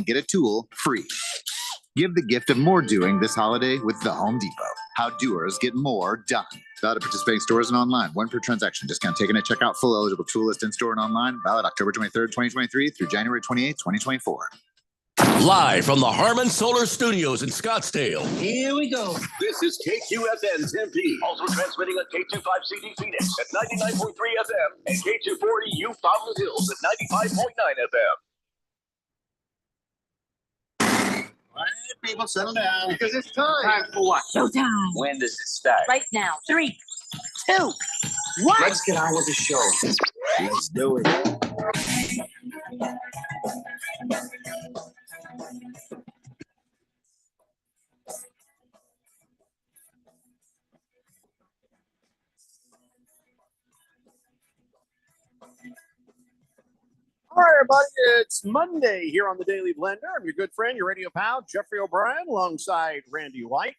get a tool free. Give the gift of more doing this holiday with the Home Depot. How doers get more done. Valid at participating stores and online. One per transaction. Discount taken at checkout. Full eligible tool list in store and online. Valid October 23rd, 2023 through January 28th, 2024. Live from the Harman Solar Studios in Scottsdale. Here we go. This is KQFN Tempe. Also transmitting at K25CD Phoenix at 99.3 FM and K240 U Fountain Hills at 95.9 FM. All right, people, settle down. Because it's time. Time for what? Showtime. When does it start? Right now. 3, 2, 1. Let's get on with the show. Let's do it. All right, everybody, it's Monday here on the Daily Blender. I'm your good friend, your radio pal, Jeffrey O'Brien, alongside Randy White.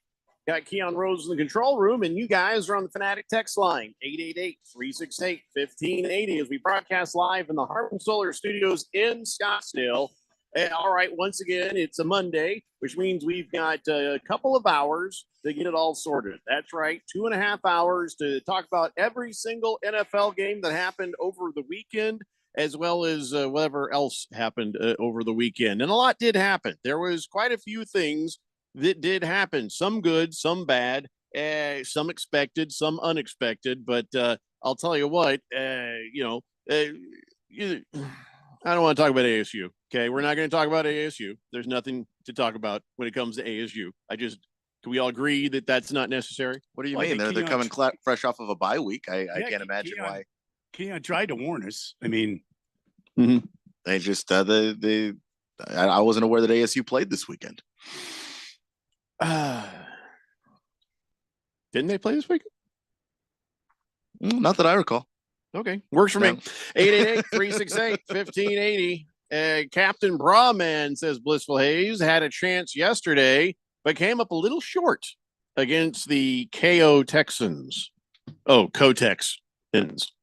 Got Keon Rose in the control room, and you guys are on the Fanatic text line, 888-368-1580, as we broadcast live in the Harman Solar Studios in Scottsdale. And all right, once again, it's a Monday, which means we've got a couple of hours to get it all sorted. That's right, 2.5 hours to talk about every single NFL game that happened over the weekend, as well as whatever else happened over the weekend. And a lot did happen. There was quite a few things that did happen. Some good, some bad, some expected, some unexpected. But I'll tell you what, I don't want to talk about ASU. Okay, we're not going to talk about ASU. There's nothing to talk about when it comes to ASU. Can we all agree that that's not necessary? What do you mean? They're coming fresh off of a bye week. I can't imagine why. Keon tried to warn us. I mean, they just I wasn't aware that ASU played this weekend. Didn't they play this weekend? Not that I recall. Okay, works for me. 888-368-1580. Captain Brahman says Blissful Hayes had a chance yesterday, but came up a little short against the KO Texans. Oh, Kotex.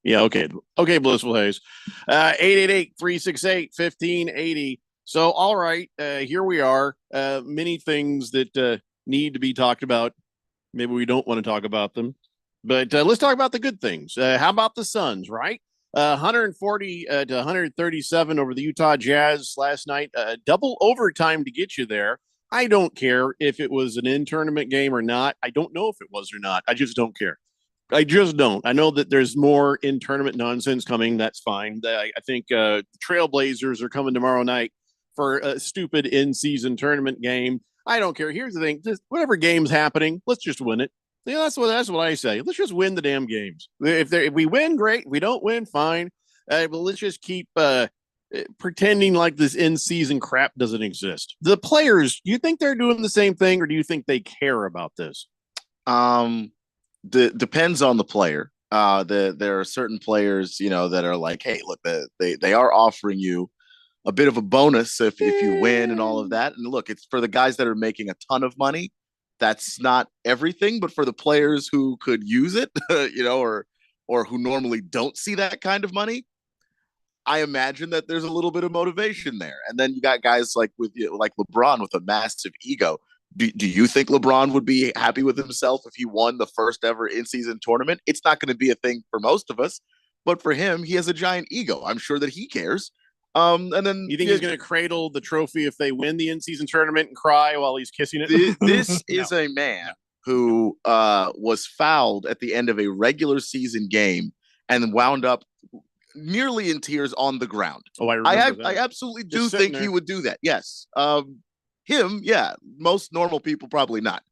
Yeah, okay. Okay, Blissful Hayes. 888-368-1580. So, all right, here we are. Many things that need to be talked about. Maybe we don't want to talk about them. But let's talk about the good things. How about the Suns, right? 140 to 137 over the Utah Jazz last night. Double overtime to get you there. I don't care if it was an in-tournament game or not. I don't know if it was or not. I just don't care. I just don't. I know that there's more in-tournament nonsense coming. That's fine. I think Trailblazers are coming tomorrow night for a stupid in-season tournament game. I don't care. Here's the thing. Just whatever game's happening, let's just win it. Yeah, that's what I say. Let's just win the damn games. If we win, great. If we don't win, fine. But let's just keep pretending like this in-season crap doesn't exist. The players, do you think they're doing the same thing, or do you think they care about this? Depends on the player. There are certain players, that are like, hey, look, they are offering you a bit of a bonus if you win and all of that. And look, it's for the guys that are making a ton of money. That's not everything, but for the players who could use it, or who normally don't see that kind of money, I imagine that there's a little bit of motivation there. And then you got guys like LeBron with a massive ego. Do you think LeBron would be happy with himself if he won the first ever in-season tournament? It's not going to be a thing for most of us, but for him, he has a giant ego. I'm sure that he cares. And then you think he's going to cradle the trophy if they win the in-season tournament and cry while he's kissing it? This is a man who was fouled at the end of a regular season game and wound up nearly in tears on the ground. Oh, I absolutely do think he would do that. Yes. Him, yeah. Most normal people probably not.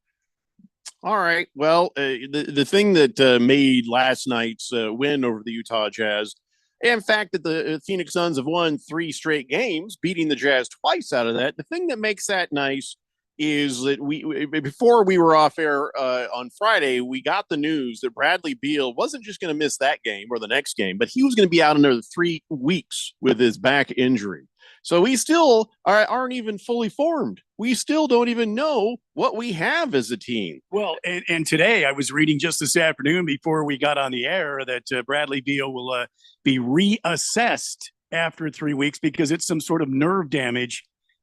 All right. Well, the thing that made last night's win over the Utah Jazz, and in fact that the Phoenix Suns have won 3 straight games, beating the Jazz twice out of that. The thing that makes that nice is that we before we were off air on Friday, we got the news that Bradley Beal wasn't just going to miss that game or the next game, but he was going to be out another 3 weeks with his back injury. So we still aren't even fully formed. We still don't even know what we have as a team. Well, and today I was reading just this afternoon before we got on the air that Bradley Beal will be reassessed after 3 weeks because it's some sort of nerve damage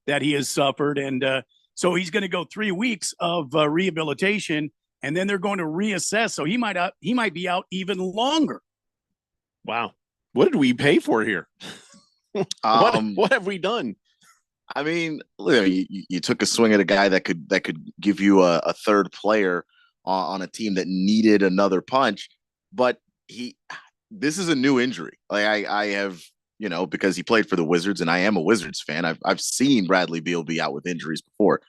that he has suffered. And so he's going to go 3 weeks of rehabilitation, and then they're going to reassess. So he might be out even longer. Wow. What did we pay for here? What have we done? I mean, you took a swing at a guy that could give you a third player on a team that needed another punch, but this is a new injury. Like I have, because he played for the Wizards and I am a Wizards fan. I've seen Bradley Beal be out with injuries before.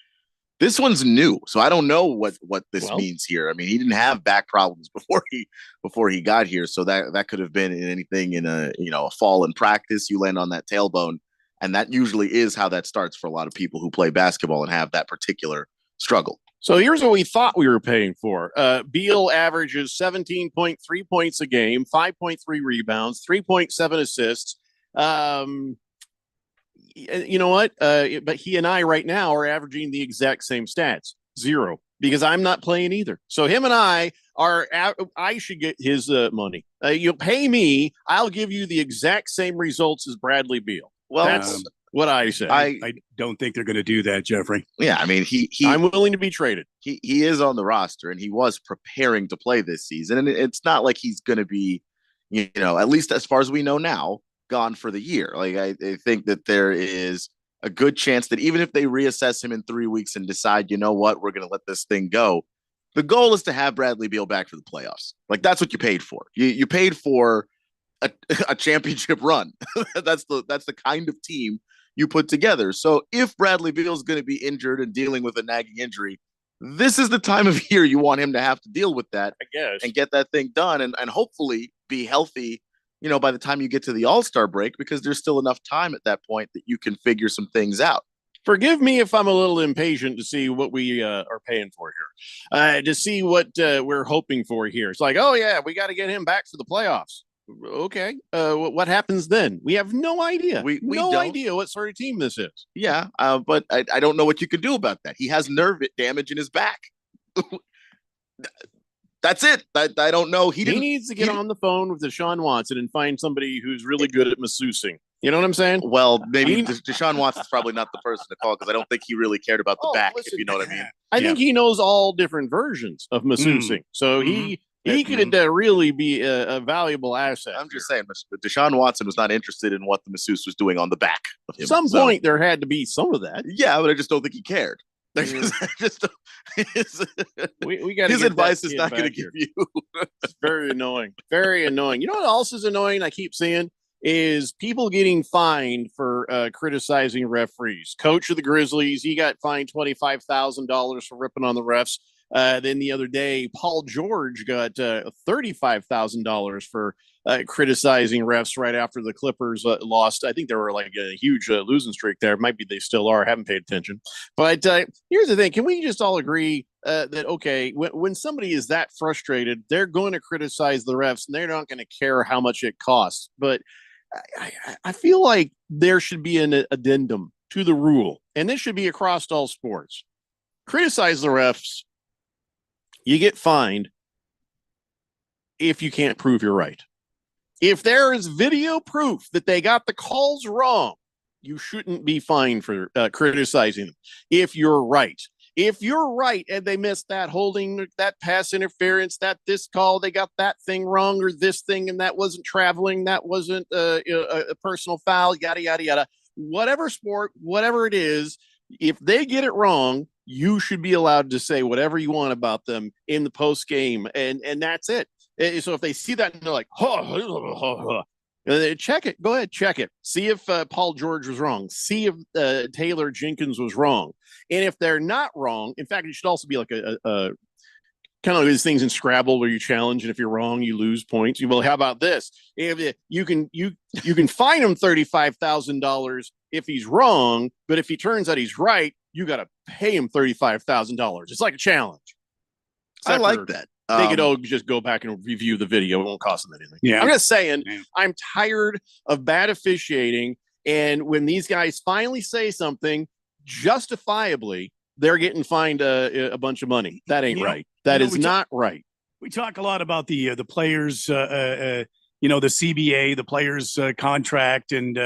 This one's new, so I don't know what this means here. I mean, he didn't have back problems before he got here, so that could have been in anything in a fall in practice. You land on that tailbone, and that usually is how that starts for a lot of people who play basketball and have that particular struggle. So here's what we thought we were paying for. Beal averages 17.3 points a game, 5.3 rebounds, 3.7 assists. You know what? But he and I right now are averaging the exact same stats, 0, because I'm not playing either. So him and I should get his money. You'll pay me. I'll give you the exact same results as Bradley Beal. Well, that's what I say. I don't think they're going to do that, Jeffrey. Yeah, I mean, I'm willing to be traded. He is on the roster, and he was preparing to play this season. And it's not like he's going to be, at least as far as we know now, gone for the year. Like I think that there is a good chance that even if they reassess him in 3 weeks and decide, what, we're going to let this thing go, the goal is to have Bradley Beal back for the playoffs. Like that's what you paid for. You paid for a championship run. That's the kind of team you put together. So if Bradley Beal is going to be injured and dealing with a nagging injury, this is the time of year you want him to have to deal with that, I guess, and get that thing done and hopefully be healthy, by the time you get to the All-Star break, because there's still enough time at that point that you can figure some things out. Forgive me if I'm a little impatient to see what we are paying for here, to see what we're hoping for here. It's like, oh, yeah, we got to get him back for the playoffs. Okay. What happens then? We have no idea. We no idea what sort of team this is. Yeah, but I don't know what you can do about that. He has nerve damage in his back. That's it. I don't know. He needs to get on the phone with Deshaun Watson and find somebody who's really good at masseusing. You know what I'm saying? Well, maybe Deshaun Watson's probably not the person to call, because I don't think he really cared about the back, if you know what I mean. I think he knows all different versions of masseusing. So he could really be a valuable asset. I'm just saying, Deshaun Watson was not interested in what the masseuse was doing on the back of him. Some point there had to be some of that. Yeah, but I just don't think he cared. His advice is not going to give you. It's very annoying. Very annoying. You know what else is annoying? I keep seeing is people getting fined for criticizing referees. Coach of the Grizzlies, he got fined $25,000 for ripping on the refs. Then the other day, Paul George got $35,000 for criticizing refs right after the Clippers lost. I think they were like a huge losing streak there. Might be they still are. I haven't paid attention. But here's the thing. Can we just all agree that, okay, when somebody is that frustrated, they're going to criticize the refs and they're not going to care how much it costs. But I feel like there should be an addendum to the rule, and this should be across all sports. Criticize the refs. You get fined if you can't prove you're right. If there is video proof that they got the calls wrong, you shouldn't be fined for criticizing them. If you're right and they missed that holding, that pass interference, that this call, they got that thing wrong or this thing, and that wasn't traveling, that wasn't a personal foul, yada, yada, yada. Whatever sport, whatever it is, if they get it wrong, you should be allowed to say whatever you want about them in the post game, and that's it. So if they see that and they're like, check it. Go ahead, check it. See if Paul George was wrong. See if Taylor Jenkins was wrong. And if they're not wrong, in fact, it should also be like a kind of like these things in Scrabble where you challenge, and if you're wrong, you lose points. Well, how about this? If you can fine him $35,000 if he's wrong, but if he turns out he's right, you got to pay him $35,000. It's like a challenge. I like that. They could just go back and review the video. It won't cost them anything. Yeah. I'm just saying, I'm tired of bad officiating. And when these guys finally say something justifiably, they're getting fined a bunch of money. That ain't right. That is not right. We talk a lot about the players, the CBA, the players contract, and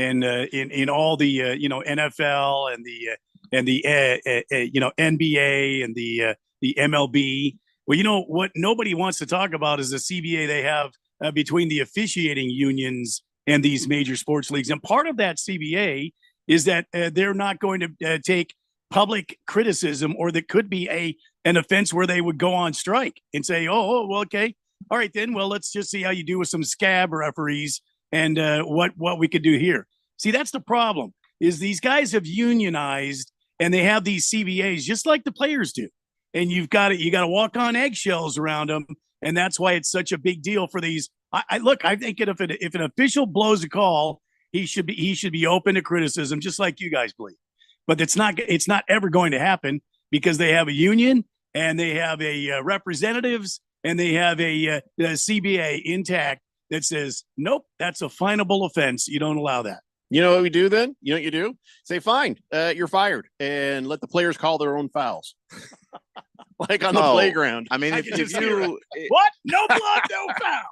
and in all the NFL and the NBA and the MLB. Well, you know what nobody wants to talk about is the CBA they have between the officiating unions and these major sports leagues. And part of that CBA is that they're not going to take public criticism, or that could be an offense where they would go on strike and say, well, okay, all right, then, well, let's just see how you do with some scab referees and what we could do here. See, that's the problem, is these guys have unionized and they have these CBAs just like the players do. And you got to walk on eggshells around them. And that's why it's such a big deal for these. I think if an official blows a call, he should be open to criticism, just like you guys believe. But it's not ever going to happen, because they have a union and they have a representatives and they have a CBA intact that says, nope, that's a finable offense. You don't allow that. You know what we do then? You know what you do? Say, fine, you're fired, and let the players call their own fouls. Like on the playground. I mean, if you what? No blood, no foul.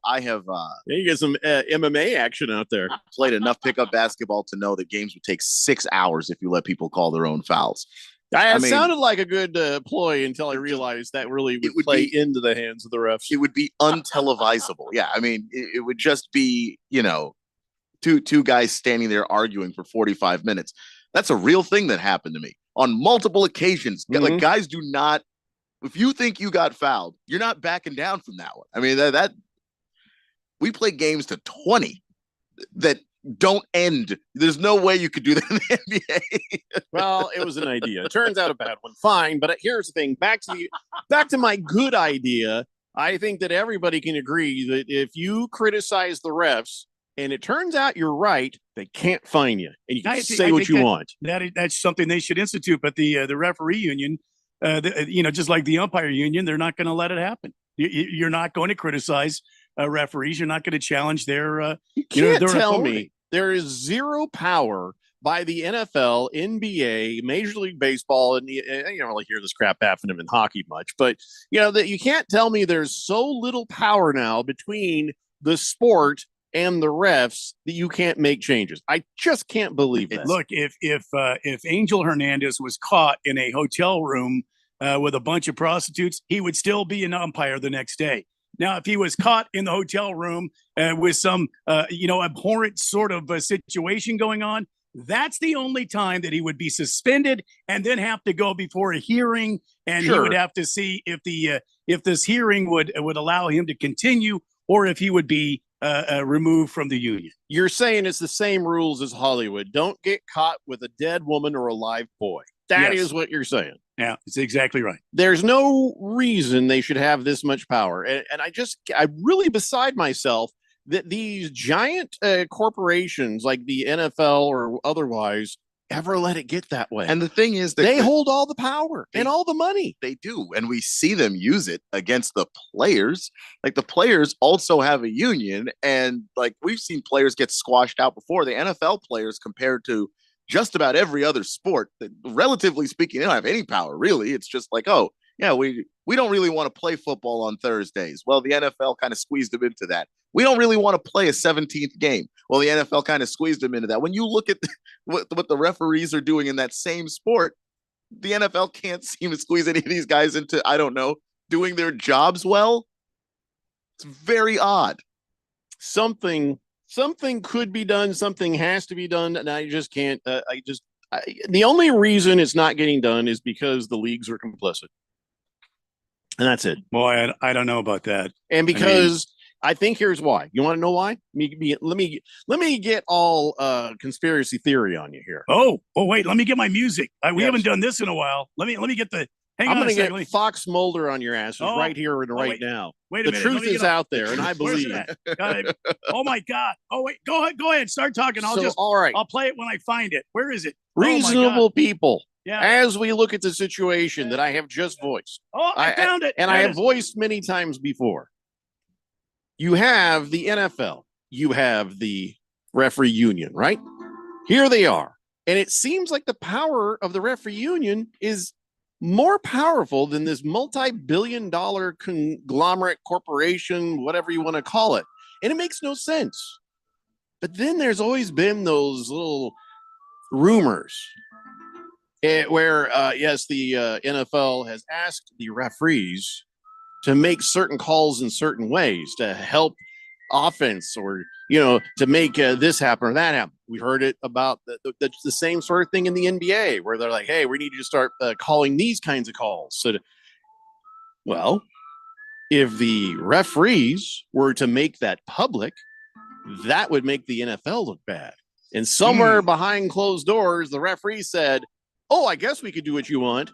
I have Yeah, you get some MMA action out there. played enough pickup basketball to know that games would take 6 hours if you let people call their own fouls. I mean, sounded like a good ploy until I realized that really would play into the hands of the refs. It would be untelevisable. Yeah, I mean, it would just be, two guys standing there arguing for 45 minutes. That's a real thing that happened to me on multiple occasions. Mhm. Like, guys do not, if you think you got fouled, you're not backing down from that one. I mean, that we play games to 20 that don't end. There's no way you could do that in the NBA. Well, it was an idea. It turns out a bad one. Fine, but here's the thing. Back to my good idea. I think that everybody can agree that if you criticize the refs and it turns out you're right, they can't fine you, and you can say what you want. That's something they should institute. But the referee union, just like the umpire union, they're not going to let it happen. You're not going to criticize referees. You're not going to challenge their. You can't their tell authority. me there is zero power by the NFL, NBA, Major League Baseball, and you don't really hear this crap happening in hockey much. But that you can't tell me there's so little power now between the sport and the refs that you can't make changes. I just can't believe that. Look, if Angel Hernandez was caught in a hotel room with a bunch of prostitutes, he would still be an umpire the next day. Now, if he was caught in the hotel room with some, abhorrent sort of situation going on, that's the only time that he would be suspended and then have to go before a hearing, and he would have to see if this hearing would allow him to continue, or if he would be removed from the union. You're saying it's the same rules as Hollywood. Don't get caught with a dead woman or a live boy. That is what you're saying. Yeah, it's exactly right. There's no reason they should have this much power. And I'm really beside myself that these giant corporations like the NFL or otherwise ever let it get that way. And the thing is that they hold all the power and all the money. They do. And we see them use it against the players. Like, the players also have a union, and like, we've seen players get squashed out before. The NFL players, compared to just about every other sport, that, relatively speaking, they don't have any power, really. It's just like, oh, yeah, we don't really want to play football on Thursdays. Well, the NFL kind of squeezed them into that. We don't really want to play a 17th game. Well, the NFL kind of squeezed them into that. When you look at what the referees are doing in that same sport, the NFL can't seem to squeeze any of these guys into, I don't know, doing their jobs well. It's very odd. Something could be done. Something has to be done. And I just can't. The only reason it's not getting done is because the leagues are complicit. And that's it. Boy, I don't know about that. And because I think here's why. You want to know why? Let me get all conspiracy theory on you here. Oh, wait, let me get my music. We haven't done this in a while. Let me get the. I'm going to get Fox Mulder on your asses right here and right now. Wait a minute. The truth is out there, and I believe. Oh my God! Oh wait, go ahead, start talking. I'll play it when I find it. Where is it? Reasonable people. Yeah. As we look at the situation that I have just voiced. Oh, I found it. And I have voiced many times before. You have the NFL. You have the referee union, right? Here they are. And it seems like the power of the referee union is more powerful than this multi-billion-dollar conglomerate corporation, whatever you want to call it. And it makes no sense. But then there's always been those little rumors where, yes, the NFL has asked the referees to make certain calls in certain ways to help offense, or to make this happen or that happen. We heard it about the same sort of thing in the NBA, where they're like, hey, we need you to start calling these kinds of calls. Well, if the referees were to make that public, that would make the NFL look bad. And somewhere behind closed doors, the referee said, oh, I guess we could do what you want.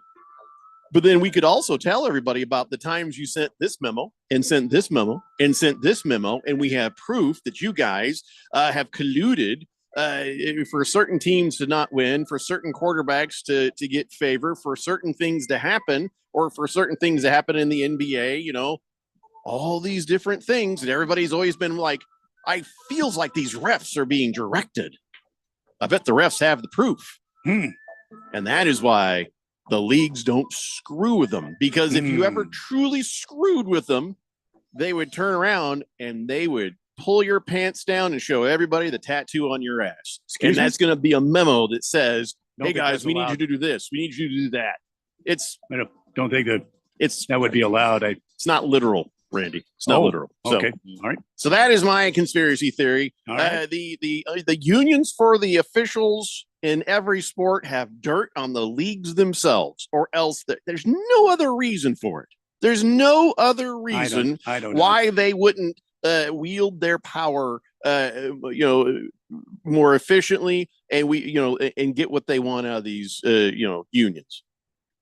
But then we could also tell everybody about the times you sent this memo and sent this memo and sent this memo. And we have proof that you guys have colluded for certain teams to not win, for certain quarterbacks to get favor, for certain things to happen, or for certain things to happen in the NBA, all these different things. And everybody's always been like, I feels like these refs are being directed. I bet the refs have the proof. And that is why the leagues don't screw with them, because if you ever truly screwed with them, they would turn around and they would pull your pants down and show everybody the tattoo on your ass. Excuse me? That's going to be a memo that says, Don't hey think guys, that's we need allowed. you to do this. We need you to do that. I don't think It's that would be allowed. it's not literal, Randy. It's not Oh, literal. So, Okay. All right. so that is my conspiracy theory. All right. The unions for the officials in every sport have dirt on the leagues themselves, or else there's no other reason for it. There's no other reason I don't know. why they wouldn't wield their power, more efficiently, and and get what they want out of these, unions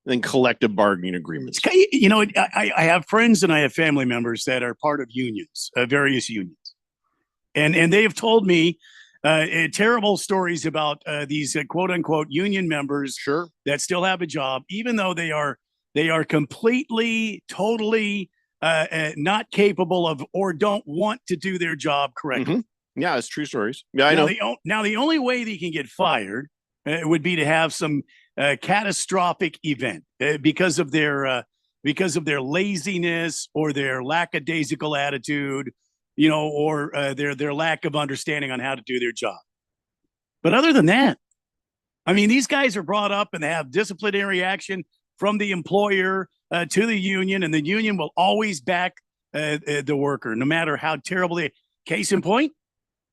and collective bargaining agreements. I have friends and I have family members that are part of unions, various unions, and they have told me terrible stories about these quote unquote union members that still have a job, even though they are completely, totally not capable of or don't want to do their job correctly. Yeah, it's true stories. Yeah, I know. Now the only way they can get fired would be to have some catastrophic event because of their laziness or their lackadaisical attitude, or their lack of understanding on how to do their job. But other than that, I mean, these guys are brought up and they have disciplinary action from the employer to the union, and the union will always back the worker, no matter how terrible they. Case in point,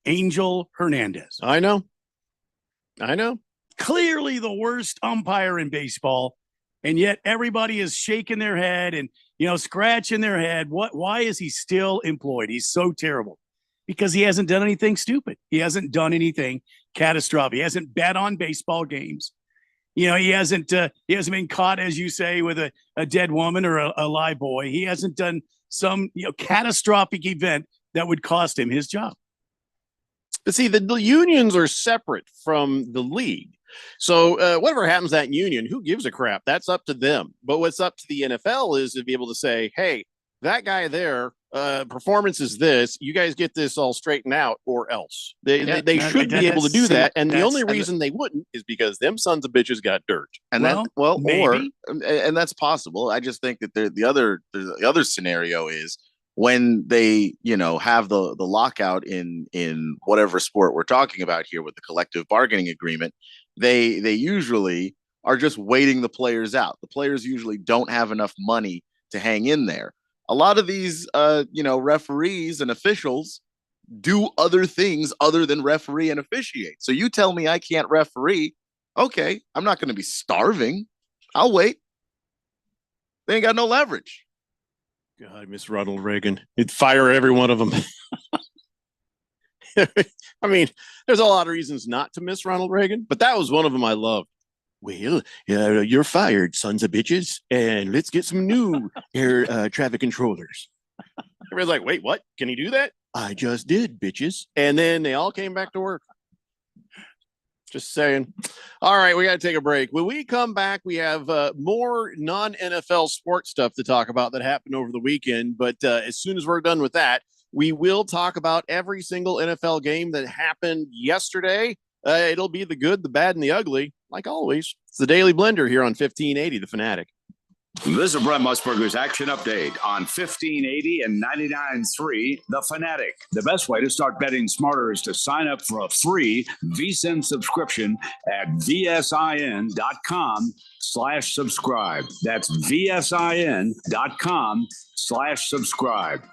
Angel Hernandez. I know. Clearly the worst umpire in baseball, and yet everybody is shaking their head and scratching their head. Why is he still employed? He's so terrible. Because he hasn't done anything stupid. He hasn't done anything catastrophic. He hasn't bet on baseball games. He hasn't been caught, as you say, with a dead woman or a live boy. He hasn't done some catastrophic event that would cost him his job. But see, the unions are separate from the league. So whatever happens to that union, who gives a crap? That's up to them. But what's up to the NFL is to be able to say, hey, that guy there, performance is this. You guys get this all straightened out, or else. They should be able to do that. And the only reason they wouldn't is because them sons of bitches got dirt. And and that's possible. I just think that the other scenario is when they have the lockout in whatever sport we're talking about here with the collective bargaining agreement. They usually are just waiting the players out. The players usually don't have enough money to hang in there. A lot of these referees and officials do other things other than referee and officiate. So you tell me I can't referee. Okay, I'm not going to be starving. I'll wait. They ain't got no leverage. God, I miss Ronald Reagan. He'd fire every one of them. I mean, there's a lot of reasons not to miss Ronald Reagan, but that was one of them I loved. Well, you're fired, sons of bitches, and let's get some new air traffic controllers. Everybody's like, wait, what? Can he do that? I just did, bitches. And then they all came back to work. Just saying. All right, we got to take a break. When we come back, we have more non-NFL sports stuff to talk about that happened over the weekend. But as soon as we're done with that, we will talk about every single NFL game that happened yesterday. It'll be the good, the bad, and the ugly, like always. It's the Daily Blender here on 1580, The Fanatic. This is Brent Musburger's Action Update on 1580 and 99.3 The Fanatic. The best way to start betting smarter is to sign up for a free VSIN subscription at vsin.com/subscribe. That's vsin.com/subscribe.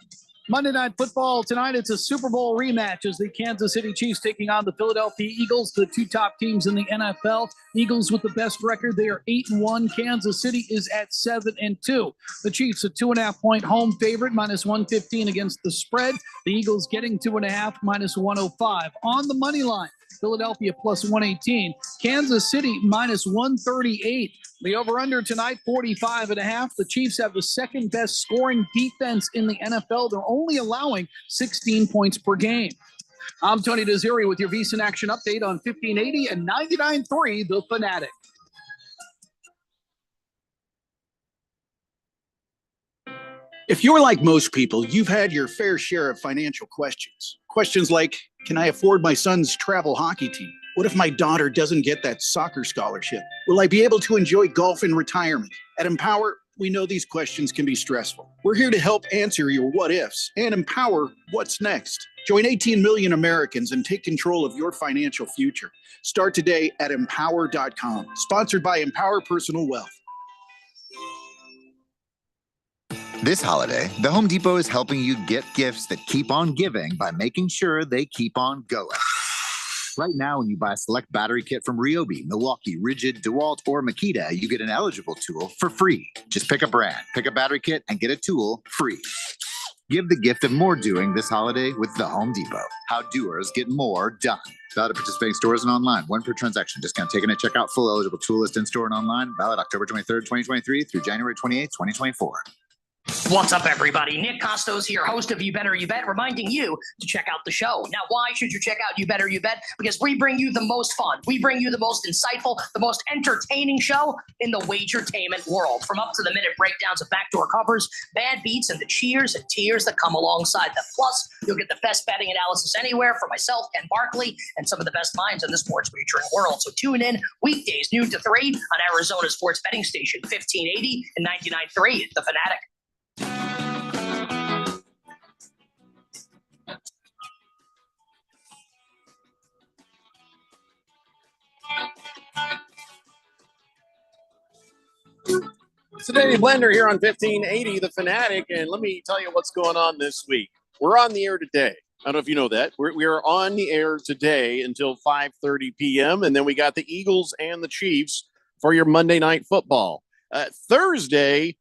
Monday Night Football tonight. It's a Super Bowl rematch as the Kansas City Chiefs taking on the Philadelphia Eagles, the two top teams in the NFL. Eagles with the best record. They are 8-1. Kansas City is at 7-2. The Chiefs a 2.5-point home favorite, -115 against the spread. The Eagles getting 2.5, -105. On the money line, Philadelphia +118. Kansas City -138. The over-under tonight, 45.5. The Chiefs have the second best scoring defense in the NFL. They're only allowing 16 points per game. I'm Tony Desiri with your VSiN Action Update on 1580 and 99.3 The Fanatic. If you're like most people, you've had your fair share of financial questions. Questions like, can I afford my son's travel hockey team? What if my daughter doesn't get that soccer scholarship? Will I be able to enjoy golf in retirement? At Empower, we know these questions can be stressful. We're here to help answer your what ifs and empower what's next. Join 18 million Americans and take control of your financial future. Start today at empower.com. Sponsored by Empower Personal Wealth. This holiday, the Home Depot is helping you get gifts that keep on giving by making sure they keep on going. Right now, when you buy a select battery kit from Ryobi, Milwaukee, Rigid, DeWalt, or Makita, you get an eligible tool for free. Just pick a brand, pick a battery kit, and get a tool free. Give the gift of more doing this holiday with the Home Depot. How doers get more done. Valid at participating stores and online. One per transaction. Discount taken at checkout. Full eligible tool list in store and online. Valid October 23rd, 2023 through January 28th, 2024. What's up, everybody? Nick Costos here, host of You Better You Bet, reminding you to check out the show. Now, why should you check out You Better You Bet? Because we bring you the most fun. We bring you the most insightful, the most entertaining show in the wagertainment world. From up-to-the-minute breakdowns of backdoor covers, bad beats, and the cheers and tears that come alongside them. Plus, you'll get the best betting analysis anywhere from myself, Ken Barkley, and some of the best minds in the sports wagering world. So tune in weekdays, noon to 3 on Arizona Sports Betting Station, 1580 and 99.3, The Fanatic. It's the Daily Blender here on 1580 The Fanatic, and let me tell you what's going on this week. We're on the air today. I don't know if you know that. We are on the air today until 5:30 p.m., and then we got the Eagles and the Chiefs for your Monday Night Football. Thursday,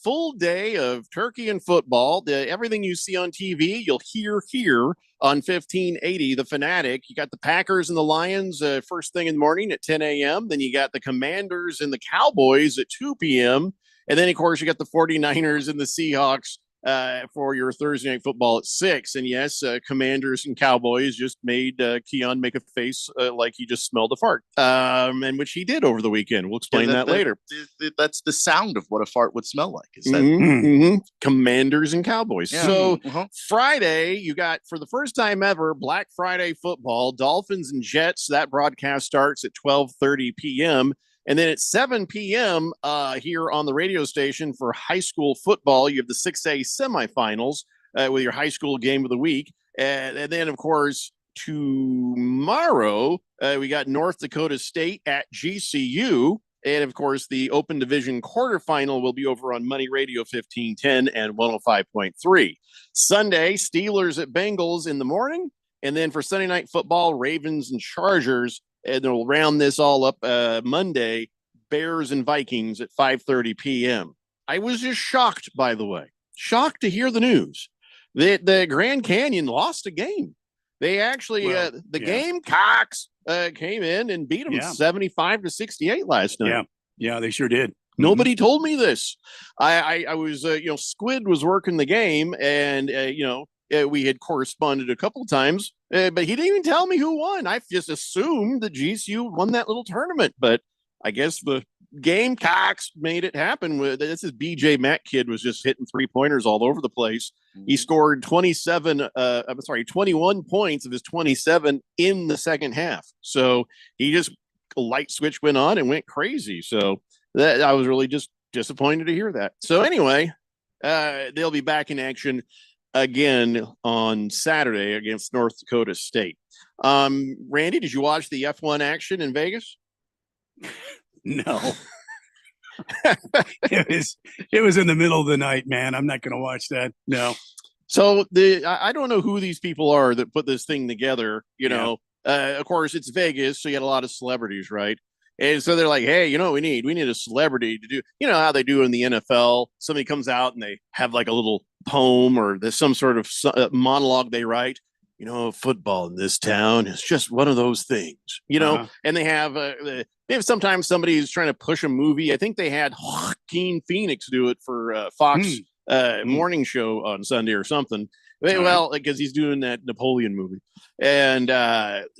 full day of turkey and football. Everything you see on TV, you'll hear here on 1580 The Fanatic. You got the Packers and the Lions first thing in the morning at 10 a.m. Then you got the Commanders and the Cowboys at 2 p.m. And then, of course, you got the 49ers and the Seahawks for your Thursday Night Football at 6. And yes, Commanders and Cowboys just made Keon make a face like he just smelled a fart, and which he did over the weekend. We'll explain that later. That's the sound of what a fart would smell like. Is that Commanders and Cowboys. Yeah. So Friday, you got, for the first time ever, Black Friday football, Dolphins and Jets. That broadcast starts at 12:30 p.m. And then at 7 p.m. Here on the radio station for high school football, you have the 6A semifinals with your high school game of the week. And then, of course, tomorrow, we got North Dakota State at GCU. And, of course, the Open Division quarterfinal will be over on Money Radio 1510 and 105.3. Sunday, Steelers at Bengals in the morning. And then for Sunday Night Football, Ravens and Chargers. And we'll round this all up Monday, Bears and Vikings at 5:30 p.m. I was just shocked, by the way, shocked to hear the news that the Grand Canyon lost a game. They actually, Gamecocks came in and beat them 75-68 last night. Yeah, they sure did. Nobody told me this. I was, Squid was working the game, and we had corresponded a couple of times, but he didn't even tell me who won. I just assumed that GCU won that little tournament, but I guess the Gamecocks made it happen. This BJ Mack kid was just hitting 3-pointers all over the place. He scored 21 points of his 27 in the second half. So he just, a light switch went on and went crazy. So that I was really just Disappointed to hear that. So anyway, they'll be back in action again on Saturday against North Dakota State. Randy, did you watch the F1 action in Vegas? No. it was in the middle of the night, man. I'm not going to watch that. No. So I don't know who these people are that put this thing together. You know, of course it's Vegas, so you got a lot of celebrities, right? And so they're like, hey, you know what we need a celebrity to do, you know, how they do in the NFL. Somebody comes out and they have like a little poem or there's some sort of monologue they write. You know, football in this town is just one of those things, you know, and they have sometimes somebody who's trying to push a movie. I think they had Joaquin Phoenix do it for Fox morning show on Sunday or something. Well, because he's doing that Napoleon movie. And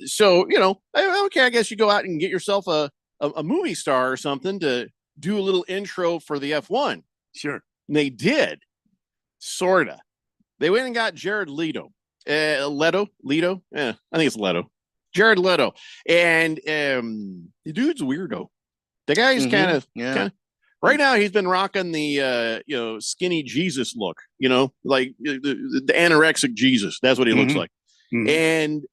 so, you know, okay, I guess you go out and get yourself a movie star or something to do a little intro for the F1. Sure. And they did. Sorta. They went and got Jared Leto. Leto? Yeah, I think it's Leto. Jared Leto. And the dude's a weirdo. The guy's kind of right now he's been rocking the you know, skinny Jesus look, you know, like the anorexic Jesus. That's what he looks like. And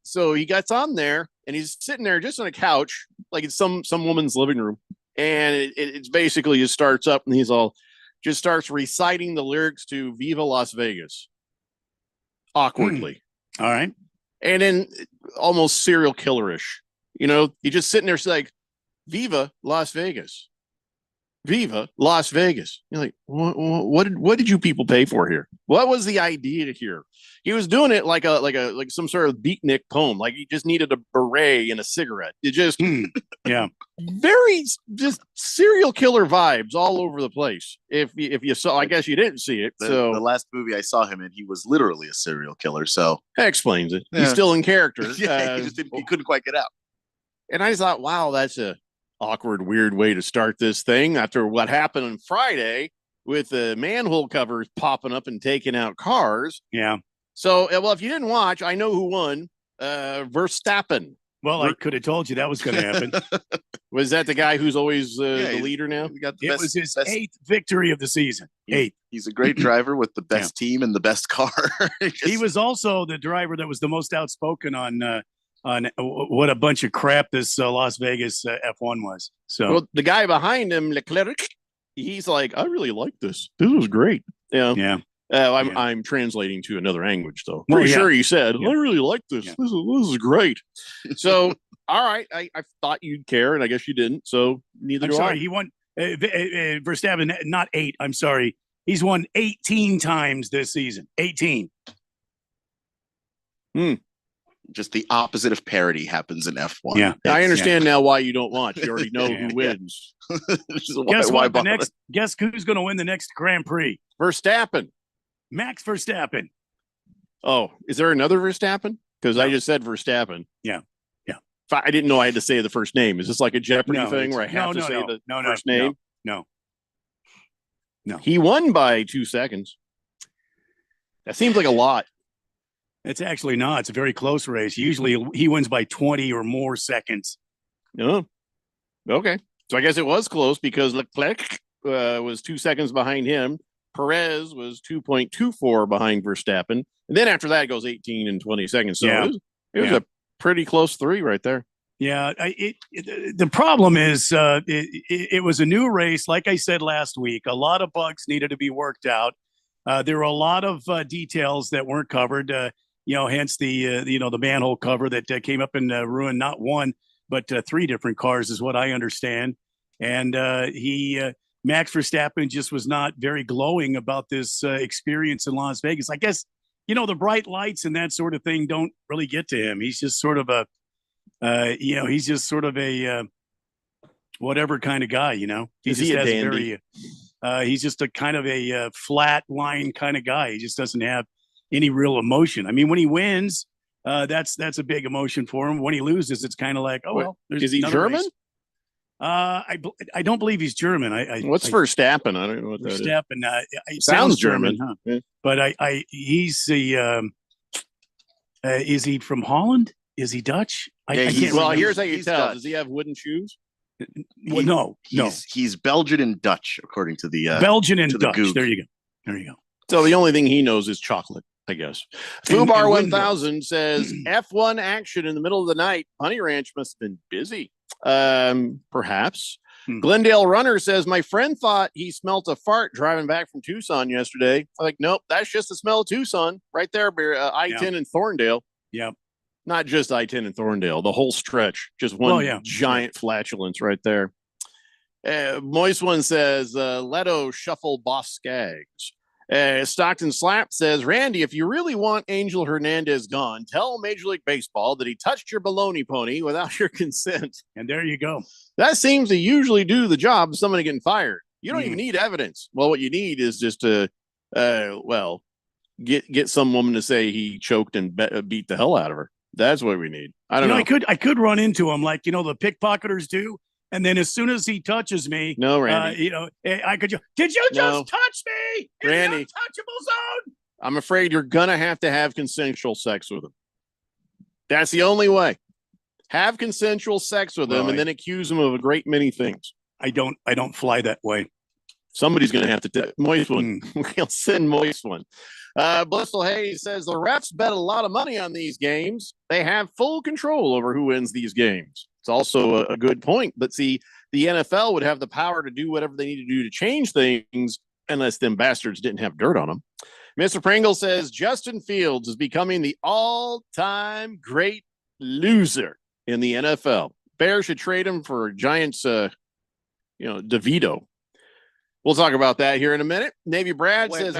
so he gets on there and he's sitting there just on a couch, like it's some woman's living room. And it's basically just starts up and he's just starts reciting the lyrics to Viva Las Vegas awkwardly. All right. And then almost serial killerish, you know, he just sitting there like, Viva Las Vegas. Viva Las Vegas. You're like, what did you people pay for here? What was the idea here? He was doing it like some sort of beatnik poem. Like he just needed a beret and a cigarette. It just, very just serial killer vibes all over the place. If you saw, I guess you didn't see it. So the last movie I saw him in, he was literally a serial killer. So that explains it. He's still in character. He just he couldn't quite get out. And I just thought, wow, that's a awkward, weird way to start this thing after what happened on Friday with the manhole covers popping up and taking out cars. Yeah. So, well, if you didn't watch, I know who won. Verstappen. Well, I could have told you that was going to happen. Was that the guy who's always the leader now? It was his 8th victory of the season. 8th. He's a great driver with the best team and the best car. He was also the driver that was the most outspoken on what a bunch of crap this Las Vegas F1 was. So, well, the guy behind him, Leclerc, he's like, I really like this. This was great. Yeah. I'm translating to another language, though. Pretty sure he said, I really like this. Yeah. This is great. So, all right. I thought you'd care, and I guess you didn't. So, neither do I. Sorry, he won Verstappen, not 8. I'm sorry. He's won 18 times this season. 18. Just the opposite of parity happens in F1. Yeah, I understand now why you don't watch. You already know who wins. Guess what? Guess who's going to win the next Grand Prix? Verstappen. Max Verstappen. Oh, is there another Verstappen? Because I just said Verstappen. Yeah. I didn't know I had to say the first name. Is this like a Jeopardy thing where I have to say the first name? No. He won by 2 seconds. That seems like a lot. It's actually not. It's a very close race. Usually he wins by 20 or more seconds. Oh, okay. So I guess it was close because Leclerc was 2 seconds behind him. Perez was 2.24 behind Verstappen. And then after that, it goes 18 and 20 seconds. So it was a pretty close 3 right there. Yeah. The problem is it was a new race. Like I said last week, a lot of bugs needed to be worked out. There were a lot of details that weren't covered. Hence the manhole cover that came up and ruined not 1 but 3 different cars, is what I understand. And Max Verstappen just was not very glowing about this experience in Las Vegas. I guess the bright lights and that sort of thing don't really get to him. He's just sort of a whatever kind of guy. Is he a dandy? He's just a kind of a flat line kind of guy. He just doesn't have any real emotion. I mean, when he wins, that's a big emotion for him. When he loses, it's kind of like, oh well. Is he German? Race. I don't believe he's German. What's Verstappen? I don't know what that Verstappen, is. Sounds German, huh? Yeah. But he's the. Is he from Holland? Is he Dutch? Well, here's how you tell. Dutch. Does he have wooden shoes? Well, no. He's Belgian and Dutch, according to the Belgian and to the Dutch. Goog. There you go. So the only thing he knows is chocolate, I guess. And Fubar Windows. 1000 says F1 action in the middle of the night. Honey Ranch must have been busy. Perhaps. Glendale Runner says, my friend thought he smelt a fart driving back from Tucson yesterday. I'm like, nope, that's just the smell of Tucson right there, I-10 and Thorndale. Yep. Not just I-10 and Thorndale, the whole stretch. Just one giant flatulence right there. Moist One says, Leto shuffle boss Skaggs. Stockton Slap says, Randy, if you really want Angel Hernandez gone, tell Major League Baseball that he touched your baloney pony without your consent. And there you go. That seems to usually do the job of somebody getting fired. You don't even need evidence. Well, what you need is just to, get some woman to say he choked and beat the hell out of her. That's what we need. I don't know. I could run into him like, the pickpocketers do. And then as soon as he touches me, no, Randy, I could did you just touch me? Randy, untouchable zone. I'm afraid you're going to have consensual sex with him. That's the only way. Have consensual sex with him and then accuse him of a great many things. I don't fly that way. Somebody's going to have to Moist One. We'll send Moist One. Blissful Hayes says the refs bet a lot of money on these games. They have full control over who wins these games. It's also a good point. But see, the NFL would have the power to do whatever they need to do to change things unless them bastards didn't have dirt on them. Mr. Pringle says Justin Fields is becoming the all-time great loser in the NFL. Bears should trade him for Giants, DeVito. We'll talk about that here in a minute. Navy Brad says,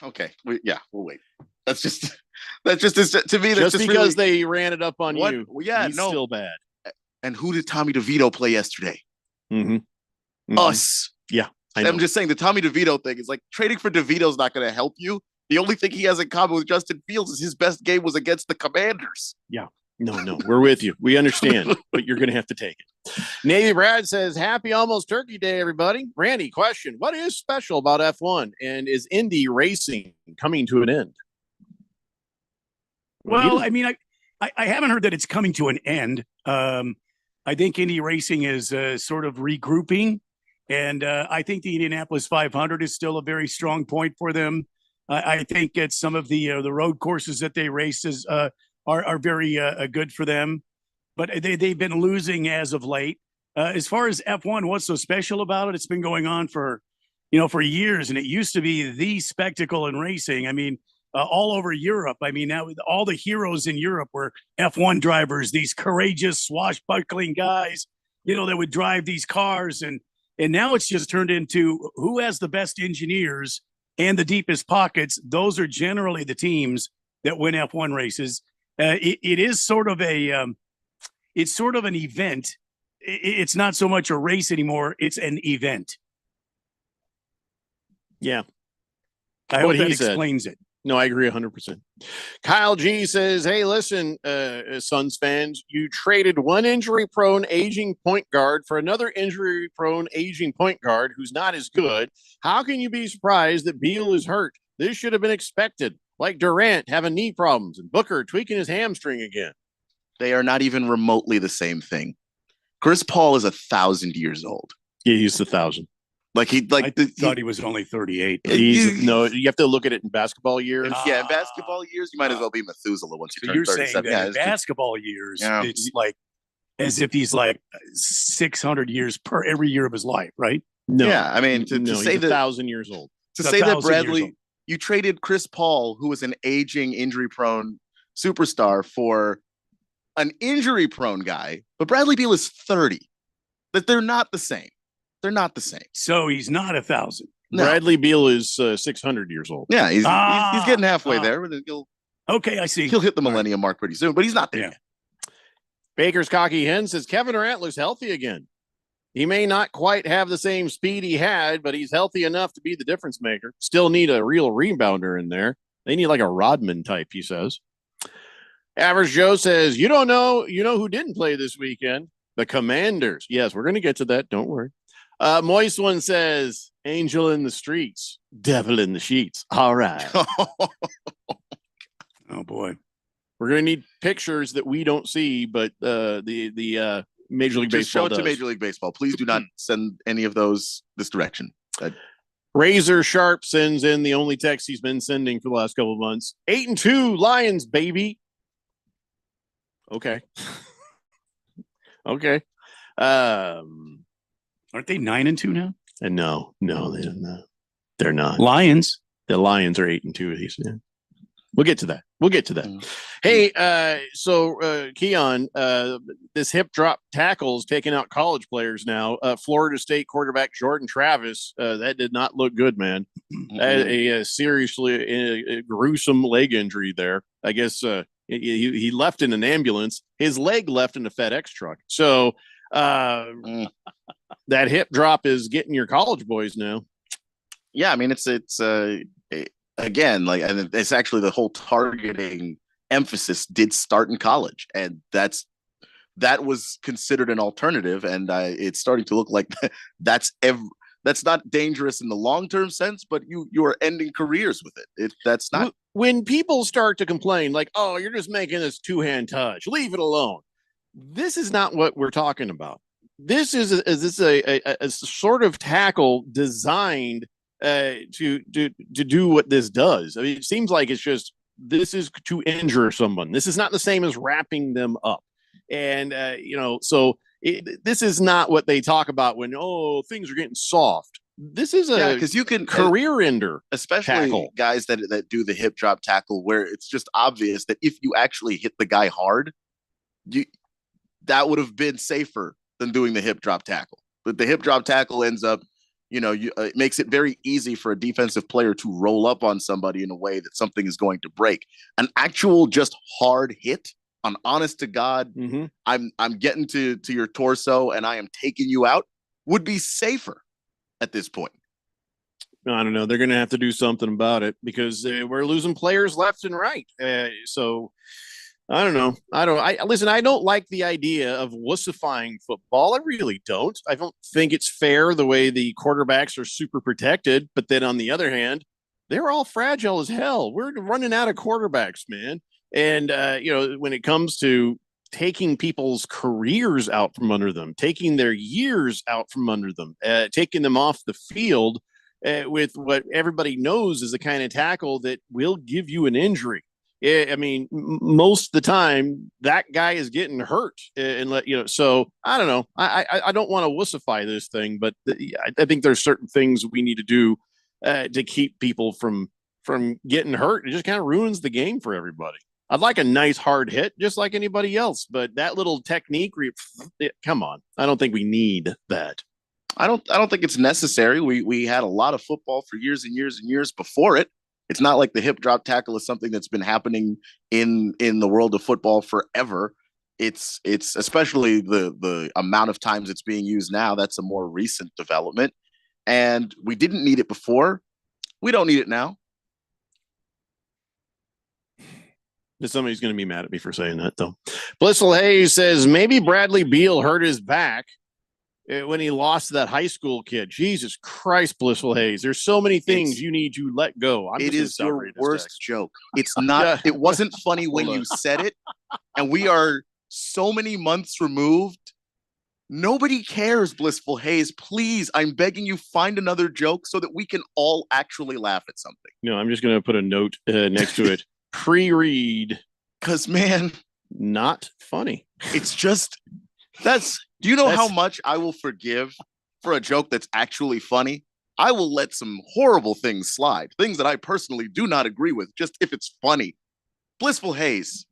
okay, we'll wait. That's just to me. That's just because really, they ran it up on you. Yeah, he's still bad. And who did Tommy DeVito play yesterday? Us. Yeah, I'm just saying the Tommy DeVito thing is like trading for DeVito is not going to help you. The only thing he has in common with Justin Fields is his best game was against the Commanders. Yeah. No, we're with you. We understand, but you're going to have to take it. Navy Brad says, happy almost Turkey Day, everybody. Randy, question. What is special about F1 and is Indy racing coming to an end? Well, I mean, I haven't heard that it's coming to an end. I think Indy racing is sort of regrouping, and I think the Indianapolis 500 is still a very strong point for them. I think that some of the road courses that they race are very good for them, but they've been losing as of late. As far as F1, what's so special about it? It's been going on for years, and it used to be the spectacle in racing. I mean, all over Europe. I mean, now all the heroes in Europe were F1 drivers, these courageous, swashbuckling guys, that would drive these cars. And now it's just turned into who has the best engineers and the deepest pockets. Those are generally the teams that win F1 races. It is sort of it's sort of an event. It's not so much a race anymore. It's an event. Yeah. I hope that explains it. No, I agree 100%. Kyle G says, hey, listen, Suns fans, you traded one injury-prone aging point guard for another injury-prone aging point guard who's not as good. How can you be surprised that Beal is hurt? This should have been expected, like Durant having knee problems and Booker tweaking his hamstring again. They are not even remotely the same thing. Chris Paul is 1,000 years old. Yeah, he's 1,000. I thought he was only 38. No, you have to look at it in basketball years. Yeah, in basketball years, you might as well be Methuselah once you turn you're 37. Saying that in basketball years, it's like as if he's like 600 years per every year of his life, right? No. Yeah, I mean, to say that 1,000 years old. To say that Bradley, you traded Chris Paul, who was an aging, injury-prone superstar, for an injury-prone guy, but Bradley Beal is 30. That they're not the same. They're not the same. So he's not 1,000. No. Bradley Beal is 600 years old. Yeah, he's getting halfway there. Okay, I see. He'll hit the millennium mark pretty soon, but he's not there yet. Baker's Cocky Hen says Kevin Durant looks healthy again. He may not quite have the same speed he had, but he's healthy enough to be the difference maker. Still need a real rebounder in there. They need like a Rodman type, he says. Average Joe says, you don't know, who didn't play this weekend? The Commanders. Yes, we're going to get to that. Don't worry. Moist One says, angel in the streets, devil in the sheets. All right. Oh boy. We're going to need pictures that we don't see, but the Major League Just show Baseball it to does. Major League Baseball. Please do not send any of those this direction. Razor Sharp sends in the only text he's been sending for the last couple of months. 8-2 Lions, baby. Okay. Okay. Aren't they 9-2 now? And no, they're not. Lions. The Lions are 8-2. He said. We'll get to that. Hey, so Keon, this hip drop tackle is taking out college players now. Florida State quarterback Jordan Travis, that did not look good, man. A seriously gruesome leg injury there. I guess he left in an ambulance. His leg left in a FedEx truck. So that hip drop is getting your college boys now. Yeah, I mean it's again, like, and it's actually the whole targeting emphasis did start in college, and that was considered an alternative, and it's starting to look like that's not dangerous in the long-term sense, but you are ending careers with it. That's not. When people start to complain, like, "Oh, you're just making this two-hand touch. Leave it alone." This is not what we're talking about. This is a sort of tackle designed to do what this does. I mean, it seems like this is to injure someone. This is not the same as wrapping them up. And, so this is not what they talk about when, things are getting soft. This is because you can career ender, especially tackle. Guys that do the hip drop tackle, where it's just obvious that if you actually hit the guy hard, that would have been safer than doing the hip drop tackle. But the hip drop tackle ends up, it makes it very easy for a defensive player to roll up on somebody in a way that something is going to break. An actual just hard hit, on honest to God, I'm getting to your torso and I am taking you out, would be safer at this point. I don't know. They're going to have to do something about it because we're losing players left and right. So I don't know. Listen, I don't like the idea of wussifying football. I really don't. I don't think it's fair the way the quarterbacks are super protected. But then on the other hand, they're all fragile as hell. We're running out of quarterbacks, man. And, when it comes to taking people's careers out from under them, taking their years out from under them, taking them off the field with what everybody knows is the kind of tackle that will give you an injury. I mean, most of the time that guy is getting hurt, so I don't know. I don't want to wussify this thing, but I think there's certain things we need to do to keep people from getting hurt. It just kind of ruins the game for everybody. I'd like a nice hard hit, just like anybody else, but that little technique, come on. I don't think we need that. I don't think it's necessary. We had a lot of football for years and years and years before it. It's not like the hip drop tackle is something that's been happening in the world of football forever. It's especially the amount of times it's being used now. That's a more recent development, and we didn't need it before. We don't need it now. Somebody's going to be mad at me for saying that, though. Blissful Hayes says maybe Bradley Beal hurt his back when he lost that high school kid. Jesus Christ, Blissful Hayes. There's so many things you need to let go. It is your worst joke. It's not. It wasn't funny when you said it, and we are so many months removed. Nobody cares, Blissful Hayes. Please, I'm begging you, find another joke so that we can all actually laugh at something. No, I'm just going to put a note next to it. Pre-read. Because, man, not funny. It's just, do you know how much I will forgive for a joke that's actually funny? I will let some horrible things slide, things that I personally do not agree with, just if it's funny. Blissful Hayes,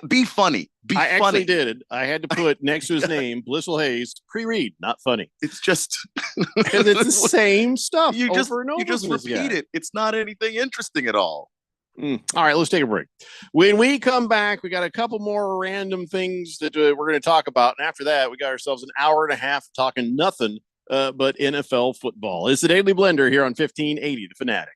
be funny. I actually did. I had to put next to his name, Blissful Hayes, pre-read, not funny. It's just because it's the same stuff. You just repeat it. It's not anything interesting at all. All right, let's take a break. When we come back, we got a couple more random things that we're going to talk about. And after that, we got ourselves an hour and a half talking nothing but NFL football. It's the Daily Blender here on 1580, The Fanatic.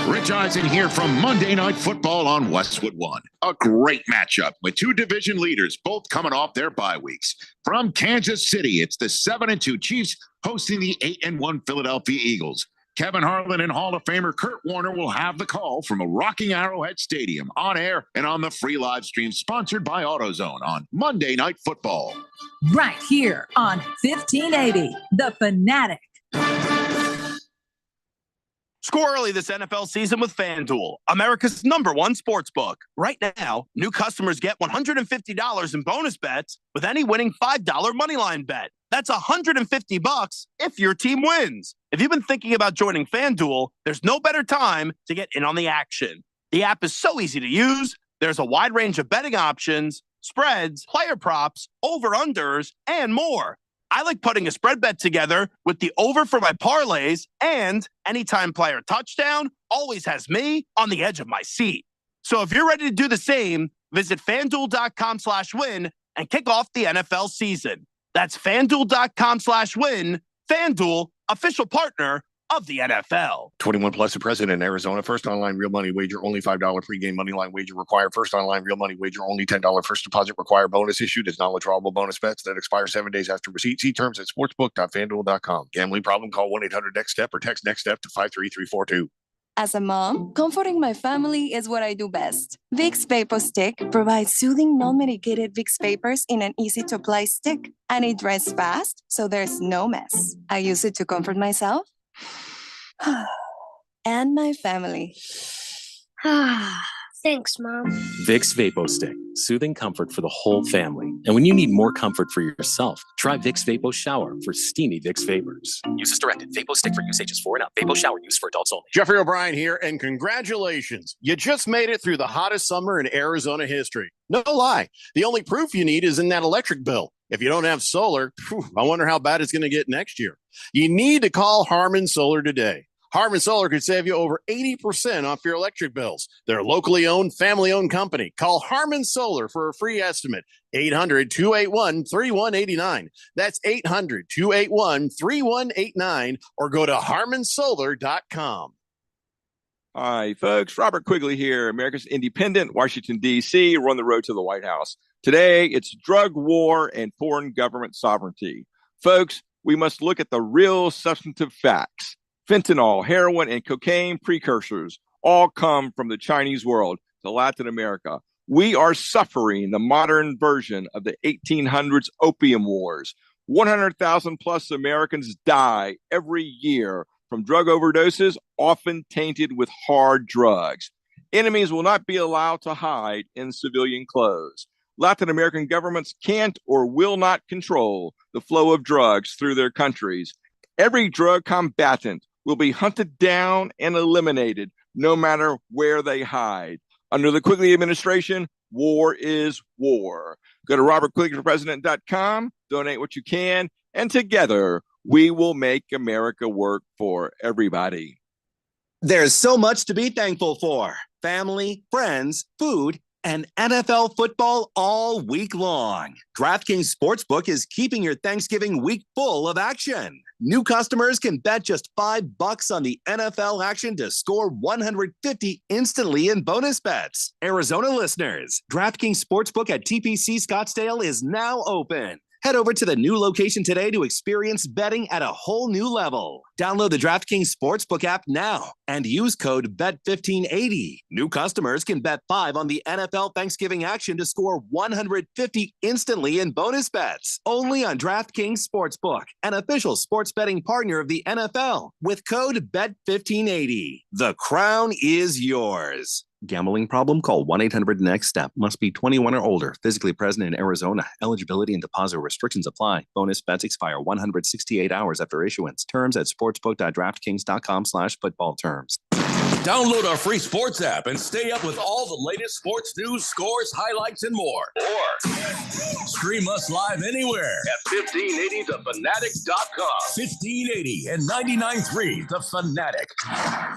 Rich Eisen here from Monday Night Football on Westwood One. A great matchup with two division leaders, both coming off their bye weeks. From Kansas City, it's the 7-2 Chiefs hosting the 8-1 Philadelphia Eagles. Kevin Harlan and Hall of Famer Kurt Warner will have the call from a rocking Arrowhead Stadium on air and on the free live stream sponsored by AutoZone on Monday Night Football. Right here on 1580, The Fanatic. Score early this NFL season with FanDuel, America's #1 sports book. Right now, new customers get $150 in bonus bets with any winning $5 moneyline bet. That's $150 if your team wins. If you've been thinking about joining FanDuel, there's no better time to get in on the action. The app is so easy to use. There's a wide range of betting options, spreads, player props, over-unders, and more. I like putting a spread bet together with the over for my parlays, and anytime player touchdown always has me on the edge of my seat. So if you're ready to do the same, visit FanDuel.com/win and kick off the NFL season. That's FanDuel.com/win. FanDuel, official partner of the NFL. 21 plus a president in Arizona. First online real money wager, only $5 pregame money line wager required. First online real money wager, only $10 first deposit required. Bonus issued is non-withdrawable bonus bets that expire 7 days after receipt. See terms at sportsbook.fanduel.com. Gambling problem? Call 1-800-NEXT-STEP or text NEXT STEP to 53342. As a mom, comforting my family is what I do best. Vicks Vapor Stick provides soothing, non-medicated Vicks vapors in an easy-to-apply stick, and it dries fast, so there's no mess. I use it to comfort myself and my family. Thanks, Mom. Vicks Vapo Stick, soothing comfort for the whole family. And when you need more comfort for yourself, try Vicks Vapo Shower for steamy Vicks vapors. Use as directed. Vapo Stick for use ages 4 and up. Vapo Shower use for adults only. Jeffrey O'Brien here, and congratulations. You just made it through the hottest summer in Arizona history. No lie. The only proof you need is in that electric bill. If you don't have solar, I wonder how bad it's going to get next year. You need to call Harmon Solar today. Harmon Solar could save you over 80% off your electric bills. They're a locally owned, family-owned company. Call Harmon Solar for a free estimate. 800-281-3189. That's 800-281-3189, or go to harmonsolar.com. Hi, folks. Robert Quigley here, America's Independent, Washington, D.C. We're on the road to the White House. Today, it's drug war and foreign government sovereignty. Folks, we must look at the real substantive facts. Fentanyl, heroin, and cocaine precursors all come from the Chinese world to Latin America. We are suffering the modern version of the 1800s opium wars. 100,000 plus Americans die every year from drug overdoses, often tainted with hard drugs. Enemies will not be allowed to hide in civilian clothes. Latin American governments can't or will not control the flow of drugs through their countries. Every drug combatant will be hunted down and eliminated no matter where they hide. Under the Quigley administration, war is war. Go to robertquigleyforpresident.com, donate what you can, and together we will make America work for everybody. There's so much to be thankful for. Family, friends, food, and NFL football all week long. DraftKings Sportsbook is keeping your Thanksgiving week full of action. New customers can bet just $5 on the NFL action to score $150 instantly in bonus bets. Arizona listeners, DraftKings Sportsbook at TPC Scottsdale is now open. Head over to the new location today to experience betting at a whole new level. Download the DraftKings Sportsbook app now and use code BET1580. New customers can bet $5 on the NFL Thanksgiving action to score $150 instantly in bonus bets. Only on DraftKings Sportsbook, an official sports betting partner of the NFL, with code BET1580. The crown is yours. Gambling problem? Call 1-800-NEXT-STEP. Must be 21 or older. Physically present in Arizona. Eligibility and deposit restrictions apply. Bonus bets expire 168 hours after issuance. Terms at sportsbook.draftkings.com/football terms. Download our free sports app and stay up with all the latest sports news, scores, highlights, and more. Or stream us live anywhere at 1580thefanatic.com. 1580 and 99.3 The Fanatic,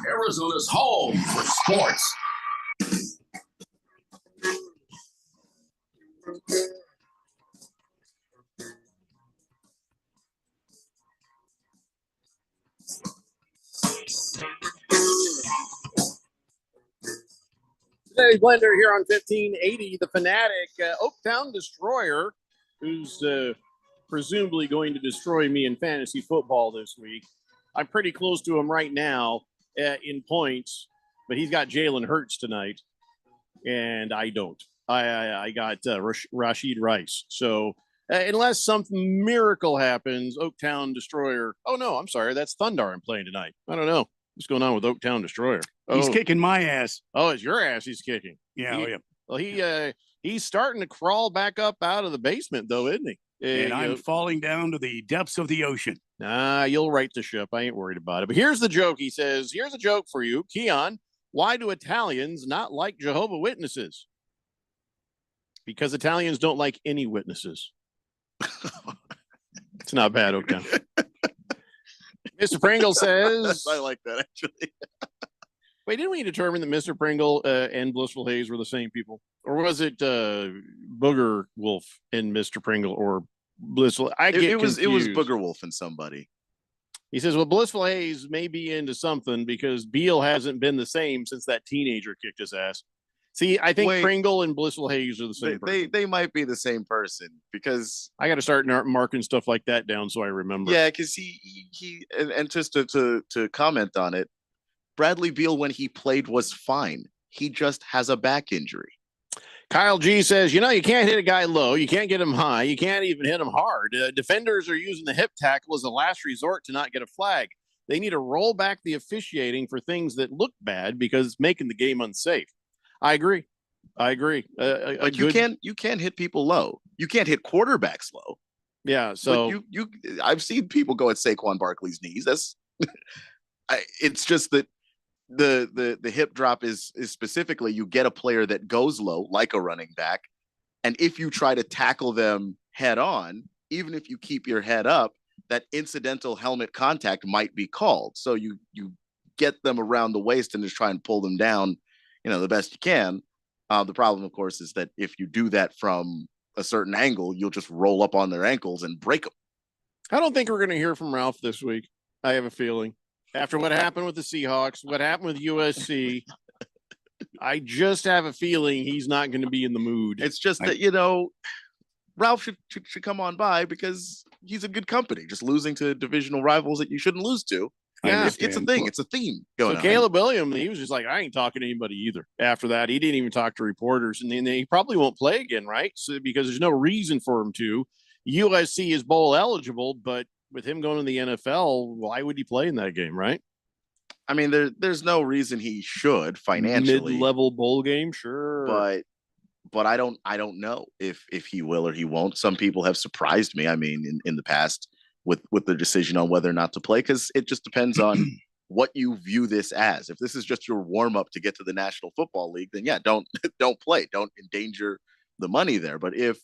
Arizona's home for sports. Today's Blender here on 1580, The Fanatic. Oaktown Destroyer, who's presumably going to destroy me in fantasy football this week, I'm pretty close to him right now in points, but he's got Jalen Hurts tonight, and I don't. I got Rashid Rice. So unless something miracle happens, Oaktown Destroyer. Oh no, I'm sorry, that's Thunder I'm playing tonight. I don't know what's going on with Oaktown Destroyer. He's kicking my ass. Oh, it's your ass he's kicking. Yeah. Well, he's starting to crawl back up out of the basement, though, isn't he? And I'm falling down to the depths of the ocean. Nah, you'll right the ship. I ain't worried about it. But here's the joke. He says, here's a joke for you, Keon. Why do Italians not like Jehovah Witnesses? Because Italians don't like any witnesses. It's not bad, Oaktown. Mr. Pringle says, I like that, actually. Wait, didn't we determine that Mr. Pringle and Blissful Hayes were the same people? Or was it Booger Wolf and Mr. Pringle or Blissful? It was Booger Wolf and somebody. He says, well, Blissful Hayes may be into something because Beal hasn't been the same since that teenager kicked his ass. See, I think Pringle and Blissful Hayes are the same person. They might be the same person because I got to start marking stuff like that down so I remember. Yeah, because he and just to comment on it, Bradley Beal when he played was fine. He just has a back injury. Kyle G says, you can't hit a guy low. You can't get him high. You can't even hit him hard. Defenders are using the hip tackle as a last resort to not get a flag. They need to roll back the officiating for things that look bad because it's making the game unsafe. I agree. But you can't hit people low. You can't hit quarterbacks low. Yeah. So I've seen people go at Saquon Barkley's knees. That's it's just that the hip drop is specifically you get a player that goes low like a running back, and if you try to tackle them head on, even if you keep your head up, that incidental helmet contact might be called. So you get them around the waist and just try and pull them down, the best you can. The problem, of course, is that if you do that from a certain angle, you'll just roll up on their ankles and break them. I don't think we're going to hear from Ralph this week. I have a feeling. After what happened with the Seahawks, what happened with USC, I just have a feeling he's not going to be in the mood. It's just that, Ralph should come on by because he's a good company. Just losing to divisional rivals that you shouldn't lose to. Yeah, it's a thing. It's a theme going on. Caleb Williams, he was just like, I ain't talking to anybody either. After that, he didn't even talk to reporters, and then he probably won't play again, right? So because there's no reason for him to. USC is bowl eligible, but with him going to the NFL, why would he play in that game, right? I mean, there's no reason he should financially. Mid-level bowl game, sure, but I don't know if he will or he won't. Some people have surprised me. I mean, in the past. With the decision on whether or not to play, because it just depends on what you view this as. If this is just your warm up to get to the National Football League, then yeah, don't play. Don't endanger the money there. But if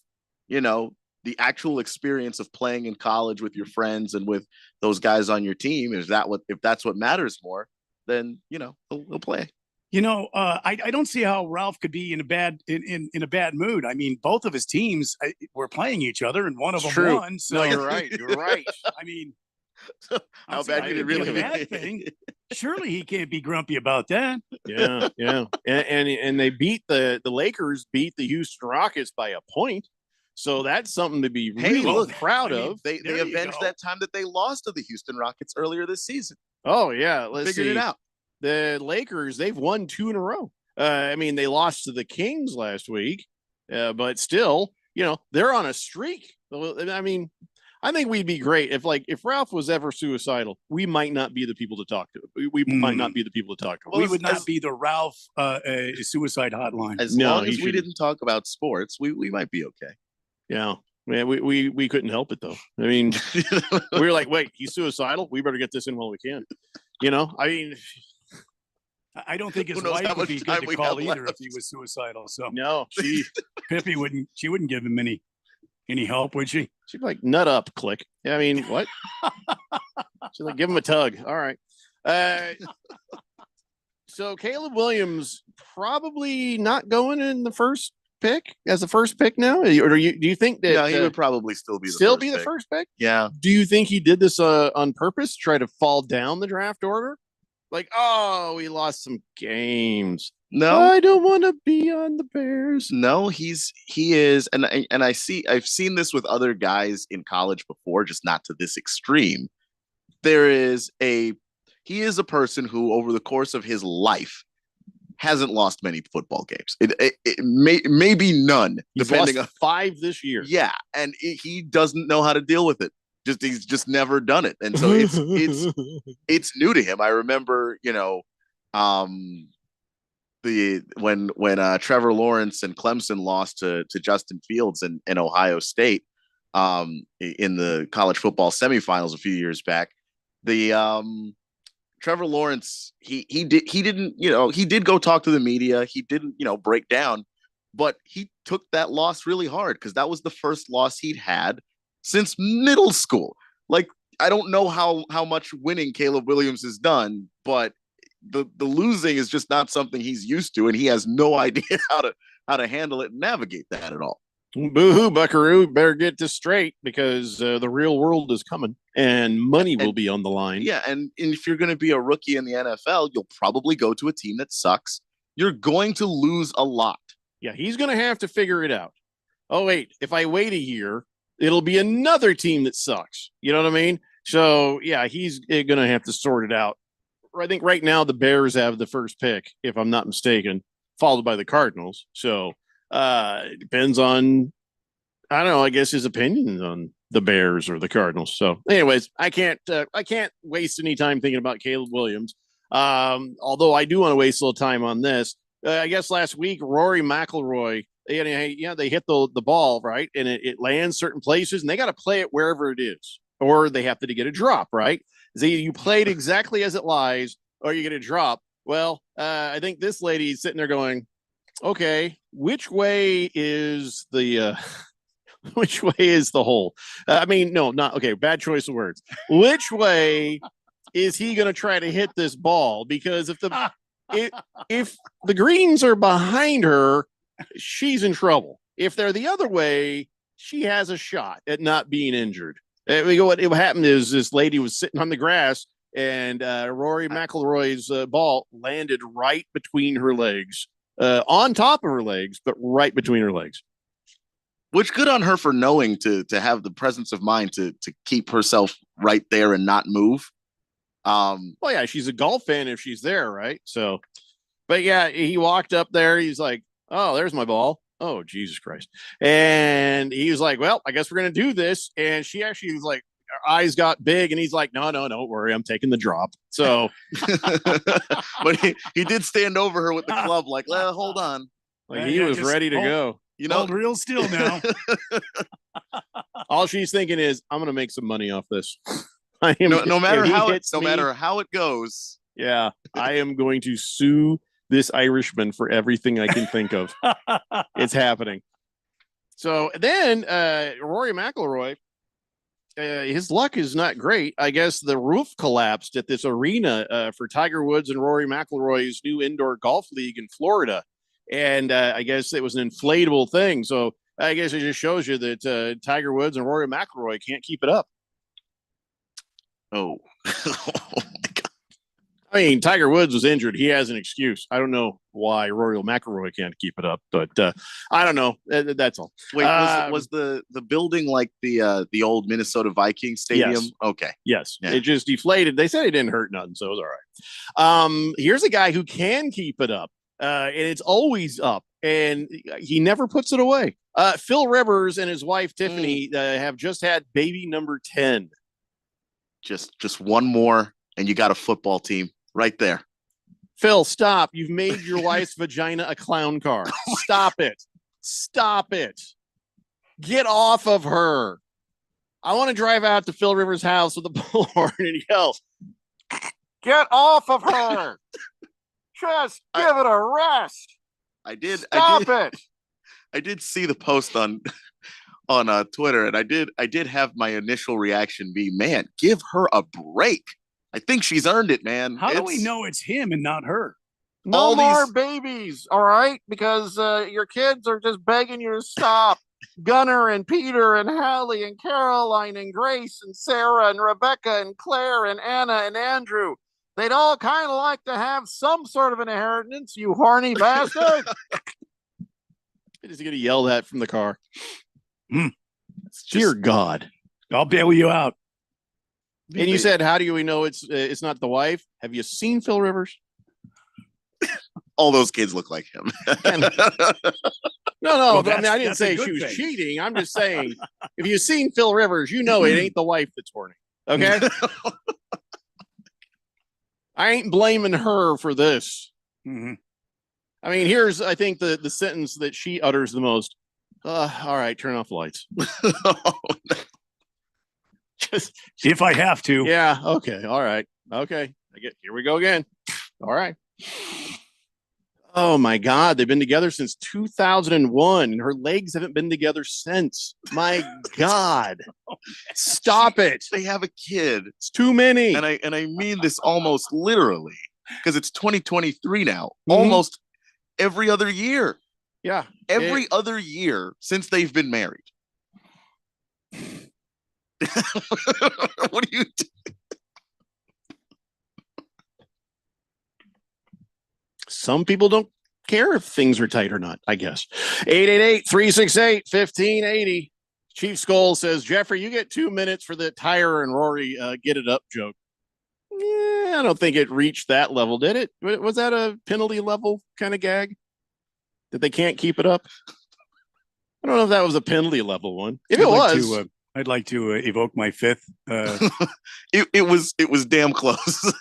the actual experience of playing in college with your friends and with those guys on your team, if that's what matters more, then he'll play. I don't see how Ralph could be in a bad mood. I mean, both of his teams were playing each other, and one of them won. So no, you're right. You're right. I mean, how bad could it really be? Bad thing. Surely he can't be grumpy about that. Yeah. And they beat the Lakers beat the Houston Rockets by a point. So that's something to be really proud of. They avenged that time that they lost to the Houston Rockets earlier this season. Oh yeah, let's figure it out. The Lakers, they've won 2 in a row. I mean, they lost to the Kings last week, but still, they're on a streak. I mean, I think we'd be great if Ralph was ever suicidal. We might not be the people to talk to. We might not be the people to talk to. Well, we would not be the Ralph suicide hotline. As long as we didn't talk about sports, we might be okay. Yeah. Man, we couldn't help it though. I mean, we were like, wait, he's suicidal. We better get this in while we can. I mean. I don't think his wife would be good to call either if he was suicidal. So no, Pippi wouldn't give him any help, would she? She'd be like, nut up, click. I mean, what? She's like, give him a tug. All right. So Caleb Williams probably not going in the first pick as the first pick now, or do you think that? Yeah, he would probably still be the first pick. Yeah. Do you think he did this on purpose, try to fall down the draft order? Like, oh, we lost some games. No, I don't want to be on the Bears. No, he is, and I've seen this with other guys in college before, just not to this extreme. he is a person who over the course of his life hasn't lost many football games. It may be none. He's depending lost on 5 this year. Yeah, and he doesn't know how to deal with it. He's just never done it, and so it's new to him. I remember, when Trevor Lawrence and Clemson lost to Justin Fields in Ohio State in the college football semifinals a few years back. Trevor Lawrence, he did go talk to the media. He didn't, break down, but he took that loss really hard because that was the first loss he'd had since middle school. Like, I don't know how much winning Caleb Williams has done, but the losing is just not something he's used to, and he has no idea how to handle it and navigate that at all. Boo-hoo, Buckaroo. Better get this straight because the real world is coming and money will be on the line. Yeah, and if you're going to be a rookie in the NFL, you'll probably go to a team that sucks. You're going to lose a lot. Yeah, he's going to have to figure it out. Oh, wait, if I wait a year, it'll be another team that sucks. You know what I mean? So, yeah, he's going to have to sort it out. I think right now the Bears have the first pick, if I'm not mistaken, followed by the Cardinals. So, it depends on, I don't know, I guess his opinions on the Bears or the Cardinals. So anyways, I can't waste any time thinking about Caleb Williams. Although I do want to waste a little time on this. I guess last week, Rory McIlroy, they hit the ball, right? And it lands certain places and they got to play it wherever it is, or they have to get a drop, right? You played exactly as it lies, or you get a drop. Well, I think this lady's sitting there going, okay, which way is the which way is the hole? No, not okay. Bad choice of words. Which way is he going to try to hit this ball? Because if the greens are behind her, she's in trouble. If they're the other way, she has a shot at not being injured. What happened is this lady was sitting on the grass, and Rory McIlroy's ball landed right between her legs. On top of her legs, but right between her legs. Which good on her for knowing to have the presence of mind to keep herself right there and not move. Well, yeah, she's a golf fan if she's there, right? So, but yeah, he walked up there. He's like, "Oh, there's my ball." Oh, Jesus Christ! And he was like, "Well, I guess we're gonna do this." And she actually was like, her eyes got big, and he's like, no, don't worry, I'm taking the drop. So, but he did stand over her with the club, like, hold on. Like he was ready to go. Hold real still now. All she's thinking is, I'm going to make some money off this. No matter how it goes. Yeah, I am going to sue this Irishman for everything I can think of. It's happening. So then Rory McIlroy, his luck is not great. I guess the roof collapsed at this arena for Tiger Woods and Rory McIlroy's new indoor golf league in Florida. And I guess it was an inflatable thing. So I guess it just shows you that Tiger Woods and Rory McIlroy can't keep it up. Oh. I mean, Tiger Woods was injured. He has an excuse. I don't know why Rory McIlroy can't keep it up, but I don't know. That's all. Wait, was the building like the old Minnesota Vikings stadium? Yes. Okay. Yes. Yeah. It just deflated. They said it didn't hurt nothing, so it was all right. Here's a guy who can keep it up, and it's always up, and he never puts it away. Phil Rivers and his wife Tiffany have just had baby number 10. Just one more, and you got a football team right there. Phil, stop. You've made your wife's vagina a clown car. Stop it. Stop it. Get off of her. I want to drive out to Phil Rivers' house with a bullhorn and yell, get off of her. Just give it a rest. I did. Stop it. I did see the post on Twitter, and I did have my initial reaction be, man, give her a break. I think she's earned it, man. How do we know it's him and not her? No more babies, all right? Because your kids are just begging you to stop. Gunnar and Peter and Hallie and Caroline and Grace and Sarah and Rebecca and Claire and Anna and Andrew. They'd all kind of like to have some sort of an inheritance, you horny bastard. He's going to yell that from the car. Dear God. I'll bail you out. And you said, how do we know it's not the wife? Have you seen Phil Rivers? All those kids look like him. No, Well, but I mean, I didn't that's a say good she was thing. cheating. I'm just saying, if you've seen Phil Rivers, you know it ain't the wife that's horny. Okay? I ain't blaming her for this. Mm-hmm. I mean, here's, I think, the sentence that she utters the most. All right, turn off the lights. Just if I have to. Yeah. Okay. All right. Okay. Here we go again. All right. Oh my God. They've been together since 2001 and her legs haven't been together since. My God. Stop it. They have a kid. It's too many. And I mean this almost literally because it's 2023 now. Almost every other year. Yeah. Every other year since they've been married. What do you do? Some people don't care if things are tight or not, I guess. 888-368-1580. Chief Skull says, Jeffrey, you get 2 minutes for the Tyra and Rory get it up joke. Yeah, I don't think it reached that level, did it? Was that a penalty level kind of gag? That they can't keep it up? I don't know if that was a penalty level one. If it was. I'd like to evoke my fifth. It was damn close.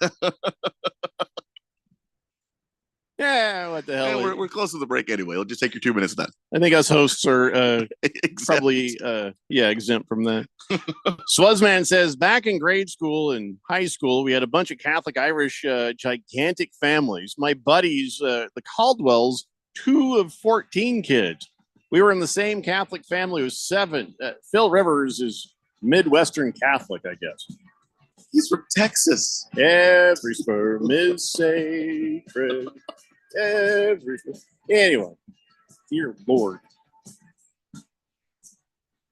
Yeah, what the hell? Yeah, we're close to the break anyway. It'll just take your 2 minutes then. I think us hosts are probably exempt from that. Swazman says, back in grade school and high school, we had a bunch of Catholic Irish gigantic families. My buddies, the Caldwells, 2 of 14 kids. We were in the same Catholic family with 7. Phil Rivers is Midwestern Catholic, I guess. He's from Texas. Every sperm is sacred. Anyway, dear Lord.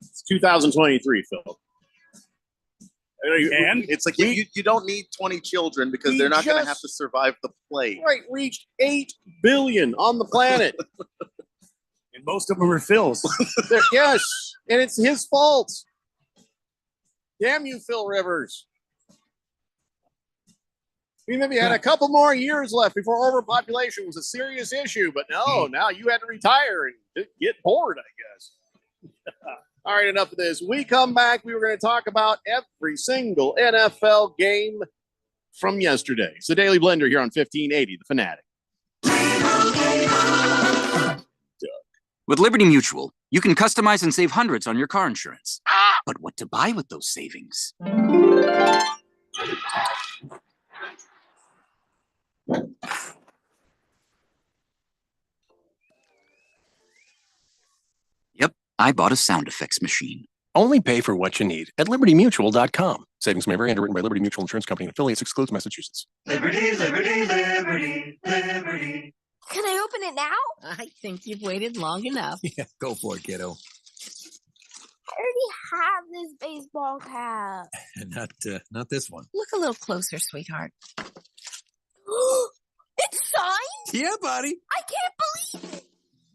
It's 2023, Phil. And it's like you don't need 20 children because they're not going to have to survive the plague. Right, reached 8 billion on the planet. And most of them are Phil's. Yes, and it's his fault. Damn you, Phil Rivers. We maybe had a couple more years left before overpopulation was a serious issue, but no, now you had to retire and get bored, I guess. All right, enough of this. We come back. We were going to talk about every single NFL game from yesterday. It's the Daily Blender here on 1580, The Fanatic. With Liberty Mutual, you can customize and save hundreds on your car insurance. But what to buy with those savings? Yep, I bought a sound effects machine. Only pay for what you need at libertymutual.com. Savings may vary. Underwritten by Liberty Mutual Insurance Company and affiliates. Excludes Massachusetts. Liberty, liberty, liberty, liberty. Can I open it now? I think you've waited long enough. Yeah, go for it, kiddo. I already have this baseball cap. Not this one. Look a little closer, sweetheart. It's signed? Yeah, buddy. I can't believe it.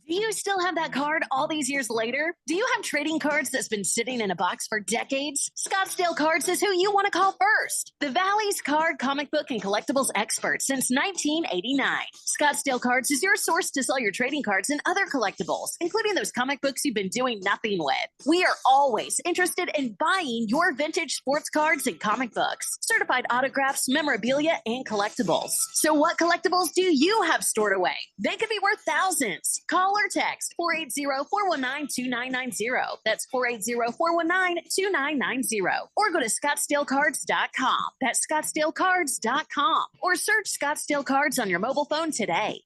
Do you still have that card all these years later? Do you have trading cards that's been sitting in a box for decades? Scottsdale Cards is who you want to call first. The Valley's card, comic book, and collectibles expert since 1989. Scottsdale Cards is your source to sell your trading cards and other collectibles, including those comic books you've been doing nothing with. We are always interested in buying your vintage sports cards and comic books, certified autographs, memorabilia, and collectibles. So what collectibles do you have stored away? They could be worth thousands. Call or text 480-419-2990. That's 480-419-2990. Or go to scottsdalecards.com. That's scottsdalecards.com. Or search Scottsdale Cards on your mobile phone today.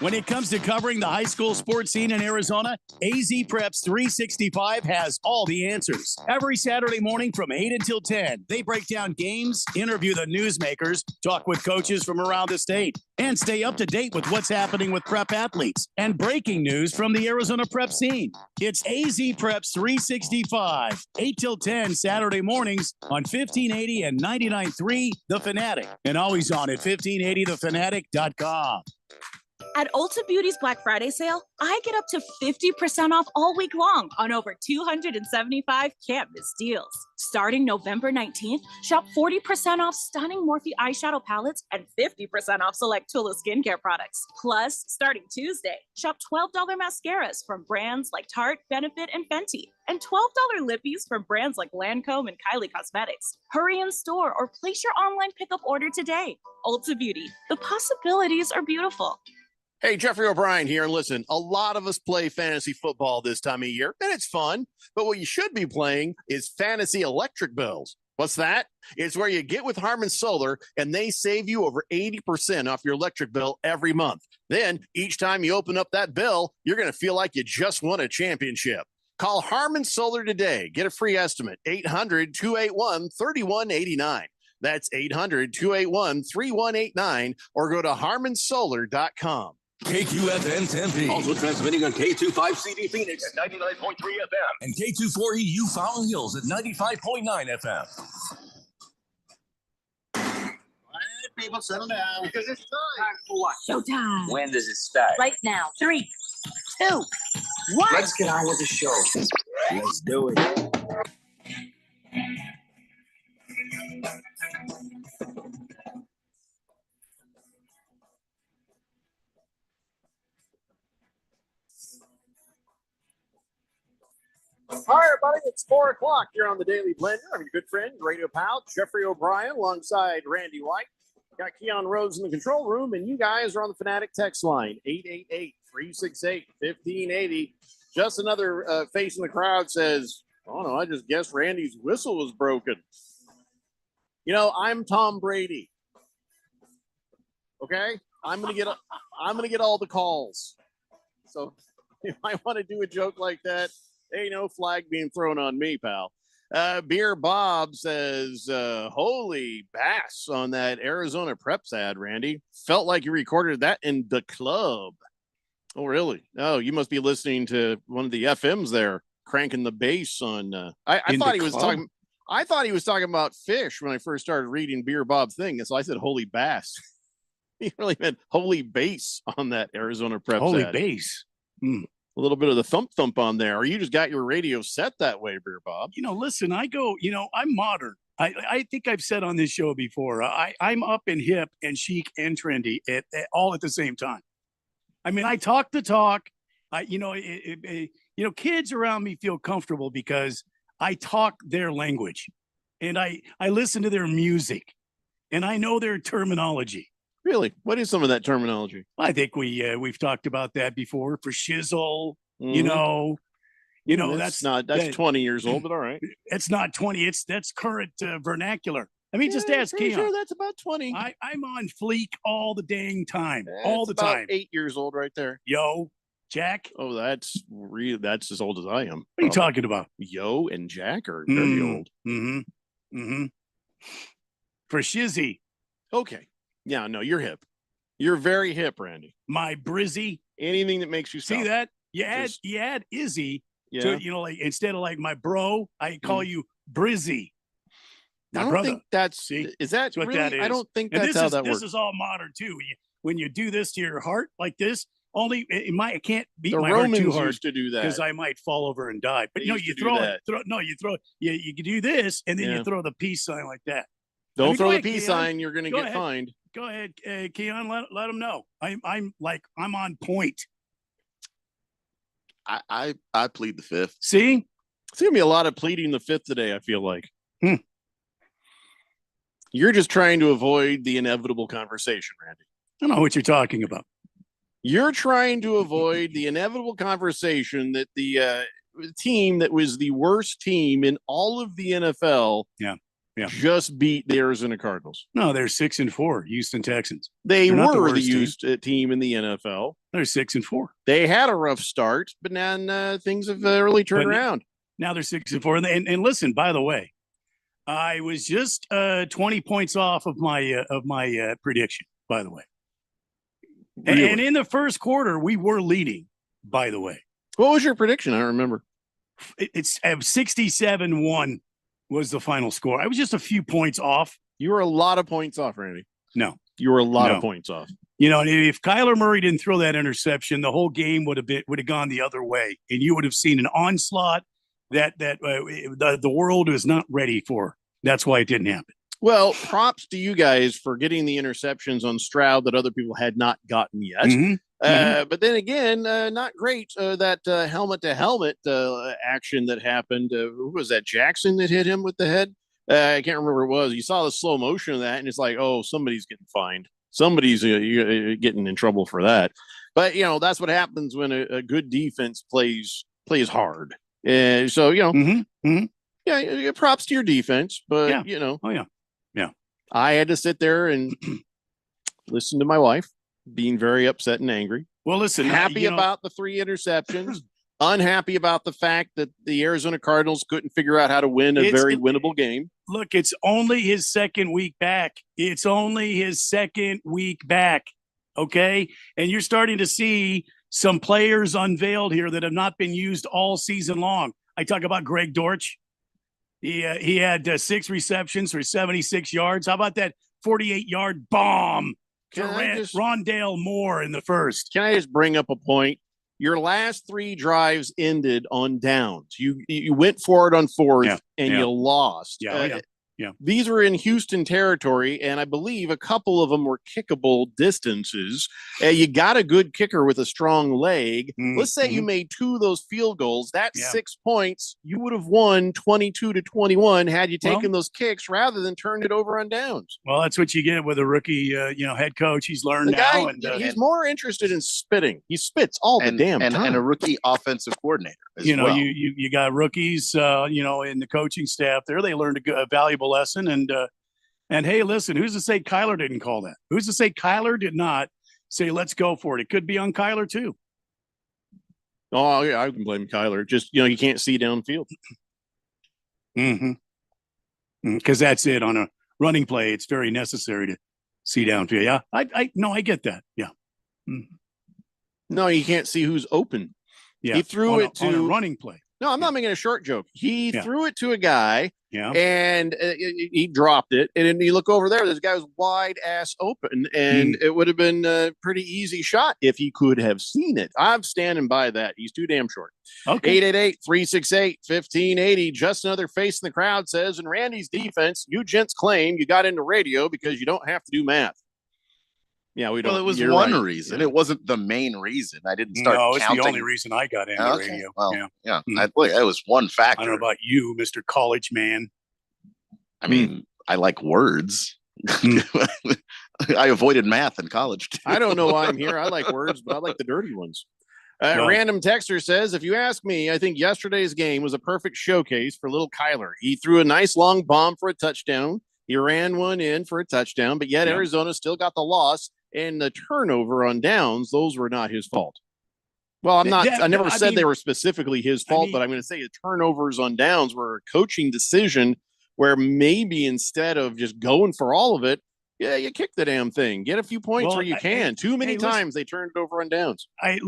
When it comes to covering the high school sports scene in Arizona, AZ Preps 365 has all the answers. Every Saturday morning from 8 until 10, they break down games, interview the newsmakers, talk with coaches from around the state, and stay up to date with what's happening with prep athletes and breaking news from the Arizona prep scene. It's AZ Preps 365, 8 till 10 Saturday mornings on 1580 and 99.3 The Fanatic, and always on at 1580thefanatic.com. At Ulta Beauty's Black Friday sale, I get up to 50% off all week long on over 275 can't-miss deals. Starting November 19th, shop 40% off stunning Morphe eyeshadow palettes and 50% off select Tula skincare products. Plus, starting Tuesday, shop $12 mascaras from brands like Tarte, Benefit, and Fenty, and $12 lippies from brands like Lancome and Kylie Cosmetics. Hurry in store or place your online pickup order today. Ulta Beauty, the possibilities are beautiful. Hey, Jeffrey O'Brien here. And listen, a lot of us play fantasy football this time of year, and it's fun. But what you should be playing is fantasy electric bills. What's that? It's where you get with Harman Solar, and they save you over 80% off your electric bill every month. Then, each time you open up that bill, you're going to feel like you just won a championship. Call Harman Solar today. Get a free estimate. 800-281-3189. That's 800-281-3189, or go to harmansolar.com. KQFN Tempe. Also transmitting on K25CD Phoenix at 99.3 FM. and K240U Fountain Hills at 95.9 FM. People settle down. Because it's time for what? Showtime. When does it start? Right now. 3, 2, 1. Let's get on with the show. Let's do it. Hi, everybody. It's 4 o'clock here on the Daily Blender. I'm your good friend, radio pal, Jeffrey O'Brien, alongside Randy White. Got Keon Rhodes in the control room, and you guys are on the Fanatic text line, 888-368-1580. Just another face in the crowd says, oh, no, I just guessed Randy's whistle was broken. You know, I'm Tom Brady. Okay? I'm gonna get all the calls. So if I want to do a joke like that, ain't no flag being thrown on me, pal. Beer Bob says, holy bass on that Arizona Preps ad, Randy. Felt like you recorded that in the club. Oh, really? Oh, you must be listening to one of the FMs there, cranking the bass on. I thought he was talking. I thought he was talking about fish when I first started reading Beer Bob's thing. So I said, holy bass. He really meant holy bass on that Arizona Preps Holy ad. bass. A little bit of the thump on there, or you just got your radio set that way, Beer Bob. You know, listen, I'm modern. I think I've said on this show before, I'm up and hip and chic and trendy all at the same time. I mean, I talk the talk. Kids around me feel comfortable because I talk their language, and I listen to their music, and I know their terminology. Really? What is some of that terminology? I think we've talked about that before. For shizzle, that's 20 years old, but all right. It's not 20. That's current vernacular. I mean, just ask Keon. Sure, that's about 20. I'm on fleek all the dang time. All the about time. 8 years old right there. Yo, Jack. Oh, that's as old as I am. What are you talking about? Yo and Jack are very old. For shizzy. Okay. Yeah, no, you're hip. You're very hip, Randy. My brizzy. Anything that makes you see stop. that? You add Izzy Yeah. to, like, instead of like my bro, I call you Brizzy. I don't think that's is that what really? that is. I don't think And that's how that works. This is all modern too. When you do this to your heart like this, it can't beat The my Romans heart too hard used to do that. because I might fall over and die. But They no, used you to do that. you can do this and then Yeah. you throw the peace sign like that. Don't throw go the ahead, peace Keon. sign. You're going to Go get ahead. fined. Go ahead, Keon. Let them know. I'm on point. I plead the fifth. See, it's gonna be a lot of pleading the fifth today. I feel like you're just trying to avoid the inevitable conversation, Randy. I don't know what you're talking about. You're trying to avoid the inevitable conversation that the team that was the worst team in all of the NFL, just beat the Arizona Cardinals. No, they're 6-4, Houston Texans. They They're not were the worst team. used team in the NFL. They're 6-4. They had a rough start, but now things have really turned But around. Now they're 6-4. And listen, by the way, I was just 20 points off of my prediction. By the way, Really? and in the first quarter we were leading. By the way, what was your prediction? I don't remember. It's 67-1 was the final score. I was just a few points off. You were a lot of points off, Randy. No, you were a lot No. of points off. You know, and if Kyler Murray didn't throw that interception, the whole game would have gone the other way, and you would have seen an onslaught that the world is not ready for. That's why it didn't happen. Well, props to you guys for getting the interceptions on Stroud that other people had not gotten yet. But then again, not great. That helmet to helmet action that happened. Who was that? Jackson that hit him with the head? I can't remember who it was. You saw the slow motion of that, and it's like, oh, somebody's getting fined. Somebody's getting in trouble for that. But that's what happens when a good defense plays hard. So yeah, props to your defense. But I had to sit there and listen to my wife being very upset and angry. Well, listen, happy about the 3 interceptions, unhappy about the fact that the Arizona Cardinals couldn't figure out how to win a very winnable game. Look, it's only his second week back. Okay. And you're starting to see some players unveiled here that have not been used all season long. I talk about Greg Dortch. He had 6 receptions for 76 yards. How about that 48-yard bomb to Rondale Moore in the first? Can I just bring up a point? Your last 3 drives ended on downs. You went for it on 4th and you lost. These were in Houston territory, and I believe a couple of them were kickable distances. You got a good kicker with a strong leg. Let's say you made 2 of those field goals. That's 6 points. You would have won 22-21 had you taken those kicks rather than turned it over on downs. Well, that's what you get with a rookie, head coach. He's learned now. And he's more interested in spitting. He spits all the damn time. And a rookie offensive coordinator as you well. You got rookies, in the coaching staff there. They learned a valuable lesson. And hey, listen, who's to say Kyler didn't call that? Who's to say Kyler did not say, let's go for it? It could be on Kyler too. Oh yeah, I can blame Kyler. Just, you can't see downfield. Because that's it on a running play. It's very necessary to see downfield. Yeah. I get that. Yeah. No, you can't see who's open. Yeah. He threw it to a running play. No, I'm not making a short joke. He threw it to a guy, Yeah. And he dropped it. And then you look over there, this guy was wide ass open. And it would have been a pretty easy shot if he could have seen it. I'm standing by that. He's too damn short. Okay. 888-368-1580. Just another face in the crowd says, in Randy's defense, you gents claim you got into radio because you don't have to do math. Yeah, we don't. Well, it was You're one right. reason. It wasn't the main reason. I didn't start No, it's counting. the only reason I got into Okay, radio. well, yeah. that was one factor. I don't know about you, Mr. College Man. I mean, I like words. I avoided math in college, too. I don't know why I'm here. I like words, but I like the dirty ones. Random texter says, if you ask me, I think yesterday's game was a perfect showcase for little Kyler. He threw a nice long bomb for a touchdown. He ran one in for a touchdown, but yet Arizona still got the loss. And the turnover on downs, those were not his fault. Well, I never said they were specifically his fault, but I'm going to say the turnovers on downs were a coaching decision where maybe instead of just going for all of it, you kick the damn thing. Get a few points where you can. Too many times they turned it over on downs. I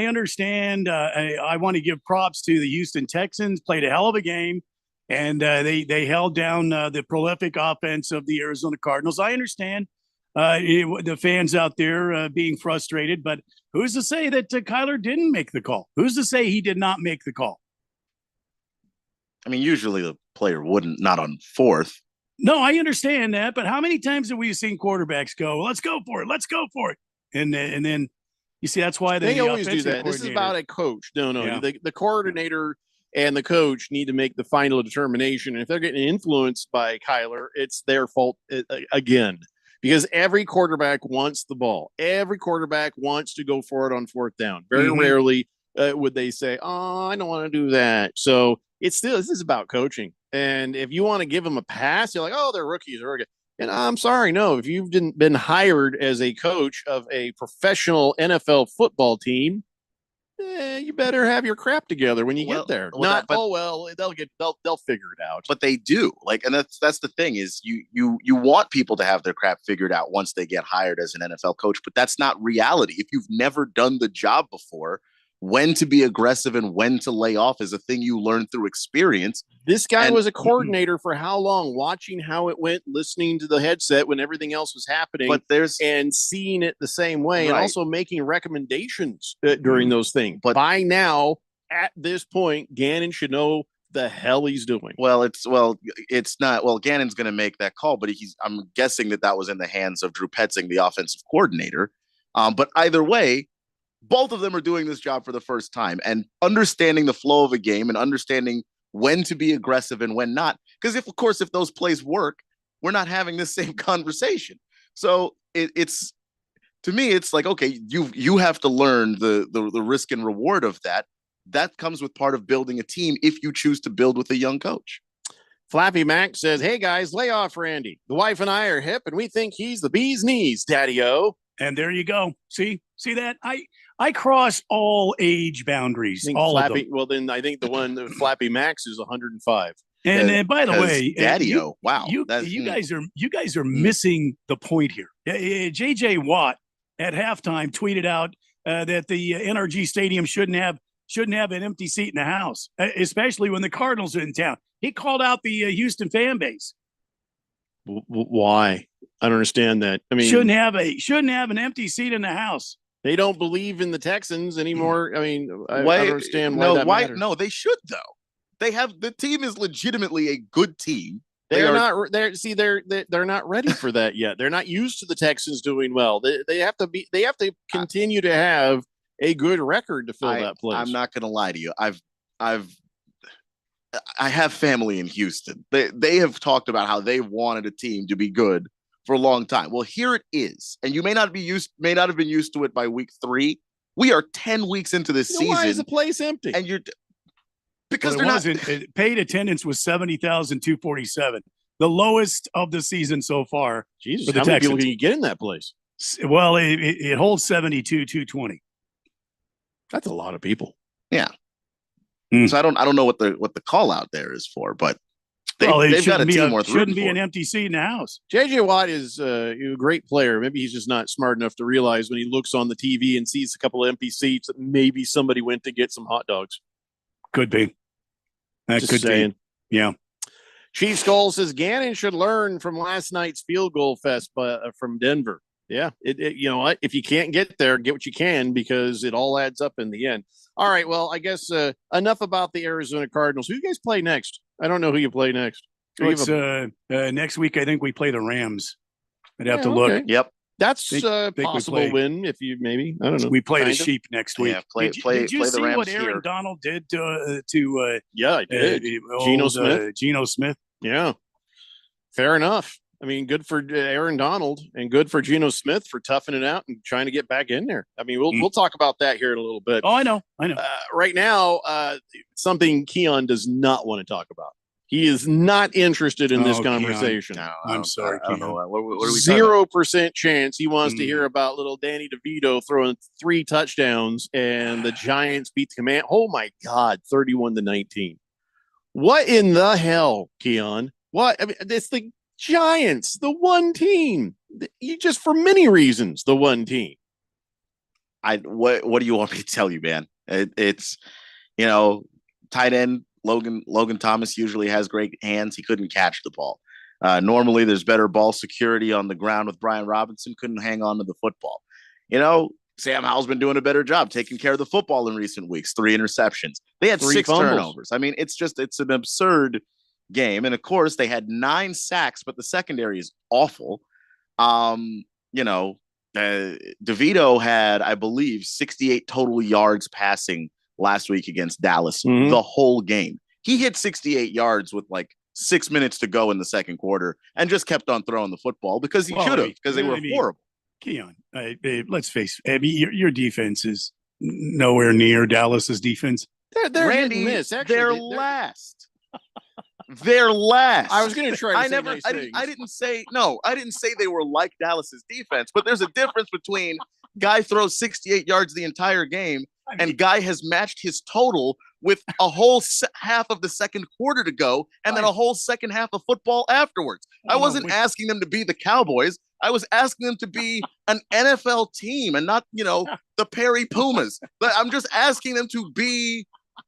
understand. I want to give props to the Houston Texans. Played a hell of a game, and they held down the prolific offense of the Arizona Cardinals. I understand. The fans out there being frustrated, but who's to say that Kyler didn't make the call? Who's to say he did not make the call? I mean, usually the player wouldn't, not on 4th. No, I understand that, but how many times have we seen quarterbacks go, let's go for it, and then you see that's why they always do that. This is about a coach. No, Yeah. the coordinator and the coach need to make the final determination. And if they're getting influenced by Kyler, it's their fault again. Because every quarterback wants the ball. Every quarterback wants to go for it on 4th down. Very rarely would they say, oh, I don't want to do that. So this is about coaching. And if you want to give them a pass, you're like, oh, they're rookies. And I'm sorry, no. If you've been hired as a coach of a professional NFL football team, you better have your crap together when you get there. They'll figure it out. But they do. And that's the thing is you want people to have their crap figured out once they get hired as an NFL coach, but that's not reality. If you've never done the job before, when to be aggressive and when to lay off is a thing you learn through experience. This guy And- was a coordinator for how long? Watching how it went, listening to the headset when everything else was happening, and seeing it the same way, and Right. also making recommendations during those things. But by now, at this point, Gannon should know the hell he's doing. Well, it's not. Well, Gannon's going to make that call, but I'm guessing that was in the hands of Drew Petzing, the offensive coordinator. But either way, both of them are doing this job for the first time and understanding the flow of a game and understanding when to be aggressive and when not. Because if those plays work, we're not having this same conversation. So it's to me, it's like, okay, you have to learn the risk and reward of that. That comes with part of building a team if you choose to build with a young coach. Flappy Mac says, "Hey guys, lay off Randy. The wife and I are hip, and we think he's the bee's knees, Daddy-O." And there you go. See that? I cross all age boundaries. All of them. Well, then I think the one that Flappy Max is 105. And by the way, Daddy-O, wow, you guys are missing the point here. JJ Watt at halftime tweeted out that the NRG Stadium shouldn't have an empty seat in the house, especially when the Cardinals are in town. He called out the Houston fan base. Why? I don't understand that. I mean, shouldn't have an empty seat in the house. They don't believe in the Texans anymore. I mean, I don't understand why that matters. No, they should though. The team is legitimately a good team. They're not ready for that yet. They're not used to the Texans doing well. They have to continue to have a good record to fill that place. I'm not going to lie to you. I have family in Houston. They have talked about how they wanted a team to be good for a long time. Well, here it is, and you may not have been used to it by week 3. We are 10 weeks into this season. Why is the place empty? And because paid attendance was 70,247, the lowest of the season so far. Jesus, for the how many Texans. people can you get in that place? Well, it holds 72,220. That's a lot of people. Yeah. So I don't know what the call out there is for, but they've got a team worth rooting shouldn't be for. an empty seat in the house. JJ Watt is a great player. Maybe he's just not smart enough to realize when he looks on the TV and sees a couple of empty seats that maybe somebody went to get some hot dogs. Could be. That Just could saying. be. Yeah. Chief Skull says Gannon should learn from last night's field goal fest from Denver. Yeah, you know what? If you can't get there, get what you can because it all adds up in the end. All right, well, I guess enough about the Arizona Cardinals. Who you guys play next? I don't know who you play next. Next week, I think we play the Rams. I'd have to look. Okay. Yep. That's Think we possible play. win if you maybe. I don't know. We play the Kind of. sheep next week. Yeah, play Did you the see Rams what Aaron here. Donald did to Yeah, I did. Geno Smith. Geno Smith. Yeah, fair enough. I mean, good for Aaron Donald and good for Geno Smith for toughing it out and trying to get back in there. I mean, we'll talk about that here in a little bit. Oh, I know. Right now, something Keon does not want to talk about. He is not interested in this Keon. conversation. No, I'm sorry, I don't know. Keon. What are we talking about? 0% chance he wants to hear about little Danny DeVito throwing 3 touchdowns and the Giants beat the Command. Oh my God, 31-19. What in the hell, Keon? What? I mean, it's the Giants, the one team. You just for many reasons, the one team. What do you want me to tell you, man? It's tight end Logan Thomas usually has great hands. He couldn't catch the ball. Normally, there's better ball security on the ground with Brian Robinson. Couldn't hang on to the football. Sam Howell's been doing a better job taking care of the football in recent weeks. 3 interceptions. They had 3 6 fumbles. turnovers. I mean, it's an absurd game. And of course, they had 9 sacks, but the secondary is awful. DeVito had, I believe, 68 total yards passing last week against Dallas, the whole game. He hit 68 yards with like 6 minutes to go in the second quarter and just kept on throwing the football because he should have, because they were horrible. Keon, let's face it. I mean, your defense is nowhere near Dallas's defense. They're Randy, hit and miss. Actually, they're last. They're last. I was going to try to say nice things. I didn't say they were like Dallas's defense, but there's a difference between guy throws 68 yards the entire game and guy has matched his total with a whole half of the second quarter to go and then a whole second half of football afterwards. I wasn't asking them to be the Cowboys. I was asking them to be an NFL team and not, the Perry Pumas. But I'm just asking them to be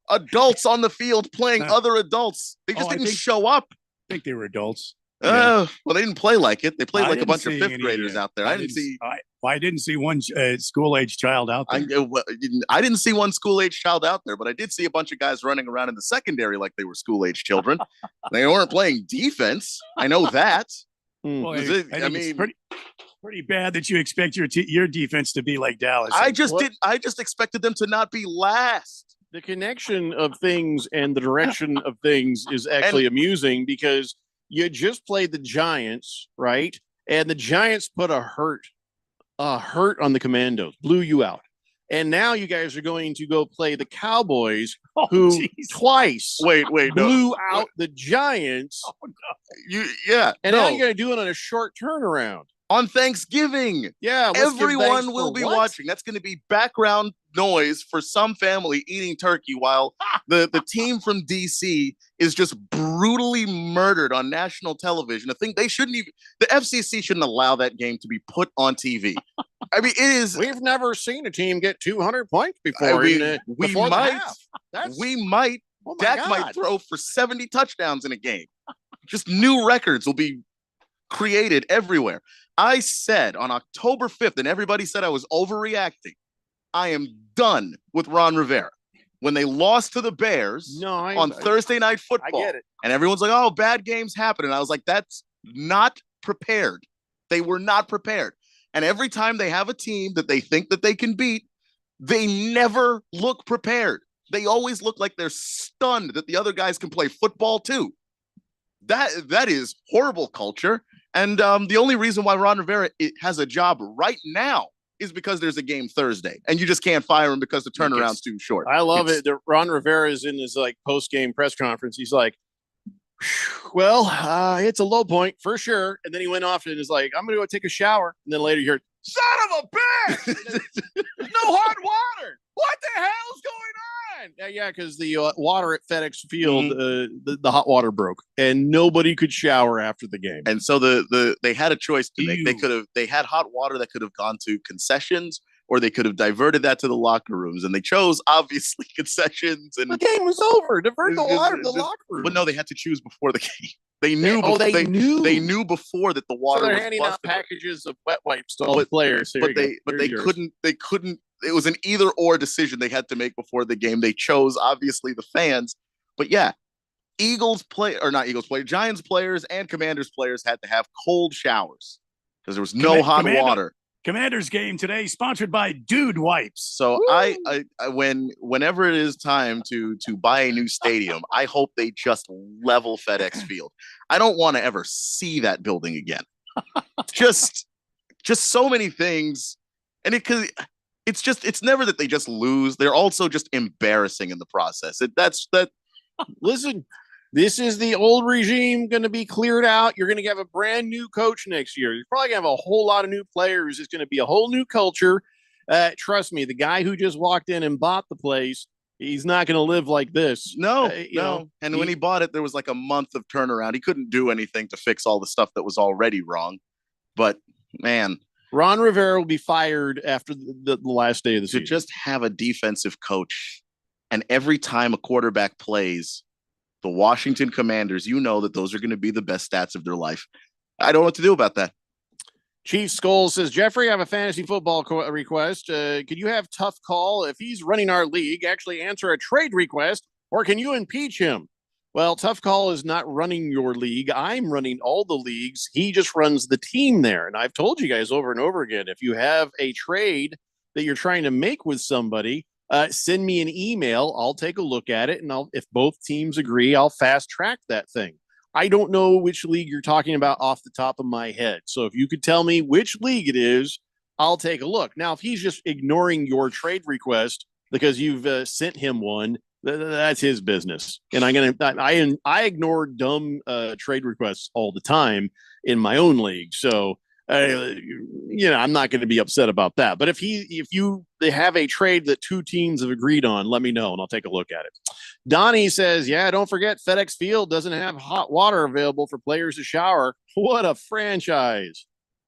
adults on the field playing other adults. They just didn't show up. I think they were adults. Well, they didn't play like it. They played I like a didn't bunch of see fifth any, graders out there. I didn't see one school-age child out there. I didn't see one school-age child out there, but I did see a bunch of guys running around in the secondary like they were school-age children. They weren't playing defense. I know that. Boy, I think it's pretty bad that you expect your defense to be like Dallas. I just expected them to not be last. The connection of things and the direction of things is actually amusing because you just played the Giants, right? And the Giants put a hurt on the Commandos, blew you out. And now you guys are going to go play the Cowboys, who twice blew out the Giants. Oh, no. Now you're going to do it on a short turnaround. On Thanksgiving. Yeah. Everyone will be watching. That's going to be background noise for some family eating turkey while the team from DC is just brutally murdered on national television. I think they shouldn't even, the FCC shouldn't allow that game to be put on TV. I mean, it is. We've never seen a team get 200 points before. We might. Oh Dak might throw for 70 touchdowns in a game. Just new records will be created everywhere. I said on October 5th, and everybody said I was overreacting. I am done with Ron Rivera. When they lost to the Bears on Thursday Night Football, I get it. And everyone's like, oh, bad games happen. And I was like, that's not prepared. They were not prepared. And every time they have a team that they think that they can beat, they never look prepared. They always look like they're stunned that the other guys can play football too. That is horrible culture. And the only reason why Ron Rivera has a job right now is because there's a game Thursday, and you just can't fire him because the turnaround's too short. I love it. Ron Rivera is in his post-game press conference. He's like, well, it's a low point for sure. And then he went off and is like, I'm going to go take a shower. And then later you hear, son of a bitch! No hot water! What the hell's going on? Yeah, because the water at FedEx Field, the hot water broke, and nobody could shower after the game. And so they had a choice to make. They had hot water that could have gone to concessions, or they could have diverted that to the locker rooms, and they chose obviously concessions. And the game was over. Divert the water to the locker room. But no, they had to choose before the game. They knew. They knew before that the water. So they're was handing out packages of wet wipes to all But- the players. But they couldn't. They couldn't. It was an either or decision they had to make before the game. They chose obviously the fans. But yeah, Giants players and Commanders players had to have cold showers because there was no hot water. Commanders game today sponsored by Dude Wipes. So whenever it is time to buy a new stadium, I hope they just level FedEx Field. I don't want to ever see that building again. just so many things, and it's never that they just lose. They're also just embarrassing in the process. Listen, this is the old regime going to be cleared out. You're going to have a brand new coach next year. You're probably going to have a whole lot of new players. It's going to be a whole new culture. Trust me, the guy who just walked in and bought the place, he's not going to live like this. No. And when he bought it, there was like a month of turnaround. He couldn't do anything to fix all the stuff that was already wrong. But man, Ron Rivera will be fired after the last day of the season. To just have a defensive coach, and every time a quarterback plays the Washington Commanders, you know that those are going to be the best stats of their life. I don't know what to do about that. Chief Scholes says, Jeffrey, I have a fantasy football request. Could you have Tough Call, if he's running our league, actually answer a trade request, or can you impeach him? Well, Tough Call is not running your league. I'm running all the leagues. He just runs the team there. And I've told you guys over and over again, if you have a trade that you're trying to make with somebody, send me an email. I'll take a look at it. And if both teams agree, I'll fast track that thing. I don't know which league you're talking about off the top of my head. So if you could tell me which league it is, I'll take a look. Now, if he's just ignoring your trade request because you've sent him one, that's his business. And I ignore dumb trade requests all the time in my own league. So, I'm not going to be upset about that. But if they have a trade that two teams have agreed on, let me know and I'll take a look at it. Donnie says, yeah, don't forget FedEx Field doesn't have hot water available for players to shower. What a franchise.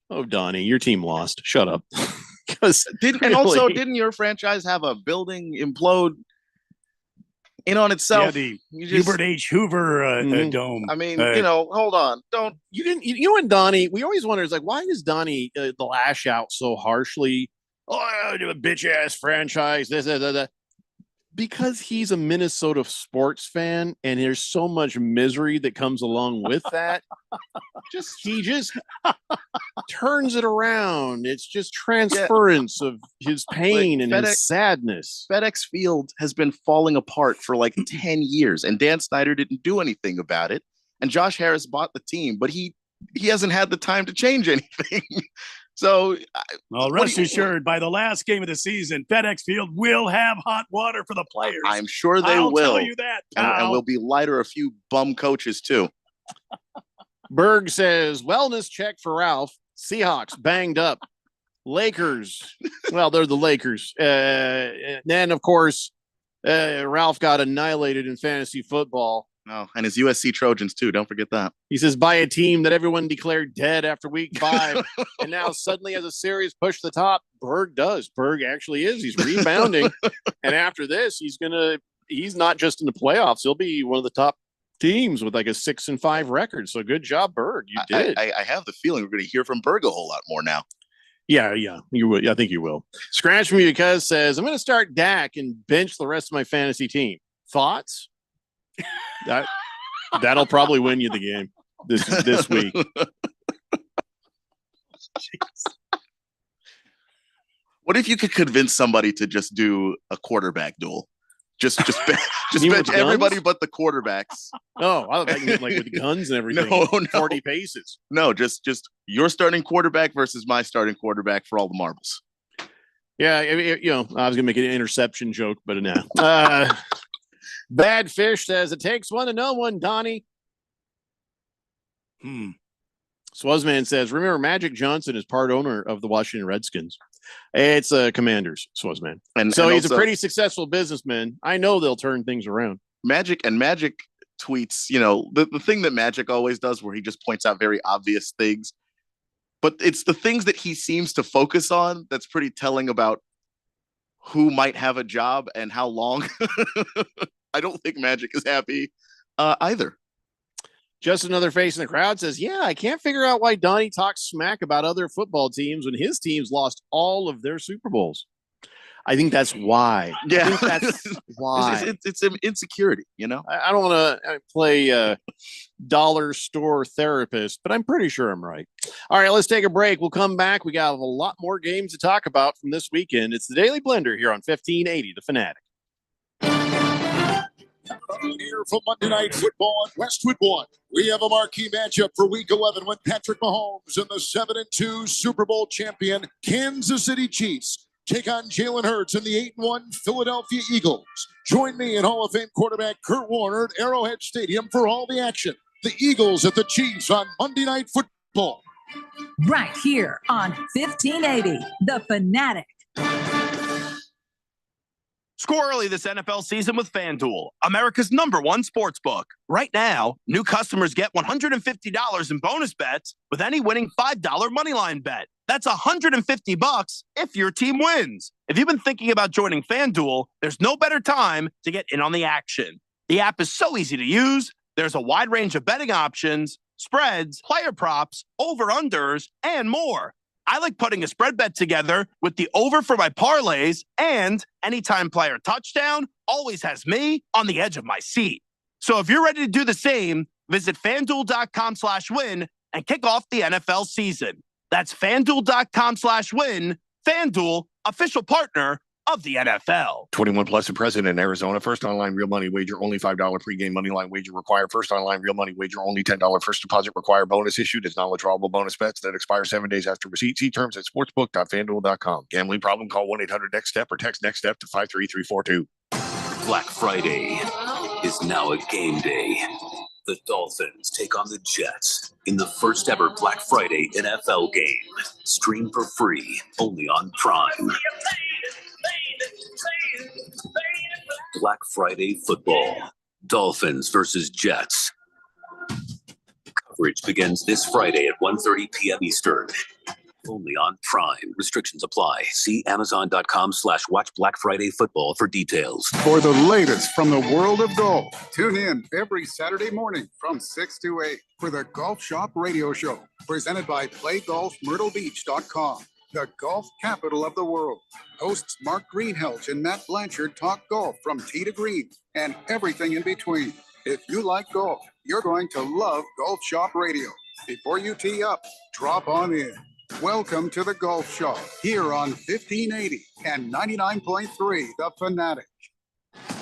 Oh, Donnie, your team lost. Shut up. And also, didn't your franchise have a building implode in on itself? Yeah, the Hubert H. Hoover Dome. I mean, hold on. Don't you didn't? You and Donnie, we always wonder, is like, why is Donnie the lash out so harshly? Oh, a bitch ass franchise. This. Because he's a Minnesota sports fan, and there's so much misery that comes along with that. He just turns it around. It's just transference of his pain and his sadness. FedEx Field has been falling apart for like 10 years, and Dan Snyder didn't do anything about it. And Josh Harris bought the team, but he hasn't had the time to change anything. So, well, rest assured, by the last game of the season, FedEx Field will have hot water for the players. I'm sure they will. I'll tell you that, and we'll be lighter a few bum coaches too. Berg says, wellness check for Ralph. Seahawks banged up. Lakers. Well, they're the Lakers. And then, of course, Ralph got annihilated in fantasy football. Oh, and his USC Trojans too. Don't forget that. He says, by a team that everyone declared dead after week 5 and now suddenly has a serious push to the top. Berg does. Berg actually is. He's rebounding. And after this, he's not just in the playoffs. He'll be one of the top teams with like a 6-5 record. So good job, Berg. You did. I have the feeling we're going to hear from Berg a whole lot more now. Yeah, you will. I think you will. Scratch from you because says, I'm going to start Dak and bench the rest of my fantasy team. Thoughts? That'll probably win you the game this week. What if you could convince somebody to just do a quarterback duel? Just bench everybody but the quarterbacks. Oh, I like with guns and everything. No. 40 paces. No, just your starting quarterback versus my starting quarterback for all the marbles. Yeah, I was gonna make an interception joke, but no. Bad Fish says it takes one to know one, Donnie. Swazman says, remember, Magic Johnson is part owner of the Washington Redskins. It's Commanders, Swazman. And so he's also a pretty successful businessman. I know they'll turn things around. Magic tweets, the thing that Magic always does where he just points out very obvious things. But it's the things that he seems to focus on that's pretty telling about who might have a job and how long. I don't think Magic is happy either. Just another face in the crowd says, yeah, I can't figure out why Donnie talks smack about other football teams when his teams lost all of their Super Bowls. I think that's why. Yeah, I think that's why. It's an insecurity, I don't want to play dollar store therapist, but I'm pretty sure I'm right. All right, let's take a break. We'll come back. We got a lot more games to talk about from this weekend. It's the Daily Blender here on 1580 The Fanatic. Here from Monday Night Football on Westwood One, we have a marquee matchup for Week 11 when Patrick Mahomes and the 7-2 Super Bowl champion Kansas City Chiefs take on Jalen Hurts and the 8-1 Philadelphia Eagles. Join me and Hall of Fame quarterback Kurt Warner at Arrowhead Stadium for all the action. The Eagles at the Chiefs on Monday Night Football. Right here on 1580 The Fanatic. Score early this NFL season with FanDuel, America's #1 sports book. Right now, new customers get $150 in bonus bets with any winning $5 moneyline bet. That's $150 if your team wins. If you've been thinking about joining FanDuel, there's no better time to get in on the action. The app is so easy to use. There's a wide range of betting options, spreads, player props, over-unders, and more. I like putting a spread bet together with the over for my parlays, and anytime player touchdown always has me on the edge of my seat. So if you're ready to do the same, visit FanDuel.com/win and kick off the NFL season. That's FanDuel.com/win. FanDuel, official partner of the NFL. 21 plus and present in Arizona. First online real money wager, only $5 pregame money line wager required. First online real money wager, only $10 first deposit required. Bonus issued is non-withdrawable bonus bets that expire 7 days after receipt. See terms at sportsbook.fanduel.com. Gambling problem? Call 1-800-NEXT-STEP or text NEXT STEP to 53342. Black Friday is now a game day. The Dolphins take on the Jets in the first ever Black Friday NFL game. Stream for free only on Prime. Black Friday football. Dolphins versus Jets. Coverage begins this Friday at 1:30 p.m. Eastern. Only on Prime. Restrictions apply. See Amazon.com/watch Black Friday football for details. For the latest from the world of golf, tune in every Saturday morning from 6 to 8 for the Golf Shop Radio Show, presented by PlayGolfMyrtleBeach.com, the golf capital of the world. Hosts Mark Greenhelch and Matt Blanchard talk golf from tee to green and everything in between. If you like golf, you're going to love Golf Shop Radio. Before you tee up, drop on in. Welcome to the Golf Shop here on 1580 and 99.3 The Fanatic.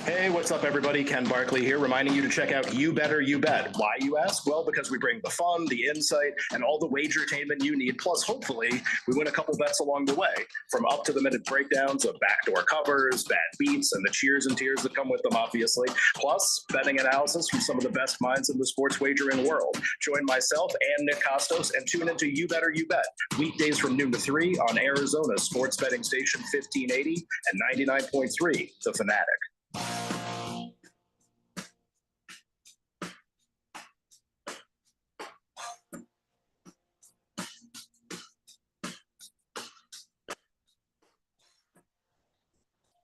Hey, what's up, everybody? Ken Barkley here, reminding you to check out You Better You Bet. Why, you ask? Well, because we bring the fun, the insight, and all the wagertainment you need. Plus, hopefully, we win a couple bets along the way. From up-to-the-minute breakdowns of backdoor covers, bad beats, and the cheers and tears that come with them, obviously. Plus, betting analysis from some of the best minds in the sports wagering world. Join myself and Nick Costos and tune into You Better You Bet. Weekdays from noon to 3 on Arizona's sports betting station 1580 and 99.3 The Fanatic.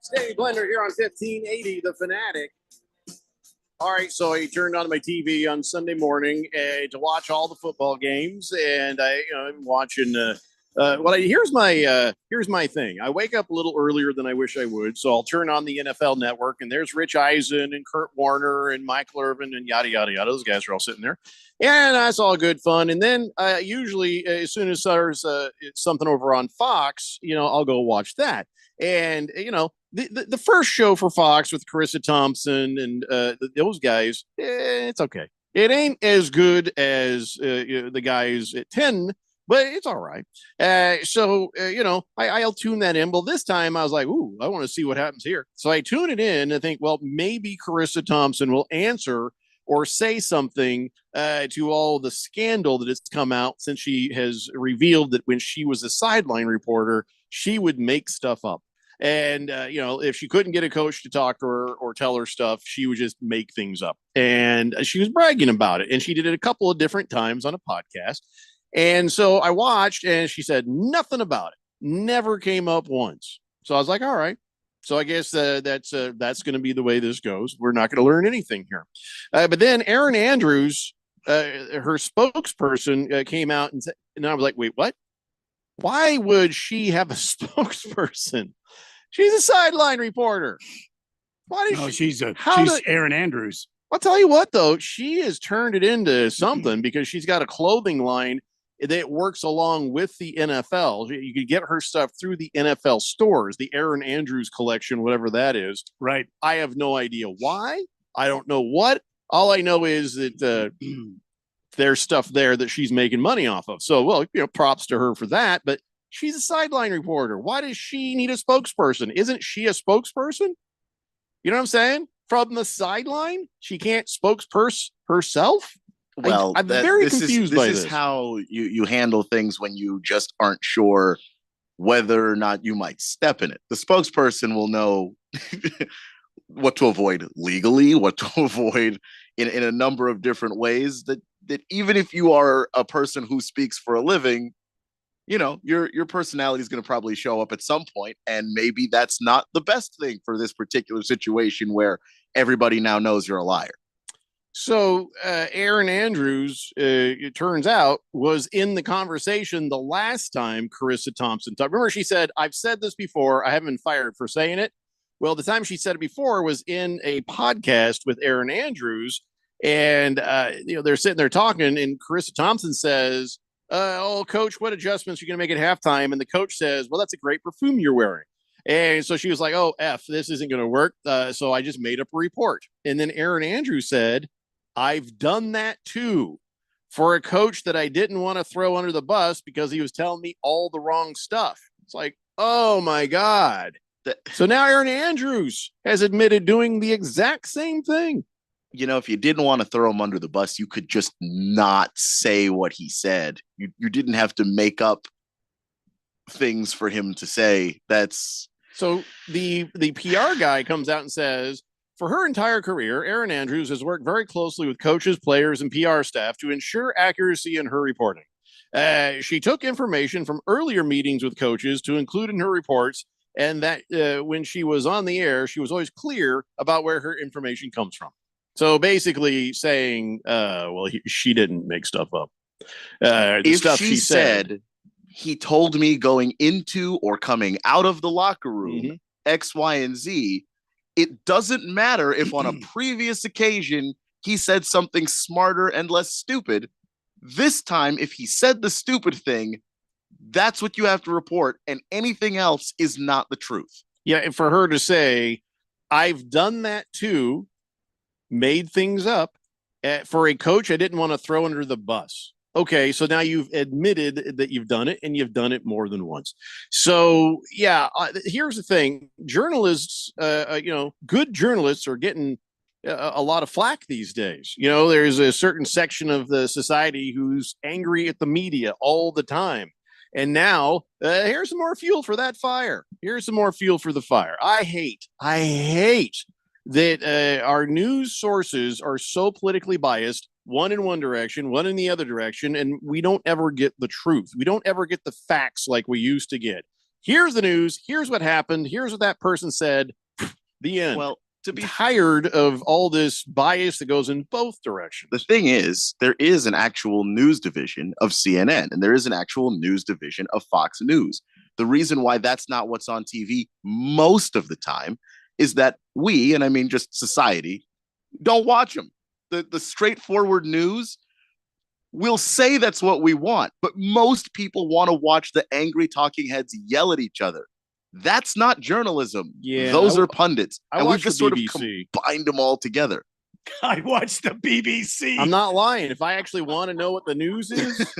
Stay Blender here on 1580 The Fanatic. All right, so I turned on my TV on Sunday morning to watch all the football games, and I'm watching. Here's my thing. I wake up a little earlier than I wish I would, so I'll turn on the NFL Network, and there's Rich Eisen and Kurt Warner and Michael Irvin and yada yada yada. Those guys are all sitting there, and that's all good fun. And then usually, as soon as there's something over on Fox, I'll go watch that. And the first show for Fox with Carissa Thompson and those guys, it's okay. It ain't as good as the guys at 10. But it's all right. I'll tune that in. Well, this time I was like, ooh, I want to see what happens here. So I tune it in and think, well, maybe Carissa Thompson will answer or say something to all the scandal that has come out since she has revealed that when she was a sideline reporter, she would make stuff up. And, if she couldn't get a coach to talk to her or tell her stuff, she would just make things up. And she was bragging about it. And she did it a couple of different times on a podcast. And so I watched, and she said nothing about it. Never came up once. So I was like, all right. So I guess that's going to be the way this goes. We're not going to learn anything here. But then Erin Andrews, her spokesperson, came out and I was like, wait, what? Why would she have a spokesperson? She's a sideline reporter. Why does she's Erin Andrews. I'll tell you what, though, she has turned it into something because she's got a clothing line that works along with the NFL. You could get her stuff through the NFL stores, the Erin Andrews collection, whatever that is. Right. I have no idea why. I don't know what. All I know is that there's stuff there that she's making money off of. So, well, props to her for that. But she's a sideline reporter. Why does she need a spokesperson? Isn't she a spokesperson? You know what I'm saying? From the sideline, she can't spokesperson herself. Well, I'm very confused by this. This is how you handle things when you just aren't sure whether or not you might step in it. The spokesperson will know what to avoid legally, what to avoid in a number of different ways that even if you are a person who speaks for a living, your personality is going to probably show up at some point, and maybe that's not the best thing for this particular situation where everybody now knows you're a liar. So Erin Andrews, it turns out, was in the conversation the last time Carissa Thompson talked. Remember, she said, I've said this before. I haven't been fired for saying it. Well, the time she said it before was in a podcast with Erin Andrews. And, they're sitting there talking, and Carissa Thompson says, oh, coach, what adjustments are you going to make at halftime? And the coach says, well, that's a great perfume you're wearing. And so she was like, oh, this isn't going to work. So I just made up a report. And then Erin Andrews said, I've done that too for a coach that I didn't want to throw under the bus because he was telling me all the wrong stuff. It's like, oh my God. So now Erin Andrews has admitted doing the exact same thing. If you didn't want to throw him under the bus, you could just not say what he said. You didn't have to make up things for him to say. That's so the PR guy comes out and says, for her entire career, Erin Andrews has worked very closely with coaches, players, and PR staff to ensure accuracy in her reporting. She took information from earlier meetings with coaches to include in her reports, and that when she was on the air, she was always clear about where her information comes from. So basically saying, she didn't make stuff up. The If stuff she said, he told me going into or coming out of the locker room, X, Y, and Z, it doesn't matter if on a previous occasion he said something smarter and less stupid. This time, if he said the stupid thing, that's what you have to report, and anything else is not the truth. Yeah, and for her to say, I've done that too, made things up, for a coach I didn't want to throw under the bus. Okay, so now you've admitted that you've done it, and you've done it more than once. So, yeah, here's the thing. Journalists, good journalists are getting a lot of flack these days. There's a certain section of the society who's angry at the media all the time. And now, here's some more fuel for that fire. Here's some more fuel for the fire. I hate that our news sources are so politically biased, one in one direction, one in the other direction, and we don't ever get the truth. We don't ever get the facts like we used to get. Here's the news. Here's what happened. Here's what that person said. The end. Well, to be tired of all this bias that goes in both directions. The thing is, there is an actual news division of CNN, and there is an actual news division of Fox News. The reason why that's not what's on TV most of the time is that we, and I mean just society, don't watch them. The straightforward news will say that's what we want, but most people want to watch the angry talking heads yell at each other. That's not journalism. Yeah, those are pundits. And we've just sort of combined them all together. I watched the BBC. I'm not lying. If I actually want to know what the news is,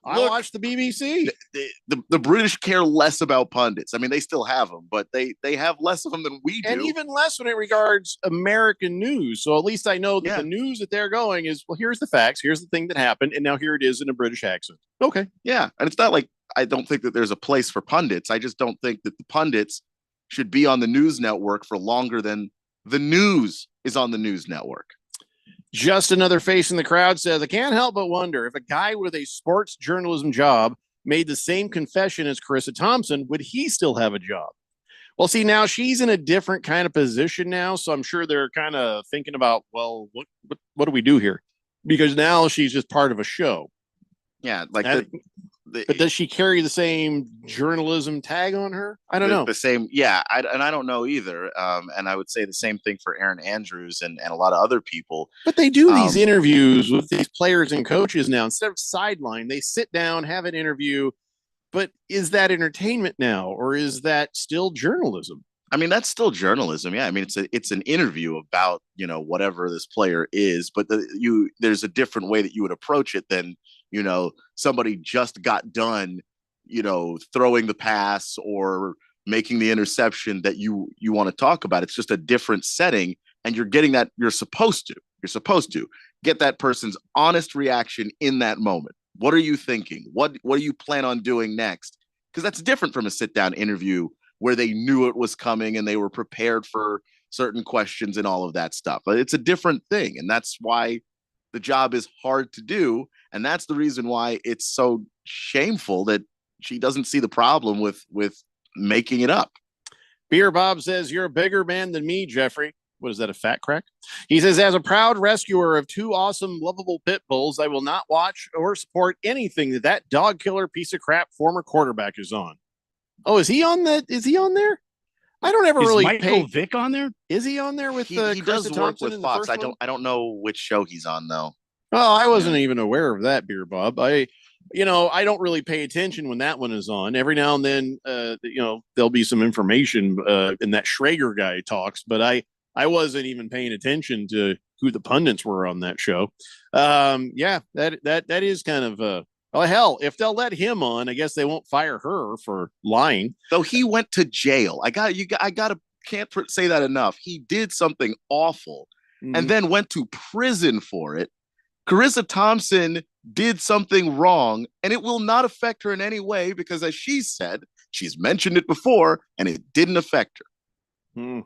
I watch the BBC. The British care less about pundits. I mean, they still have them, but they have less of them than we do. And even less when it regards American news. So at least I know that the news that they're going is, well, here's the facts. Here's the thing that happened. And now here it is in a British accent. Okay. Yeah. And it's not like I don't think that there's a place for pundits. I just don't think that the pundits should be on the news network for longer than the news is on the news network. Just another face in the crowd says, I can't help but wonder if a guy with a sports journalism job made the same confession as Carissa Thompson, would he still have a job? Well, see, now she's in a different kind of position now. So I'm sure they're kind of thinking about, well, what do we do here? Because now she's just part of a show. Yeah. Like, but does she carry the same journalism tag on her? I don't know. The same. Yeah. I don't know either. And I would say the same thing for Erin Andrews and a lot of other people. But they do these interviews with these players and coaches now. Instead of sideline, they sit down, have an interview. But is that entertainment now, or is that still journalism? I mean, that's still journalism. Yeah. I mean, it's an interview about, whatever this player is, but there's a different way that you would approach it than, somebody just got done, throwing the pass or making the interception that you want to talk about. It's just a different setting, and you're getting that. You're supposed to get that person's honest reaction in that moment. What are you thinking? What do you plan on doing next? Because that's different from a sit down interview where they knew it was coming and they were prepared for certain questions and all of that stuff. But it's a different thing. And that's why the job is hard to do. And that's the reason why it's so shameful that she doesn't see the problem with making it up. Beer Bob says, you're a bigger man than me, Jeffrey. What is that, a fat crack? He says, as a proud rescuer of two awesome, lovable pit bulls, I will not watch or support anything that dog killer piece of crap former quarterback is on. Oh, is he on that? Is he on there? I don't ever really Michael Vick on there. Is he on there with he Carissa does work Thompson with Fox. I don't know which show he's on though. Oh, I wasn't even aware of that, Beer Bob. I don't really pay attention when that one is on. Every now and then, there'll be some information and that Schrager guy talks, but I wasn't even paying attention to who the pundits were on that show. That is kind of well, hell, if they'll let him on, I guess they won't fire her for lying. Though he went to jail. Can't say that enough. He did something awful and then went to prison for it. Carissa Thompson did something wrong, and it will not affect her in any way because, as she said, she's mentioned it before, and it didn't affect her.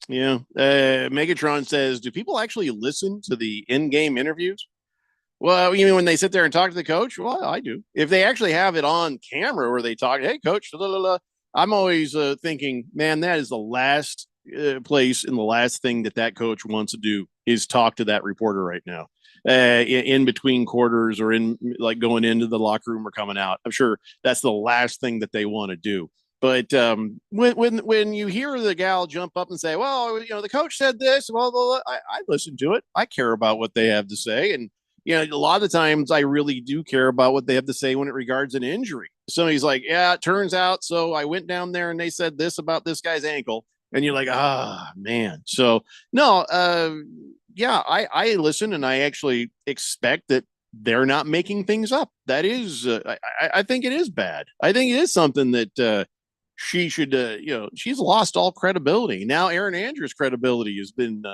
Yeah. Megatron says, do people actually listen to the in-game interviews? Well, you mean when they sit there and talk to the coach? Well, I do. If they actually have it on camera where they talk, hey, coach, blah, blah, blah, I'm always thinking, man, that is the last place and the last thing that coach wants to do is talk to that reporter right now. In between quarters or in like going into the locker room or coming out. I'm sure that's the last thing that they want to do. But when you hear the gal jump up and say, well, the coach said this, well, I listen to it. I care about what they have to say. And, a lot of the times I really do care about what they have to say when it regards an injury. Somebody's like, yeah, it turns out. So I went down there and they said this about this guy's ankle. And you're like, man. So no, I listen and I actually expect that they're not making things up. That is, I think it is bad. I think it is something that she should, she's lost all credibility. Now Erin Andrews' credibility has been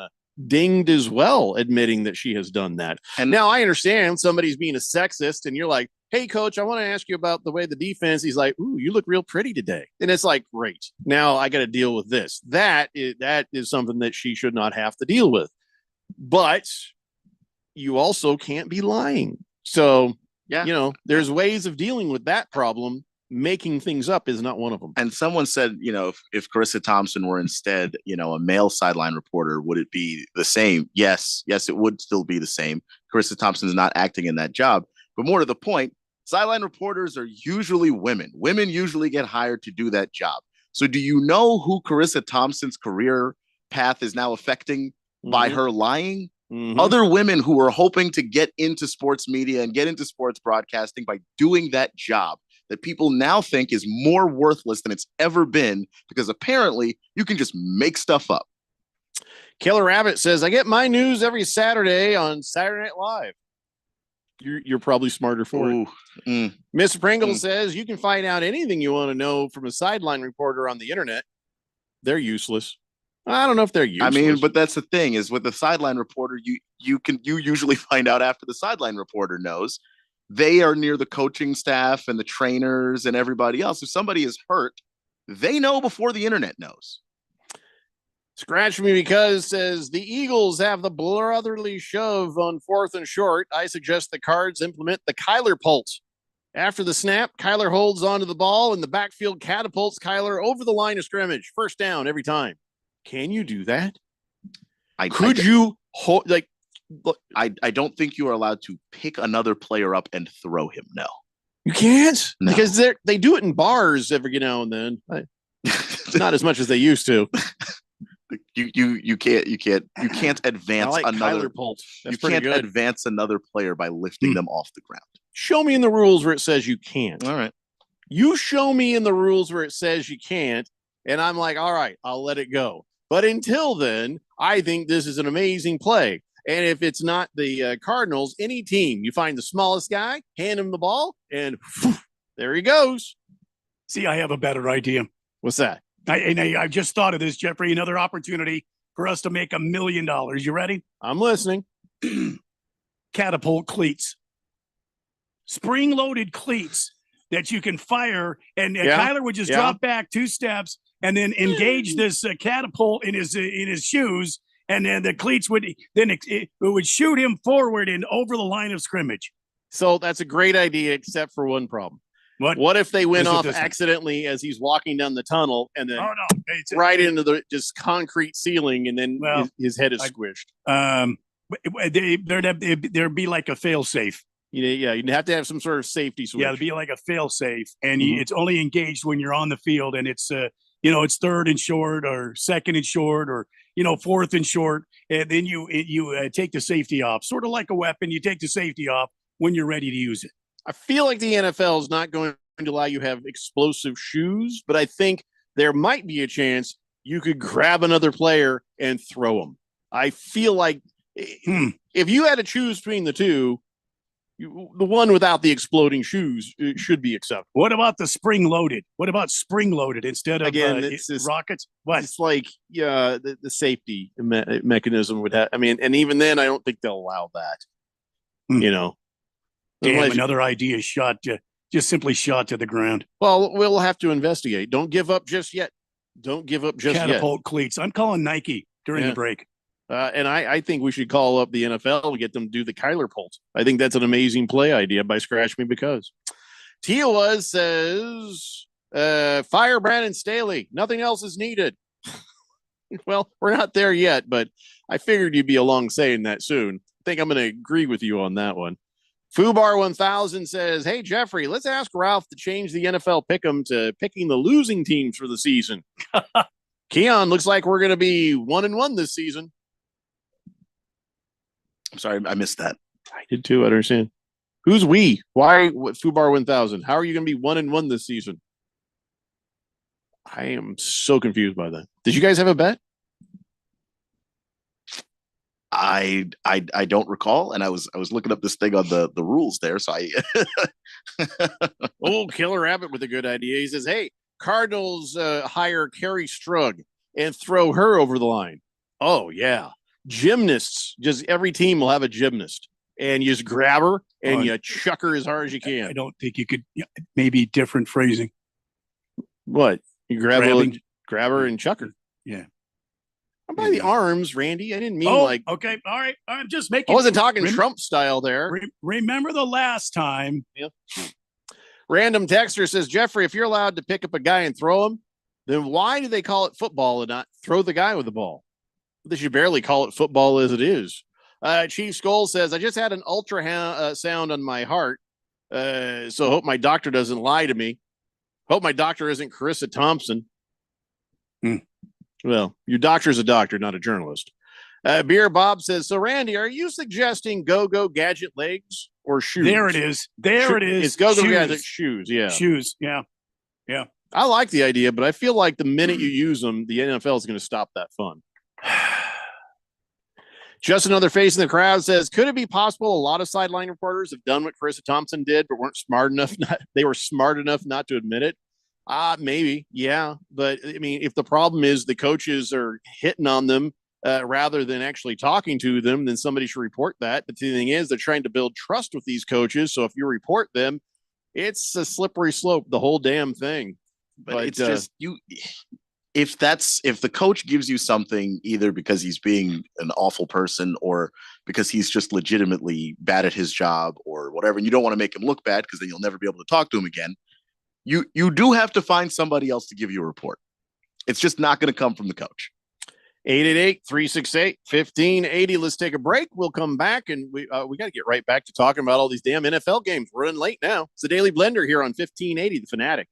dinged as well, admitting that she has done that. And now I understand somebody's being a sexist and you're like, hey, coach, I want to ask you about the way the defense. He's like, ooh, you look real pretty today. And it's like, great. Now I got to deal with this. That is something that she should not have to deal with. But you also can't be lying. So, there's ways of dealing with that problem. Making things up is not one of them. And someone said, if Carissa Thompson were instead, a male sideline reporter, would it be the same? Yes, it would still be the same. Carissa Thompson is not acting in that job. But more to the point, sideline reporters are usually women. Women usually get hired to do that job. So do you know who Carissa Thompson's career path is now affecting by her lying? Other women who are hoping to get into sports media and get into sports broadcasting by doing that job that people now think is more worthless than it's ever been because apparently you can just make stuff up. Killer Rabbit says, I get my news every Saturday on Saturday Night Live. You're probably smarter for it. Mr. Pringle says, you can find out anything you want to know from a sideline reporter on the internet. They're useless. I don't know if they're useless. I mean, but that's the thing is with the sideline reporter, you usually find out after the sideline reporter knows. They are near the coaching staff and the trainers and everybody else. If somebody is hurt, they know before the internet knows. Scratch Me Because says the Eagles have the brotherly shove on 4th and short. I suggest the Cards implement the Kyler pulse. After the snap, Kyler holds onto the ball and the backfield catapults Kyler over the line of scrimmage. First down every time. Can you do that? I don't think you are allowed to pick another player up and throw him. No, you can't because they do it in bars every now and then. Not as much as they used to. You can't advance another. You can't advance another player by lifting them off the ground. Show me in the rules where it says you can't. All right. You show me in the rules where it says you can't, and I'm like, all right, I'll let it go. But until then, I think this is an amazing play. And if it's not the Cardinals, any team, you find the smallest guy, hand him the ball, and there he goes. See, I have a better idea. What's that? I just thought of this, Jeffrey. Another opportunity for us to make $1 million. You ready? I'm listening. Catapult cleats. Spring-loaded cleats that you can fire. And Kyler would just drop back 2 steps and then engage this catapult in his shoes. And then the cleats would shoot him forward and over the line of scrimmage. So that's a great idea, except for one problem. What if they went off accidentally as he's walking down the tunnel and then right into the just concrete ceiling and then his head is squished? There'd be like a fail safe. Yeah, you'd have to have some sort of safety switch. Yeah, it'd be like a fail safe, and it's only engaged when you're on the field, and it's it's 3rd and short or 2nd and short or 4th and short, and then you take the safety off, sort of like a weapon. You take the safety off when you're ready to use it. I feel like the NFL is not going to allow you to have explosive shoes, but I think there might be a chance you could grab another player and throw them. I feel like if you had to choose between the two, the one without the exploding shoes should be acceptable. What about the spring-loaded? What about spring-loaded instead of rockets? What? It's like the safety mechanism would have. I mean, and even then, I don't think they'll allow that. Damn, another idea just simply shot to the ground. Well, we'll have to investigate. Don't give up just yet. Don't give up just yet. Catapult cleats. I'm calling Nike during the break. And I think we should call up the NFL to get them to do the Kyler Pulse. I think that's an amazing play idea by Scratch Me Because. Tiowa says, fire Brandon Staley. Nothing else is needed. Well, we're not there yet, but I figured you'd be along saying that soon. I think I'm going to agree with you on that one. Fubar 1000 says, hey, Jeffrey, let's ask Ralph to change the NFL pick'em to picking the losing teams for the season. Keon, looks like we're going to be 1-1 this season. I'm sorry, I missed that. I did too. I understand. Who's we? Why Fubar 1000? How are you going to be 1-1 this season? I am so confused by that. Did you guys have a bet? I don't recall, and I was looking up this thing on the rules there, so I Oh, Killer Rabbit with a good idea. He says, hey, Cardinals hire Carrie Strug and throw her over the line. Oh, yeah. Gymnasts. Just every team will have a gymnast. And you just grab her and you chuck her as hard as you can. I don't think you could, maybe different phrasing. What? You grab her and chuck her. Yeah. I'm by the arms, Randy. I didn't mean okay. All right. I'm just making. I wasn't talking Trump style there. Remember the last time. Yep. Random texter says, Jeffrey, if you're allowed to pick up a guy and throw him, then why do they call it football and not throw the guy with the ball? They should barely call it football as it is. Chief Skull says, I just had an ultrasound on my heart, so hope my doctor doesn't lie to me. Hope my doctor isn't Carissa Thompson. Well, your doctor is a doctor, not a journalist. Beer Bob says, so Randy, are you suggesting go-go gadget legs or shoes? There it is. It is. It's go-go gadget shoes. Yeah. Shoes. Yeah. Yeah. I like the idea, but I feel like the minute you use them, the NFL is going to stop that fun. Just another face in the crowd says, could it be possible a lot of sideline reporters have done what Carissa Thompson did, but weren't smart enough? They were smart enough not to admit it. Maybe. Yeah. But I mean, if the problem is the coaches are hitting on them rather than actually talking to them, then somebody should report that. But the thing is, they're trying to build trust with these coaches. So if you report them, it's a slippery slope, the whole damn thing. But it's just if the coach gives you something either because he's being an awful person or because he's just legitimately bad at his job or whatever, and you don't want to make him look bad because then you'll never be able to talk to him again, you do have to find somebody else to give you a report. It's just not going to come from the coach. 888-368-1580. Let's take a break. We'll come back, and we got to get right back to talking about all these damn NFL games. We're running late now. It's the Daily Blender here on 1580, The Fanatic.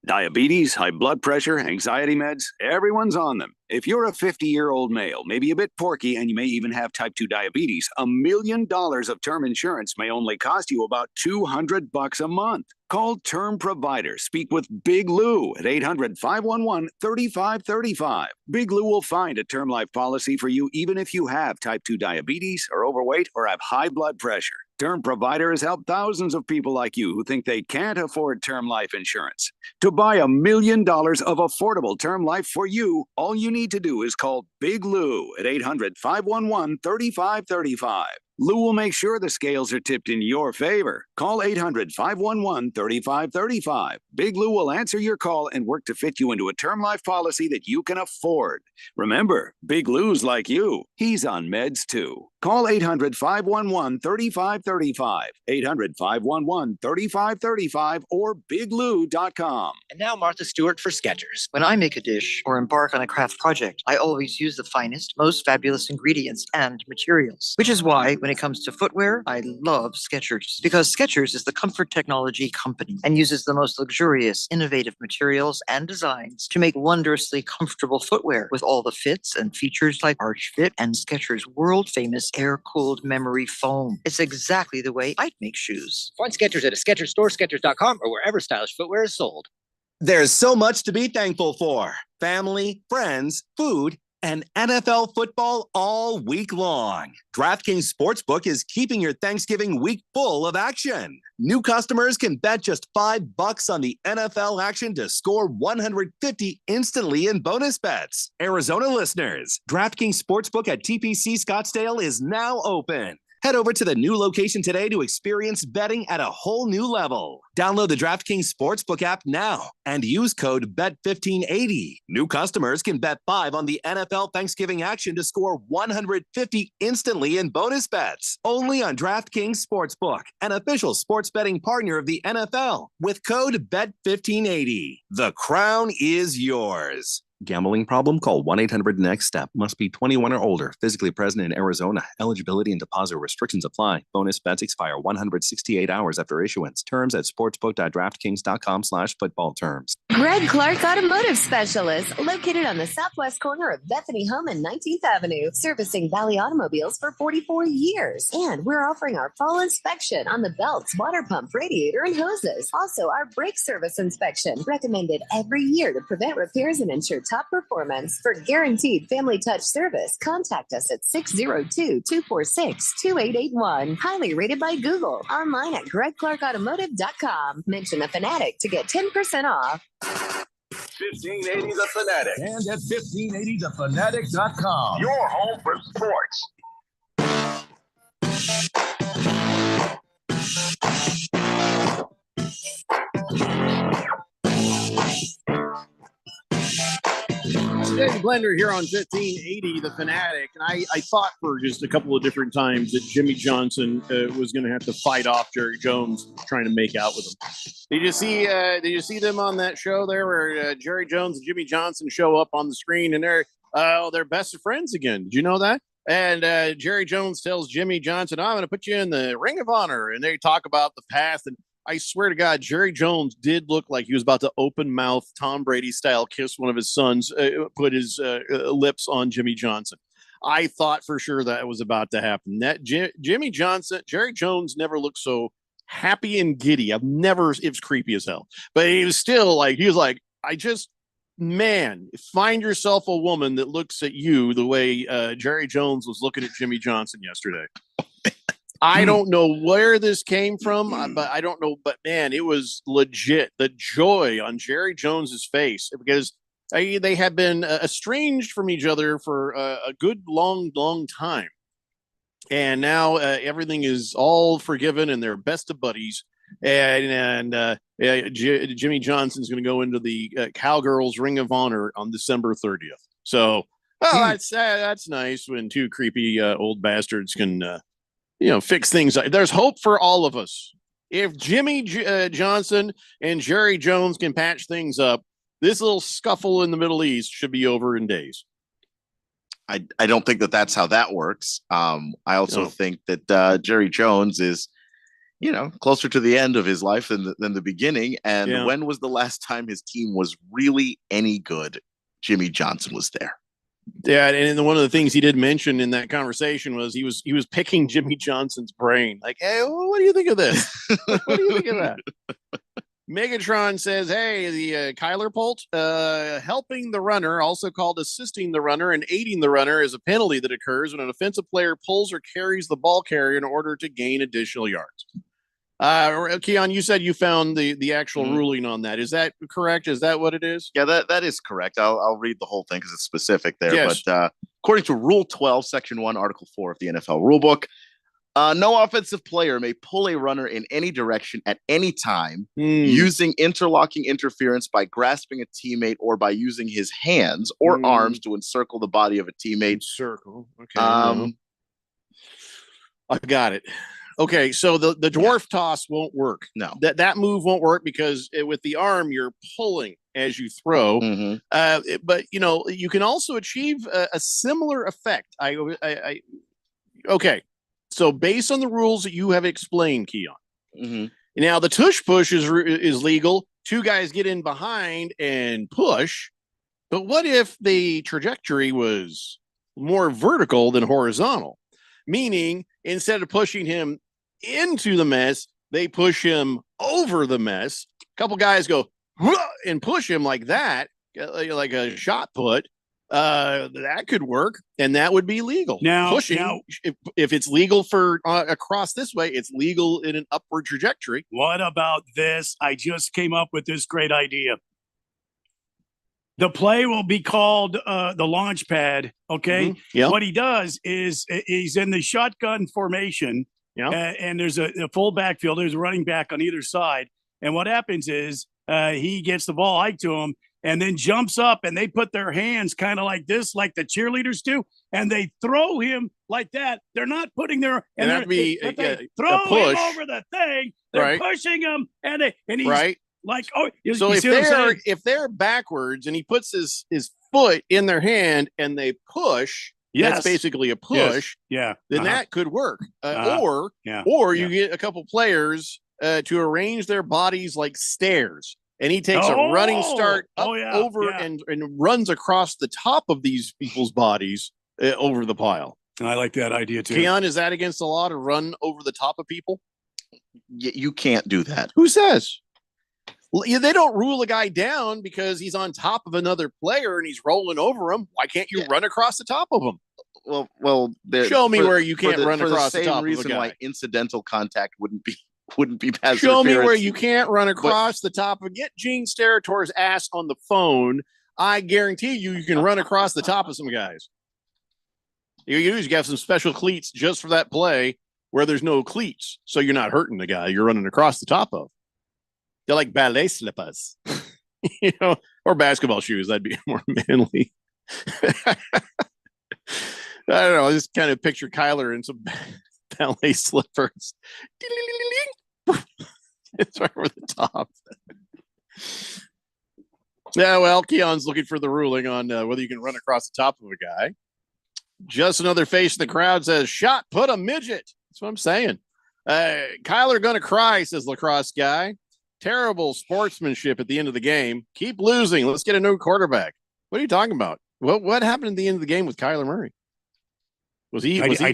Diabetes, high blood pressure, anxiety meds, everyone's on them. If you're a 50-year-old male, maybe a bit porky, and you may even have type 2 diabetes, $1 million of term insurance may only cost you about $200 a month. Call Term Provider. Speak with Big Lou at 800-511-3535. Big Lou will find a term life policy for you even if you have type 2 diabetes, are overweight, or have high blood pressure. Term Provider has helped thousands of people like you who think they can't afford term life insurance. To buy $1 million of affordable term life for you, all you need to do is call Big Lou at 800-511-3535. Lou will make sure the scales are tipped in your favor. Call 800-511-3535. Big Lou will answer your call and work to fit you into a term life policy that you can afford. Remember, Big Lou's like you. He's on meds too. Call 800-511-3535. 800-511-3535 or biglou.com. And now Martha Stewart for Skechers. When I make a dish or embark on a craft project, I always use the finest, most fabulous ingredients and materials. Which is why, when it comes to footwear, I love Skechers. Because Skechers is the comfort technology company and uses the most luxurious, innovative materials and designs to make wondrously comfortable footwear with all the fits and features like Arch Fit and Skechers' world-famous air-cooled memory foam. It's exactly the way I'd make shoes. Find Skechers at a Skechers store, Skechers.com, or wherever stylish footwear is sold. There's so much to be thankful for. Family, friends, food, and NFL football all week long. DraftKings Sportsbook is keeping your Thanksgiving week full of action. New customers can bet just $5 on the NFL action to score $150 instantly in bonus bets. Arizona listeners, DraftKings Sportsbook at TPC Scottsdale is now open. Head over to the new location today to experience betting at a whole new level. Download the DraftKings Sportsbook app now and use code BET1580. New customers can bet 5 on the NFL Thanksgiving action to score $150 instantly in bonus bets. Only on DraftKings Sportsbook, an official sports betting partner of the NFL, with code BET1580. The crown is yours. Gambling problem? Call 1-800-NEXT-STEP. Must be 21 or older. Physically present in Arizona. Eligibility and deposit restrictions apply. Bonus bets expire 168 hours after issuance. Terms at sportsbook.draftkings.com/football terms. Greg Clark Automotive Specialist, located on the southwest corner of Bethany Home and 19th Avenue, servicing Valley automobiles for 44 years. And we're offering our fall inspection on the belts, water pump, radiator, and hoses. Also, our brake service inspection, recommended every year to prevent repairs and ensure top performance. For guaranteed family touch service, contact us at 602-246-2881. Highly rated by Google. Online at gregclarkautomotive.com. Mention the Fanatic to get 10% off. 1580 The Fanatic. And at 1580thefanatic.com. Your home for sports. Dave Blender here on 1580 The Fanatic. And I thought for just a couple of different times that Jimmy Johnson was going to have to fight off Jerry Jones trying to make out with him. Did you see them on that show there where Jerry Jones and Jimmy Johnson show up on the screen and they're best of friends again? Did you know that? And Jerry Jones tells Jimmy Johnson, I'm going to put you in the Ring of Honor. And they talk about the past. And I swear to God, Jerry Jones did look like he was about to open mouth Tom Brady style kiss one of his sons, put his lips on Jimmy Johnson. I thought for sure that was about to happen. That Jerry Jones never looked so happy and giddy. It was creepy as hell, but he was like, man, find yourself a woman that looks at you the way Jerry Jones was looking at Jimmy Johnson yesterday. I don't know where this came from, but I don't know. But man, it was legit. The joy on Jerry Jones's face, because they had been estranged from each other for a good long time, and now everything is all forgiven and they're best of buddies. And Jimmy Johnson's going to go into the Cowgirls Ring of Honor on December 30th. So, that's nice when two creepy old bastards can. Fix things. There's hope for all of us. If Jimmy Johnson and Jerry Jones can patch things up, this little scuffle in the Middle East should be over in days. I don't think that's how that works. I also think that Jerry Jones is, closer to the end of his life than the beginning. And when was the last time his team was really any good? Jimmy Johnson was there. Yeah, and one of the things he did mention in that conversation was he was picking Jimmy Johnson's brain. Like, hey, what do you think of this? What do you think of that? Megatron says, hey, the Kyler Polt, helping the runner, also called assisting the runner and aiding the runner, is a penalty that occurs when an offensive player pulls or carries the ball carrier in order to gain additional yards. Keon, you said you found the actual ruling on that. Is that correct? Is that what it is? Yeah, that is correct. I'll read the whole thing because it's specific there. Yes. But according to Rule 12, Section 1, Article 4 of the NFL Rulebook, no offensive player may pull a runner in any direction at any time using interlocking interference by grasping a teammate or by using his hands or arms to encircle the body of a teammate. Circle. Okay. I got it. Okay, so the dwarf toss won't work. No, that move won't work because with the arm you're pulling as you throw. But you can also achieve a similar effect. Okay, so based on the rules that you have explained, Keon. Now the tush push is legal. Two guys get in behind and push. But what if the trajectory was more vertical than horizontal? Meaning, instead of pushing him into the mess, they push him over the mess. A couple guys go and push him like that, like a shot put. That could work, and that would be legal. Now, pushing, if it's legal for across this way, it's legal in an upward trajectory. What about this? I just came up with this great idea. The play will be called the launch pad. Okay. Mm-hmm. Yeah. What he does is he's in the shotgun formation. Yeah. And there's a full backfield. There's a running back on either side. And what happens is he gets the ball hiked to him and then jumps up, and they put their hands kind of like this, like the cheerleaders do, and they throw him like that. They're not putting their and that'd be they throw a push him over the thing. They're right. pushing him, and he's right. like, oh, so if they're backwards and he puts his foot in their hand and they push, that's basically a push. Yes. Yeah. Then that could work. Or you get a couple players to arrange their bodies like stairs, and he takes a running start up over and runs across the top of these people's bodies over the pile. I like that idea too. Keon, is that against the law to run over the top of people? You can't do that. Who says? They don't rule a guy down because he's on top of another player and he's rolling over him. Why can't you run across the top of him? Well, show me where you can't run across the top of a guy. Reason why incidental contact wouldn't be pass Show me where you can't run across the top of. Get Gene Sterator's ass on the phone. I guarantee you can run across the top of some guys. You have some special cleats just for that play where there's no cleats, so you're not hurting the guy you're running across the top of. They're like ballet slippers, or basketball shoes. That'd be more manly. I don't know. I just kind of picture Kyler in some ballet slippers. It's right over the top. Yeah, well, Keon's looking for the ruling on whether you can run across the top of a guy. Just another face in the crowd says, "Shot put a midget." That's what I'm saying. Kyler gonna cry, says lacrosse guy. Terrible sportsmanship at the end of the game. Keep losing. Let's get a new quarterback. What are you talking about? What happened at the end of the game with Kyler Murray? I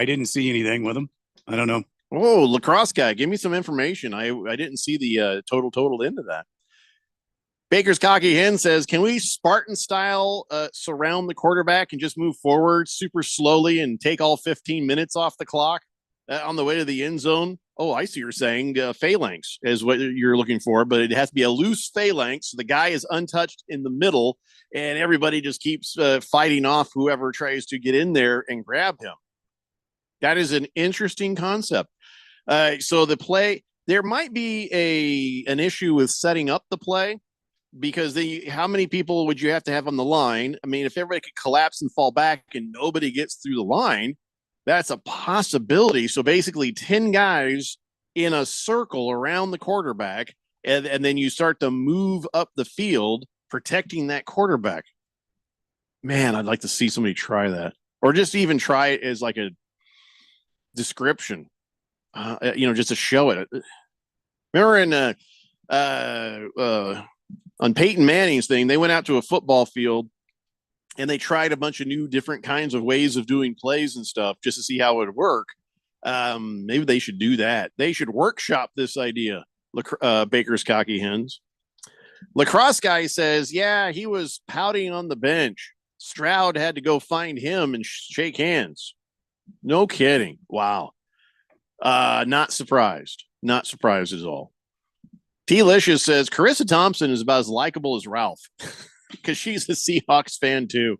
didn't see anything with him. I don't know. Oh, lacrosse guy, give me some information. I didn't see the total end of that. Baker's Cocky Hen says, can we Spartan style surround the quarterback and just move forward super slowly and take all 15 minutes off the clock on the way to the end zone? Oh, I see you're saying phalanx is what you're looking for, but it has to be a loose phalanx. So the guy is untouched in the middle and everybody just keeps fighting off whoever tries to get in there and grab him. That is an interesting concept. So the play, there might be an issue with setting up the play because how many people would you have to have on the line? I mean, if everybody could collapse and fall back and nobody gets through the line, that's a possibility. So basically 10 guys in a circle around the quarterback, and then you start to move up the field, protecting that quarterback. Man, I'd like to see somebody try that, or just even try it as like a description, just to show it. Remember on Peyton Manning's thing, they went out to a football field and they tried a bunch of new different kinds of ways of doing plays and stuff just to see how it would work. Maybe they should do that. They should workshop this idea. Baker's Cocky Hens. Lacrosse guy says, yeah, he was pouting on the bench. Stroud had to go find him and shake hands. No kidding. Wow. Not surprised. Not surprised at all. T-Licious says Carissa Thompson is about as likable as Ralph because she's a Seahawks fan too.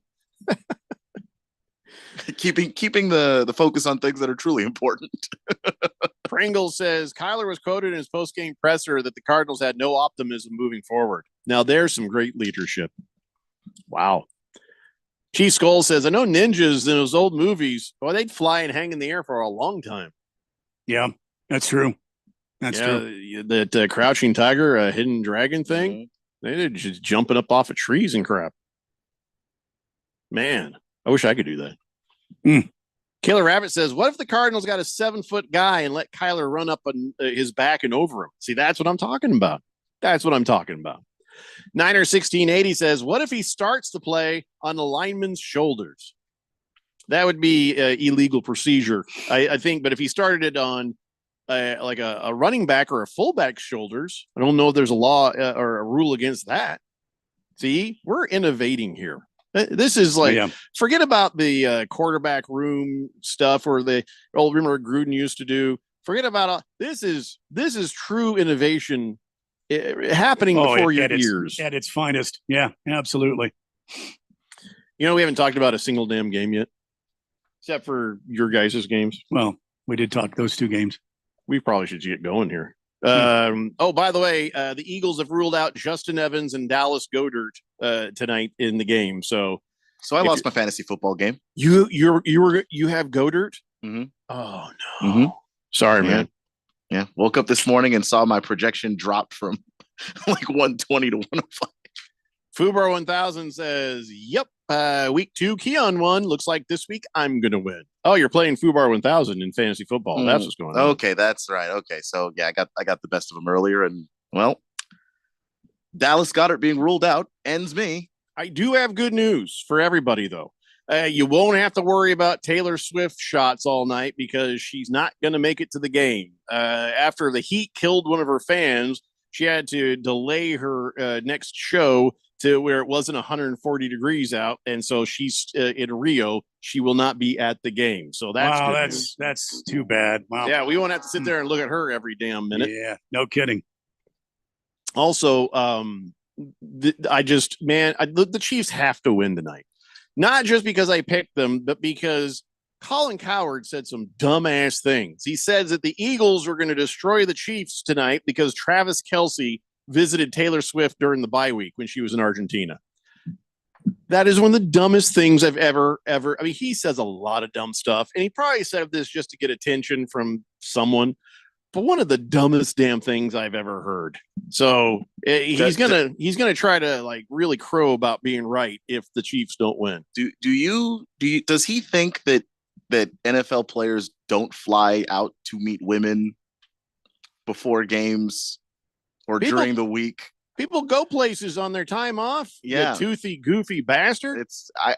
keeping the focus on things that are truly important. Pringle says Kyler was quoted in his post-game presser that the Cardinals had no optimism moving forward. Now there's some great leadership. Wow. Chief Skull says, I know ninjas in those old movies, well, they'd fly and hang in the air for a long time. Yeah, that's true. That's true. That Crouching Tiger, Hidden Dragon thing, they did just jumping up off of trees and crap. Man, I wish I could do that. Killer Rabbit says, what if the Cardinals got a 7-foot guy and let Kyler run up on his back and over him? See, that's what I'm talking about. That's what I'm talking about. Niner 1680 says, what if he starts the play on the lineman's shoulders? That would be illegal procedure, I think. But if he started it on like a running back or a fullback's shoulders, I don't know if there's a law or a rule against that. See, we're innovating here. This is like, forget about the quarterback room stuff or the old rumor Gruden used to do. Forget about this is true innovation happening before your at its, ears. at its finest. Yeah, absolutely. You know, we haven't talked about a single damn game yet, except for your guys' games. Well, we did talk those 2 games. We probably should get going here. Oh, by the way, the Eagles have ruled out Justin Evans and Dallas Goedert tonight in the game. So I lost my fantasy football game. You have Goedert? Mm-hmm. Oh no. Sorry, man. Yeah. Woke up this morning and saw my projection drop from like 120 to 105. Fubar 1000 says, "Yep, week 2, Keon won. Looks like this week I'm gonna win." Oh, you're playing Fubar 1000 in fantasy football. That's what's going on. Okay, that's right. Okay, so yeah, I got the best of them earlier, and well, Dallas Goedert being ruled out ends me. I do have good news for everybody, though. You won't have to worry about Taylor Swift shots all night because she's not going to make it to the game. After the heat killed one of her fans, she had to delay her next show to where it wasn't 140 degrees out. And so she's in Rio. She will not be at the game. So that's too bad. Wow. Yeah, we won't have to sit there and look at her every damn minute. Yeah, no kidding. Also, the Chiefs have to win tonight. Not just because I picked them, but because Colin Cowherd said some dumbass things. He says that the Eagles were going to destroy the Chiefs tonight because Travis Kelce visited Taylor Swift during the bye week when she was in Argentina. That is one of the dumbest things I've ever. I mean, he says a lot of dumb stuff, and he probably said this just to get attention from someone. But one of the dumbest damn things I've ever heard. So he's gonna try to like really crow about being right if the Chiefs don't win. Does he think that NFL players don't fly out to meet women before games or during the week? People go places on their time off. Yeah, you toothy, goofy bastard.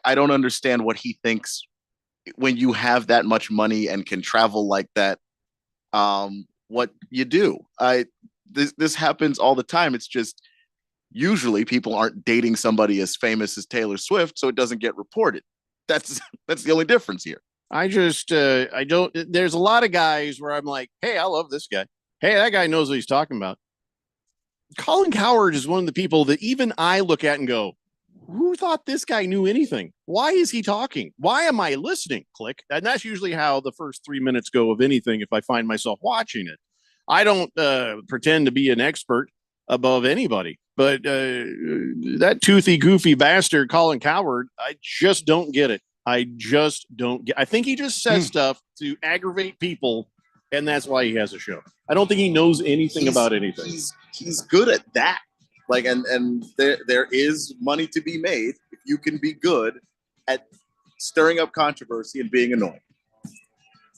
I don't understand what he thinks when you have that much money and can travel like that. What you do. This happens all the time. It's just usually people aren't dating somebody as famous as Taylor Swift, so it doesn't get reported. That's the only difference here. I don't. There's a lot of guys where I'm like, hey, I love this guy. Hey, that guy knows what he's talking about. Colin Cowherd is one of the people that even I look at and go, who thought this guy knew anything? Why is he talking? Why am I listening? Click. And that's usually how the first 3 minutes go of anything if I find myself watching it. I don't pretend to be an expert above anybody, but that toothy, goofy bastard, Colin Cowherd, I just don't get it. I think he just says stuff to aggravate people, and that's why he has a show. I don't think he knows anything about anything. He's good at that. Like, and there is money to be made if you can be good at stirring up controversy and being annoying.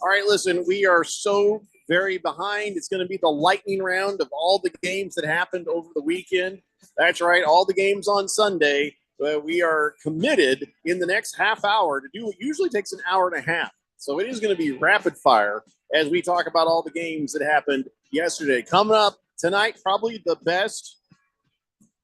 All right, listen, we are so very behind. It's going to be the lightning round of all the games that happened over the weekend. That's right, all the games on Sunday. We are committed in the next half hour to do what usually takes an hour and a half. So it is going to be rapid fire as we talk about all the games that happened yesterday. Coming up tonight, probably the best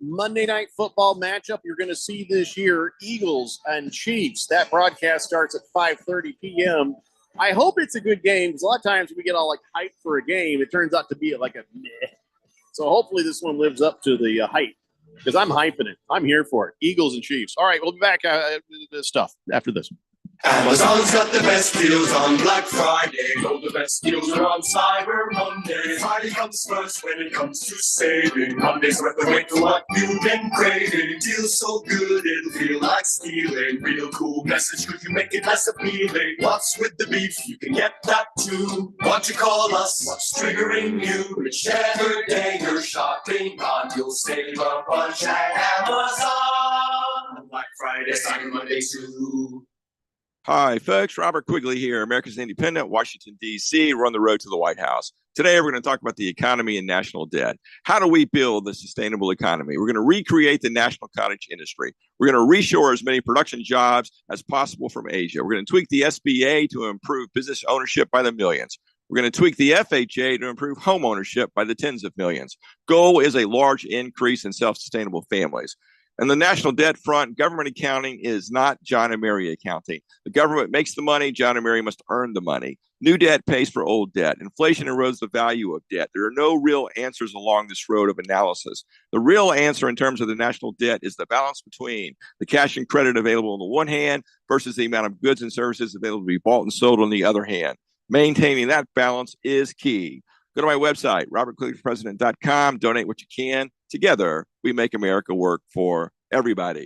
Monday Night Football matchup you're going to see this year, Eagles and Chiefs. That broadcast starts at 5:30 p.m. I hope it's a good game because a lot of times we get all like hyped for a game. It turns out to be like a meh. So hopefully this one lives up to the hype because I'm hyping it. I'm here for it. Eagles and Chiefs. All right, we'll be back to stuff after this. Amazon's got the best deals on Black Friday. Oh, the best deals are on Cyber Monday. Friday comes first when it comes to saving. Monday's worth the wait for what you've been craving. Deals so good it'll feel like stealing. Real cool message, could you make it less appealing? What's with the beef? You can get that too. Why don't you call us? What's triggering you? Whichever day you're shopping on, you'll save a bunch at Amazon. Black Friday, Cyber Monday too. Hi, folks. Robert Quigley here, America's Independent, Washington, D.C. We're on the road to the White House. Today, we're going to talk about the economy and national debt. How do we build the sustainable economy? We're going to recreate the national cottage industry. We're going to reshore as many production jobs as possible from Asia. We're going to tweak the SBA to improve business ownership by the millions. We're going to tweak the FHA to improve home ownership by the tens of millions. Goal is a large increase in self-sustainable families. And the national debt front, government accounting is not John and Mary accounting. The government makes the money. John and Mary must earn the money. New debt pays for old debt. Inflation erodes the value of debt. There are no real answers along this road of analysis. The real answer in terms of the national debt is the balance between the cash and credit available on the one hand versus the amount of goods and services available to be bought and sold on the other hand. Maintaining that balance is key. Go to my website, robertquigleyforpresident.com. Donate what you can. Together, we make America work for everybody.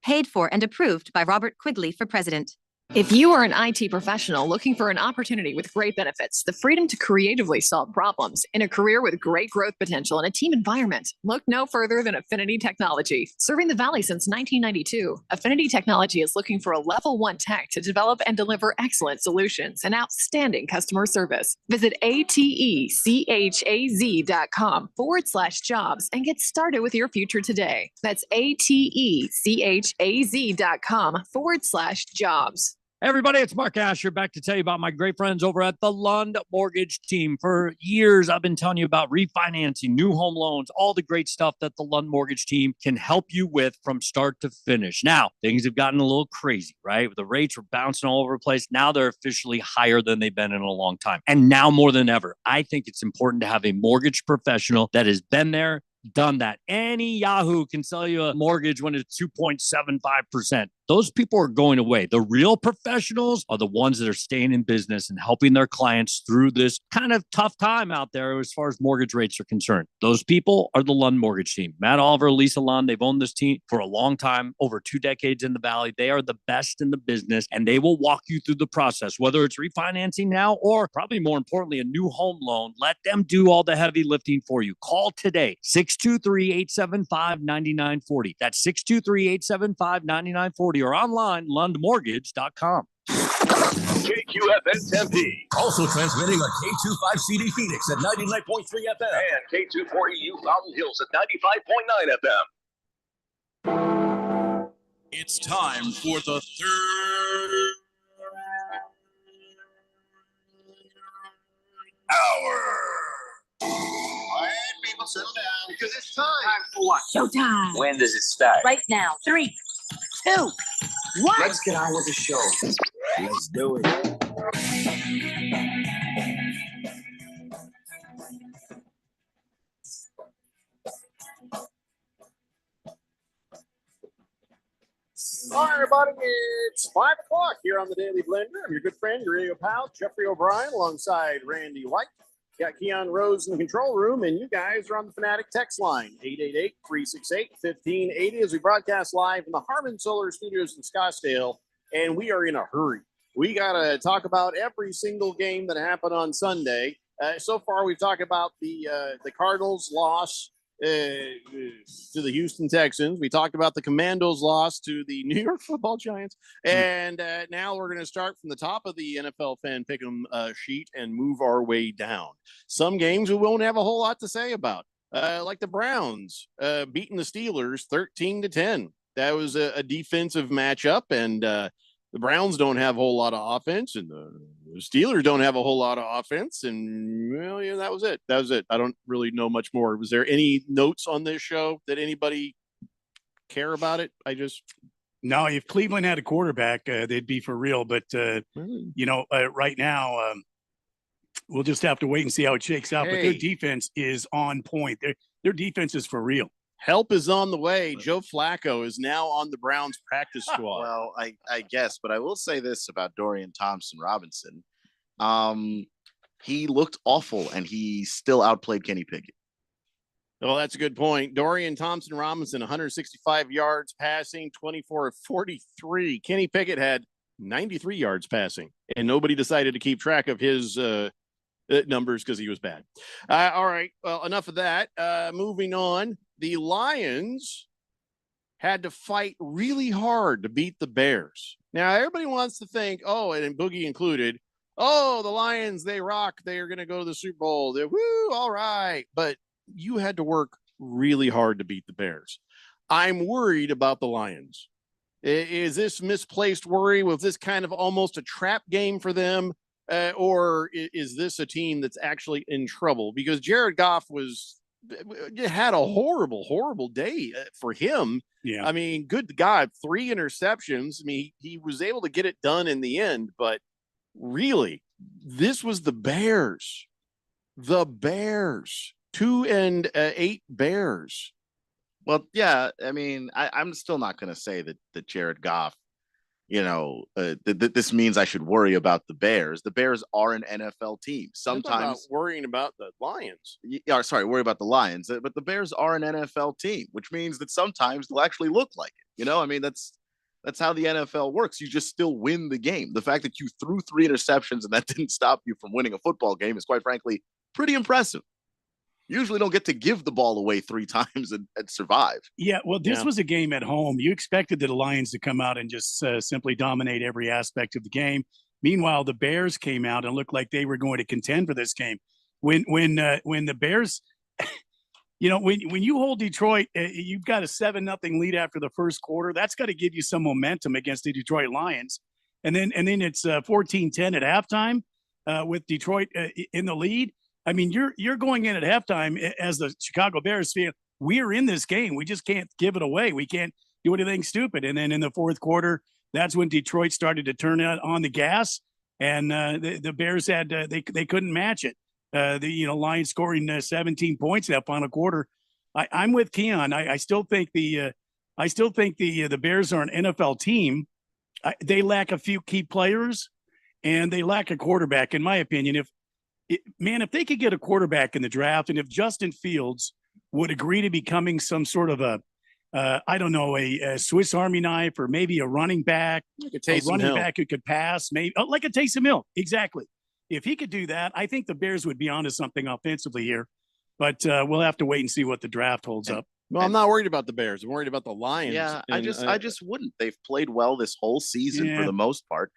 Paid for and approved by Robert Quigley for president. If you are an IT professional looking for an opportunity with great benefits, the freedom to creatively solve problems in a career with great growth potential and a team environment, look no further than Affinity Technology. Serving the Valley since 1992, Affinity Technology is looking for a level 1 tech to develop and deliver excellent solutions and outstanding customer service. Visit atechaz.com/jobs and get started with your future today. That's atechaz.com/jobs. Hey everybody, it's Mark Asher back to tell you about my great friends over at the Lund Mortgage Team. For years, I've been telling you about refinancing, new home loans, all the great stuff that the Lund Mortgage Team can help you with from start to finish. Now, things have gotten a little crazy, right? The rates were bouncing all over the place. Now they're officially higher than they've been in a long time. And now more than ever, I think it's important to have a mortgage professional that has been there, done that. Any Yahoo can sell you a mortgage when it's 2.75%. Those people are going away. The real professionals are the ones that are staying in business and helping their clients through this kind of tough time out there as far as mortgage rates are concerned. Those people are the Lund Mortgage Team. Matt Oliver, Lisa Lund, they've owned this team for a long time, over 2 decades in the Valley. They are the best in the business, and they will walk you through the process, whether it's refinancing now or probably more importantly, a new home loan. Let them do all the heavy lifting for you. Call today, 623-875-9940. That's 623-875-9940. or online, lundmortgage.com. KQFN Tempe. Also transmitting on K25CD Phoenix at 99.3 FM. And K240U Fountain Hills at 95.9 FM. It's time for the third hour. All right, people, settle down because it's time. For what? Showtime. When does it start? Right now. 3, 2, 1. Let's get on with the show. Let's do it. Hi, everybody. It's 5 o'clock here on the Daily Blender. I'm your good friend, your radio pal, Jeffrey O'Brien, alongside Randy White. Got Keon Rose in the control room, and you guys are on the Fanatic text line, 888-368-1580, as we broadcast live from the Harmon Solar Studios in Scottsdale, and we are in a hurry. We got to talk about every single game that happened on Sunday. So far, we've talked about the Cardinals' loss to the Houston Texans. We talked about the Commandos' loss to the New York Football Giants. And now we're going to start from the top of the NFL Fan Pick'em sheet and move our way down. Some games we won't have a whole lot to say about, like the Browns beating the Steelers 13-10. That was a defensive matchup, and the Browns don't have a whole lot of offense, and the Steelers don't have a whole lot of offense. And, well, yeah, that was it. That was it. I don't really know much more. Was there any notes on this show that anybody care about it? No, if Cleveland had a quarterback, they'd be for real. But, right now, we'll just have to wait and see how it shakes out. But their defense is on point. Their defense is for real. Help is on the way. Joe Flacco is now on the Browns practice squad. Well, I guess, but I will say this about Dorian Thompson-Robinson. He looked awful, and he still outplayed Kenny Pickett. Well, that's a good point. Dorian Thompson-Robinson, 165 yards passing, 24 of 43. Kenny Pickett had 93 yards passing, and nobody decided to keep track of his numbers because he was bad. All right. Well, enough of that. Moving on. The Lions had to fight really hard to beat the Bears. Now, everybody wants to think, and Boogie included, the Lions, they rock. They are going to go to the Super Bowl. They're, woo, all right. But you had to work really hard to beat the Bears. I'm worried about the Lions. Is this misplaced worry? Was this kind of almost a trap game for them? Or is this a team that's actually in trouble? Because Jared Goff had a horrible day for him. Yeah. I mean, good God, 3 interceptions. I mean, he was able to get it done in the end, but really, this was the Bears. The Bears. 2-8 Bears. Well, yeah, I mean, I'm still not going to say that Jared Goff, this means I should worry about the Bears. The Bears are an NFL team. Sometimes worrying about the Lions. Worry about the Lions, but the Bears are an NFL team, which means that sometimes they'll actually look like it. I mean, that's how the NFL works. You just still win the game. The fact that you threw 3 interceptions and that didn't stop you from winning a football game is, quite frankly, pretty impressive. Usually don't get to give the ball away 3 times and survive. Yeah, well, this was a game at home. You expected the Lions to come out and just simply dominate every aspect of the game. Meanwhile, the Bears came out and looked like they were going to contend for this game. When the Bears, when you hold Detroit, you've got a 7-0 lead after the first quarter. That's got to give you some momentum against the Detroit Lions. And then it's 14-10 at halftime with Detroit in the lead. I mean, you're going in at halftime as the Chicago Bears fan. We're in this game. We just can't give it away. We can't do anything stupid. And then in the fourth quarter, that's when Detroit started to turn on the gas, and the Bears had they couldn't match it. The Lions scoring 17 points in that final quarter. I'm with Keon. I still think the Bears are an NFL team. They lack a few key players, and they lack a quarterback, in my opinion. If they could get a quarterback in the draft, and if Justin Fields would agree to becoming some sort of a Swiss Army knife, or maybe a running back, back who could pass, maybe like a Taysom Hill. Exactly. If he could do that, I think the Bears would be onto something offensively here. But we'll have to wait and see what the draft holds up. Well, I'm not worried about the Bears. I'm worried about the Lions. Yeah, I just wouldn't. They've played well this whole season for the most part.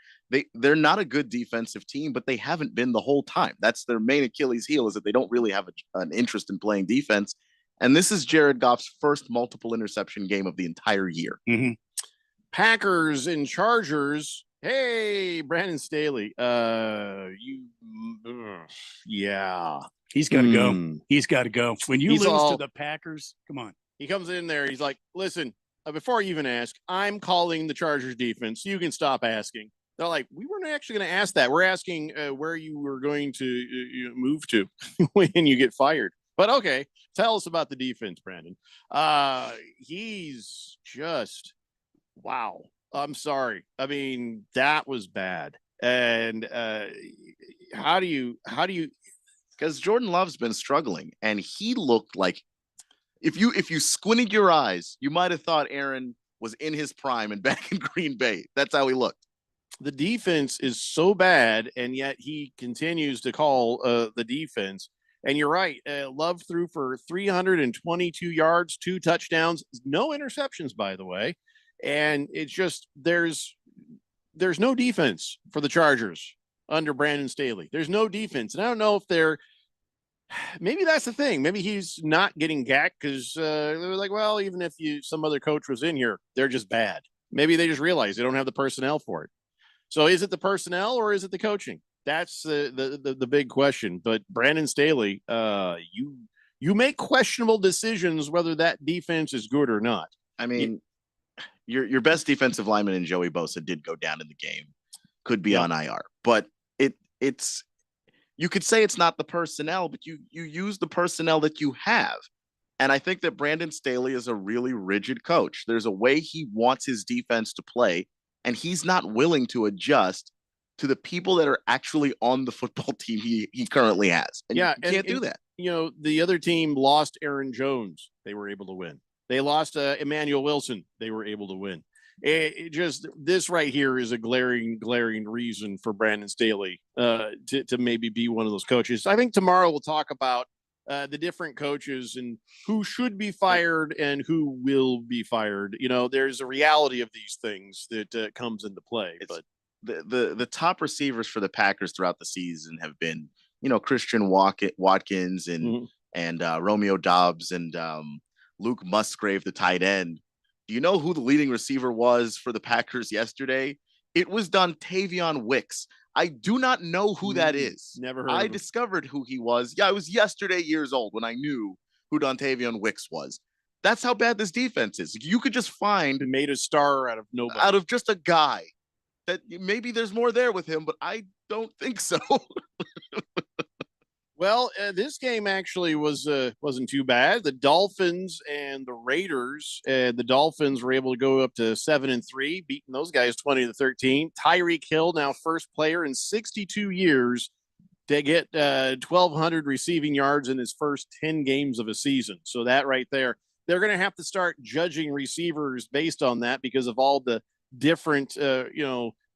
They're not a good defensive team, but they haven't been the whole time. That's their main Achilles heel, is that they don't really have an interest in playing defense. And this is Jared Goff's first multiple interception game of the entire year. Mm-hmm. Packers and Chargers. Hey, Brandon Staley. He's got to go. He's got to go. When you lose to the Packers, come on. He comes in there. He's like, listen, before you even ask, I'm calling the Chargers defense. You can stop asking. They're like, we weren't actually going to ask that. We're asking where you were going to move to when you get fired. But okay, tell us about the defense, Brandon. He's just, wow. I'm sorry. I mean, that was bad. And how do you? Because Jordan Love's been struggling, and he looked like, if you squinted your eyes, you might have thought Aaron was in his prime and back in Green Bay. That's how he looked. The defense is so bad, and yet he continues to call the defense. And you're right. Love threw for 322 yards, 2 touchdowns, no interceptions, by the way. And it's just there's no defense for the Chargers under Brandon Staley. There's no defense, and I don't know if maybe that's the thing. Maybe he's not getting gacked because they're like, well, even if some other coach was in here, they're just bad. Maybe they just realize they don't have the personnel for it. So is it the personnel or is it the coaching? That's the big question. But Brandon Staley, you make questionable decisions whether that defense is good or not. I mean, your best defensive lineman in Joey Bosa did go down in the game, could be on IR, but it's you could say it's not the personnel, but you use the personnel that you have. And I think that Brandon Staley is a really rigid coach. There's a way he wants his defense to play, and he's not willing to adjust to the people that are actually on the football team he currently has. And you can't do that. The other team lost Aaron Jones. They were able to win. They lost Emmanuel Wilson. They were able to win. This right here is a glaring reason for Brandon Staley to maybe be one of those coaches. I think tomorrow we'll talk about the different coaches and who should be fired and who will be fired. There's a reality of these things that comes into play. But the top receivers for the Packers throughout the season have been, Christian Watkins and Romeo Doubs and Luke Musgrave, the tight end. Do you know who the leading receiver was for the Packers yesterday? It was Dontavion Wicks. I do not know who that is. Never heard I of him. discovered who he was. Yeah, I was yesterday years old when I knew who Dontavion Wicks was. That's how bad this defense is. You could just find made a star out of nobody. Out of just a guy that maybe there's more there with him, but I don't think so. Well, this game actually wasn't too bad. The Dolphins and the Raiders. The Dolphins were able to go up to 7-3, beating those guys 20-13. Tyreek Hill, now first player in 62 years to get 1,200 receiving yards in his first 10 games of a season. So that right there, they're going to have to start judging receivers based on that because of all the different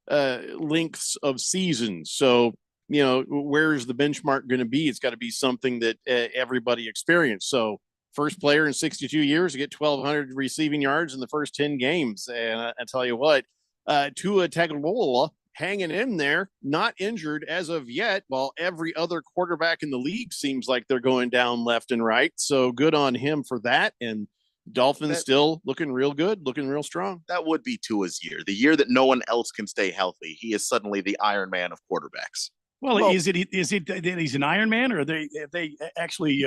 lengths of seasons. So where's the benchmark going to be? It's got to be something that everybody experienced. So first player in 62 years to get 1,200 receiving yards in the first 10 games. And I tell you what, Tua Tagovailoa hanging in there, not injured as of yet, while every other quarterback in the league seems like they're going down left and right. So good on him for that. And Dolphins still looking real good, looking real strong. That would be Tua's year, the year that no one else can stay healthy. He is suddenly the Iron Man of quarterbacks. Well, is it that he's an Iron Man, or have they actually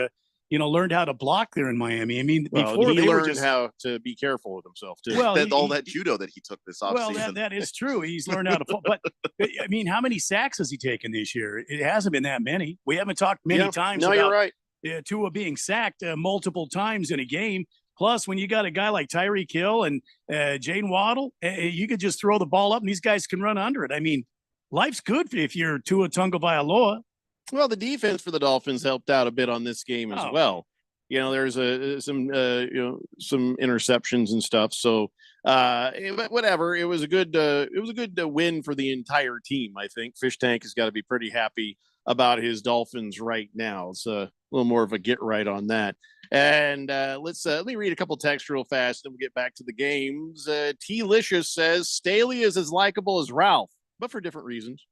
learned how to block there in Miami? I mean, before he they learned were just how to be careful with himself too. Well, that judo that he took this offseason. Well, that is true. He's learned how to. But I mean, how many sacks has he taken this year? It hasn't been that many. We haven't talked many times. No, about, you're right. Tua being sacked multiple times in a game. Plus, when you got a guy like Tyreek Hill and Jayden Waddle, you could just throw the ball up and these guys can run under it. I mean, life's good if you're Tua Tagovailoa. Well, the defense for the Dolphins helped out a bit on this game as well. There's some interceptions and stuff. So, whatever. It was a good win for the entire team. I think Fish Tank has got to be pretty happy about his Dolphins right now. It's a little more of a get right on that. And let me read a couple texts real fast, then we'll get back to the games. T-Licious says Staley is as likable as Ralph, but for different reasons.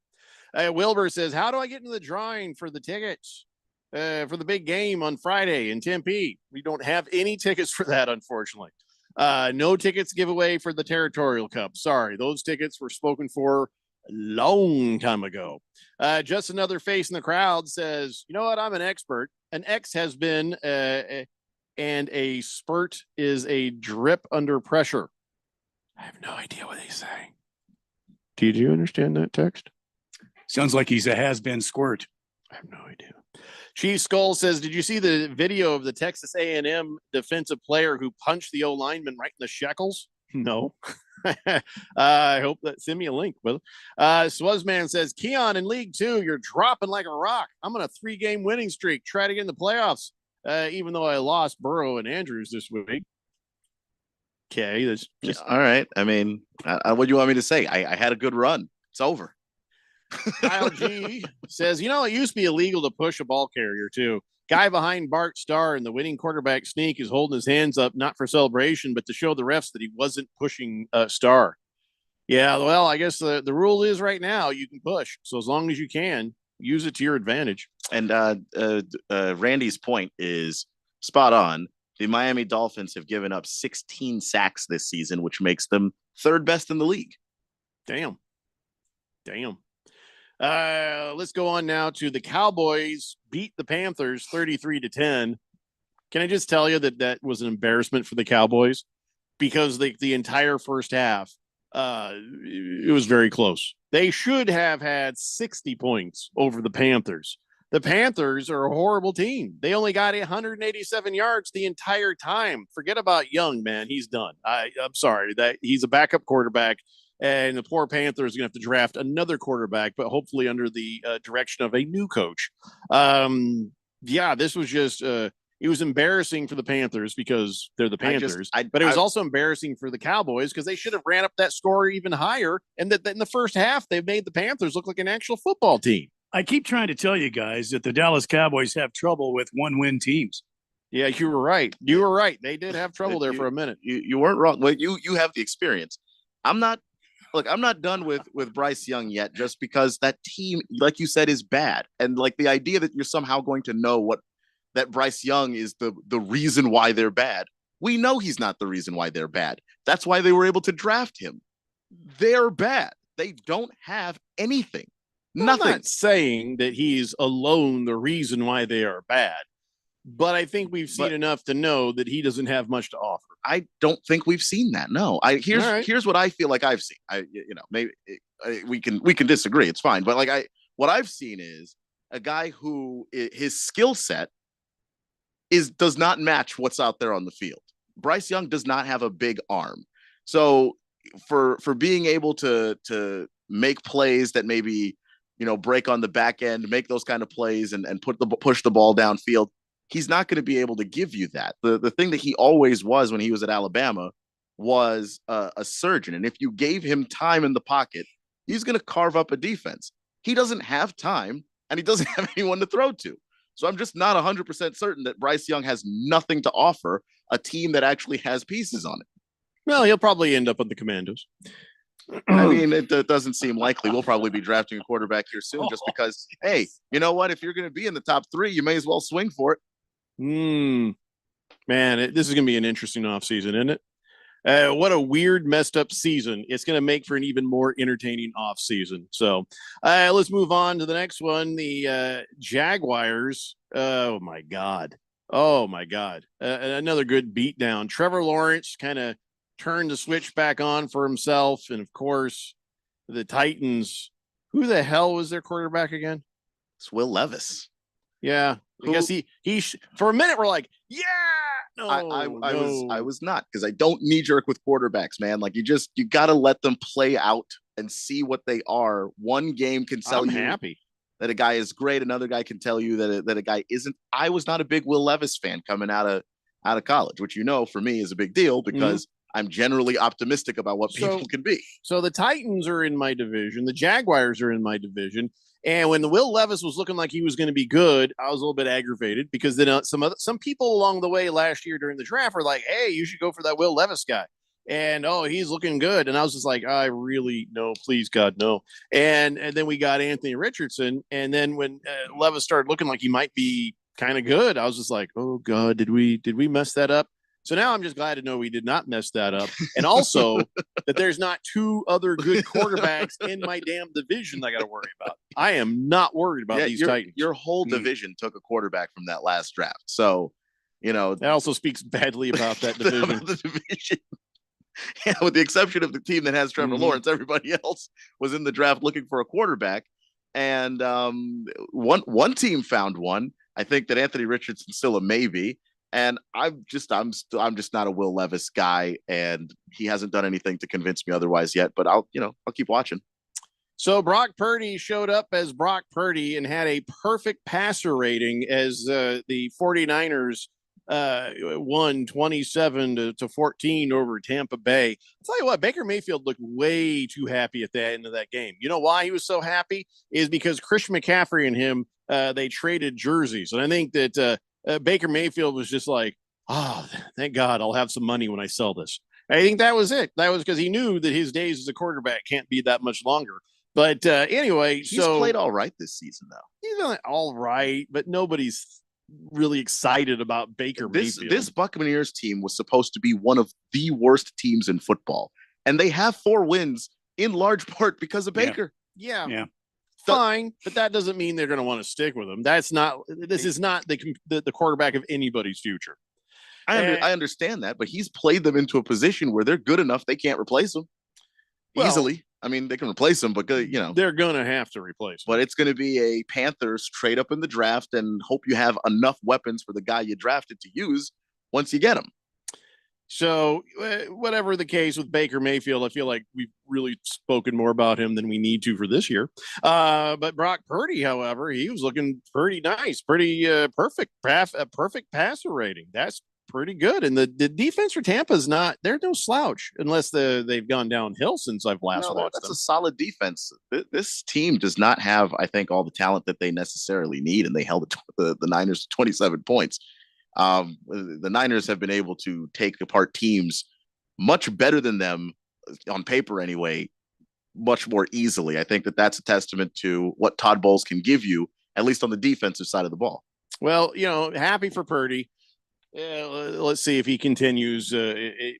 Wilbur says, how do I get into the drawing for the tickets for the big game on Friday in Tempe? We don't have any tickets for that, unfortunately. No tickets giveaway for the Territorial Cup. Sorry, those tickets were spoken for a long time ago. Just another face in the crowd says, you know what? I'm an expert. An X has been, and a spurt is a drip under pressure. I have no idea what he's saying. Did you understand that text? Sounds like he's a has-been squirt. I have no idea. Chief Skull says, did you see the video of the Texas A&M defensive player who punched the O-lineman right in the shekels? No. I hope that send me a link. Will Swazman says, Keon in League 2, you're dropping like a rock. I'm on a 3-game winning streak. Try to get in the playoffs, even though I lost Burrow and Andrews this week. Okay, that's just all right. I mean, what do you want me to say? I had a good run. It's over. Kyle G says, it used to be illegal to push a ball carrier too. Guy behind Bart Starr and the winning quarterback sneak is holding his hands up, not for celebration, but to show the refs that he wasn't pushing Starr. Yeah, well, I guess the rule is right now you can push. So as long as you can, use it to your advantage. And Randy's point is spot on. The Miami Dolphins have given up 16 sacks this season, which makes them third best in the league. Damn. Let's go on now to the Cowboys beat the Panthers 33-10. Can I just tell you that was an embarrassment for the Cowboys because the entire first half, it was very close. They should have had 60 points over the Panthers. The Panthers are a horrible team. They only got 187 yards the entire time. Forget about Young, man. He's done. I'm sorry that he's a backup quarterback. And the poor Panthers are going to have to draft another quarterback, but hopefully under the direction of a new coach. This was just it was embarrassing for the Panthers because they're the Panthers. But it was also embarrassing for the Cowboys because they should have ran up that score even higher. And that in the first half, they made the Panthers look like an actual football team. I keep trying to tell you guys that the Dallas Cowboys have trouble with one-win teams. Yeah, you were right. You were right. They did have trouble there for a minute. You weren't wrong. Well, you have the experience. I'm not done with Bryce Young yet, just because that team, like you said, is bad. And like the idea that you're somehow going to know that Bryce Young is the reason why they're bad. We know he's not the reason why they're bad. That's why they were able to draft him. They're bad. They don't have anything. Nothing. I'm not saying that he's alone the reason why they are bad. but I think we've seen enough to know that he doesn't have much to offer. I don't think we've seen that. No, here's what I feel like I've seen. Maybe we can disagree. It's fine, but what I've seen is a guy who his skill set does not match what's out there on the field. Bryce Young does not have a big arm, so for being able to make plays that maybe break on the back end, make those kind of plays, and push the ball downfield, he's not going to be able to give you that. The thing that he always was when he was at Alabama was a surgeon. And if you gave him time in the pocket, he's going to carve up a defense. He doesn't have time, and he doesn't have anyone to throw to. So I'm just not 100% certain that Bryce Young has nothing to offer a team that actually has pieces on it. Well, he'll probably end up on the Commandos. I mean, it doesn't seem likely. We'll probably be drafting a quarterback here soon just because, hey, you know what? If you're going to be in the top 3, you may as well swing for it. Man, this is going to be an interesting offseason, isn't it? What a weird, messed up season. It's going to make for an even more entertaining offseason. So let's move on to the next one. The Jaguars. Oh, my God. Another good beatdown. Trevor Lawrence kind of turned the switch back on for himself. And, of course, the Titans. Who the hell was their quarterback again? It's Will Levis. Yeah. I guess he for a minute we're like, yeah. No, I was not, because I don't knee jerk with quarterbacks, man. Like you got to let them play out and see what they are. One game can tell you happy that a guy is great. Another guy can tell you that a guy isn't. I was not a big Will Levis fan coming out of college, which for me is a big deal because I'm generally optimistic about what people can be. So the Titans are in my division. The Jaguars are in my division. And when the Will Levis was looking like he was going to be good, I was a little bit aggravated because then some people along the way last year during the draft were like, "Hey, you should go for that Will Levis guy." And he's looking good. And I was just like, I really no, please God no. And then we got Anthony Richardson. And then when Levis started looking like he might be kind of good, I was just like, oh God, did we mess that up? So now I'm just glad to know we did not mess that up. And also that there's not 2 other good quarterbacks in my damn division I got to worry about. I am not worried about these Titans. Your whole division took a quarterback from that last draft. So, that also speaks badly about that division. The division. Yeah, with the exception of the team that has Trevor Lawrence, everybody else was in the draft looking for a quarterback. And one team found one. I think that Anthony Richardson's still a maybe. And I'm just not a Will Levis guy, and he hasn't done anything to convince me otherwise yet. But I'll keep watching. So Brock Purdy showed up as Brock Purdy and had a perfect passer rating as the 49ers won 27-14 over Tampa Bay. I'll tell you what, Baker Mayfield looked way too happy at the end of that game. You know why he was so happy? Is because Christian McCaffrey and him they traded jerseys, and I think that. Baker Mayfield was just like, thank God I'll have some money when I sell this. I think that was it. That was because he knew that his days as a quarterback can't be that much longer. But anyway, he's played all right this season, though. He's done all right, but nobody's really excited about Baker Mayfield. This Buccaneers team was supposed to be one of the worst teams in football, and they have 4 wins in large part because of Baker. Yeah. Fine, but that doesn't mean they're going to want to stick with him. This is not the quarterback of anybody's future. I understand that, but he's played them into a position where they're good enough they can't replace him easily. I mean, they can replace him, but they're going to have to replace him. But it's going to be a Panthers trade up in the draft and hope you have enough weapons for the guy you drafted to use once you get him. So whatever the case with Baker Mayfield, I feel like we've really spoken more about him than we need to for this year. But Brock Purdy, however, he was looking pretty nice, pretty perfect passer rating. That's pretty good. And the defense for Tampa is they're no slouch unless they've gone downhill since I've last watched that's them. A solid defense. This team does not have, I think, all the talent that they necessarily need, and they held the Niners to 27 points. The Niners have been able to take apart teams much better than them on paper anyway, much more easily. I think that's a testament to what Todd Bowles can give you, at least on the defensive side of the ball. Well, happy for Purdy. Let's see if he continues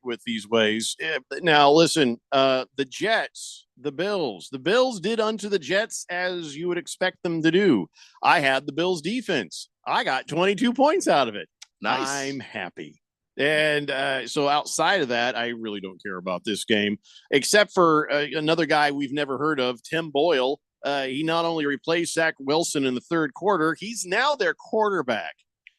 with these ways. Now, listen, the Jets, the Bills did unto the Jets as you would expect them to do. I had the Bills defense. I got 22 points out of it. Nice. I'm happy. And so outside of that, I really don't care about this game, except for another guy we've never heard of, Tim Boyle. He not only replaced Zach Wilson in the third quarter, he's now their quarterback.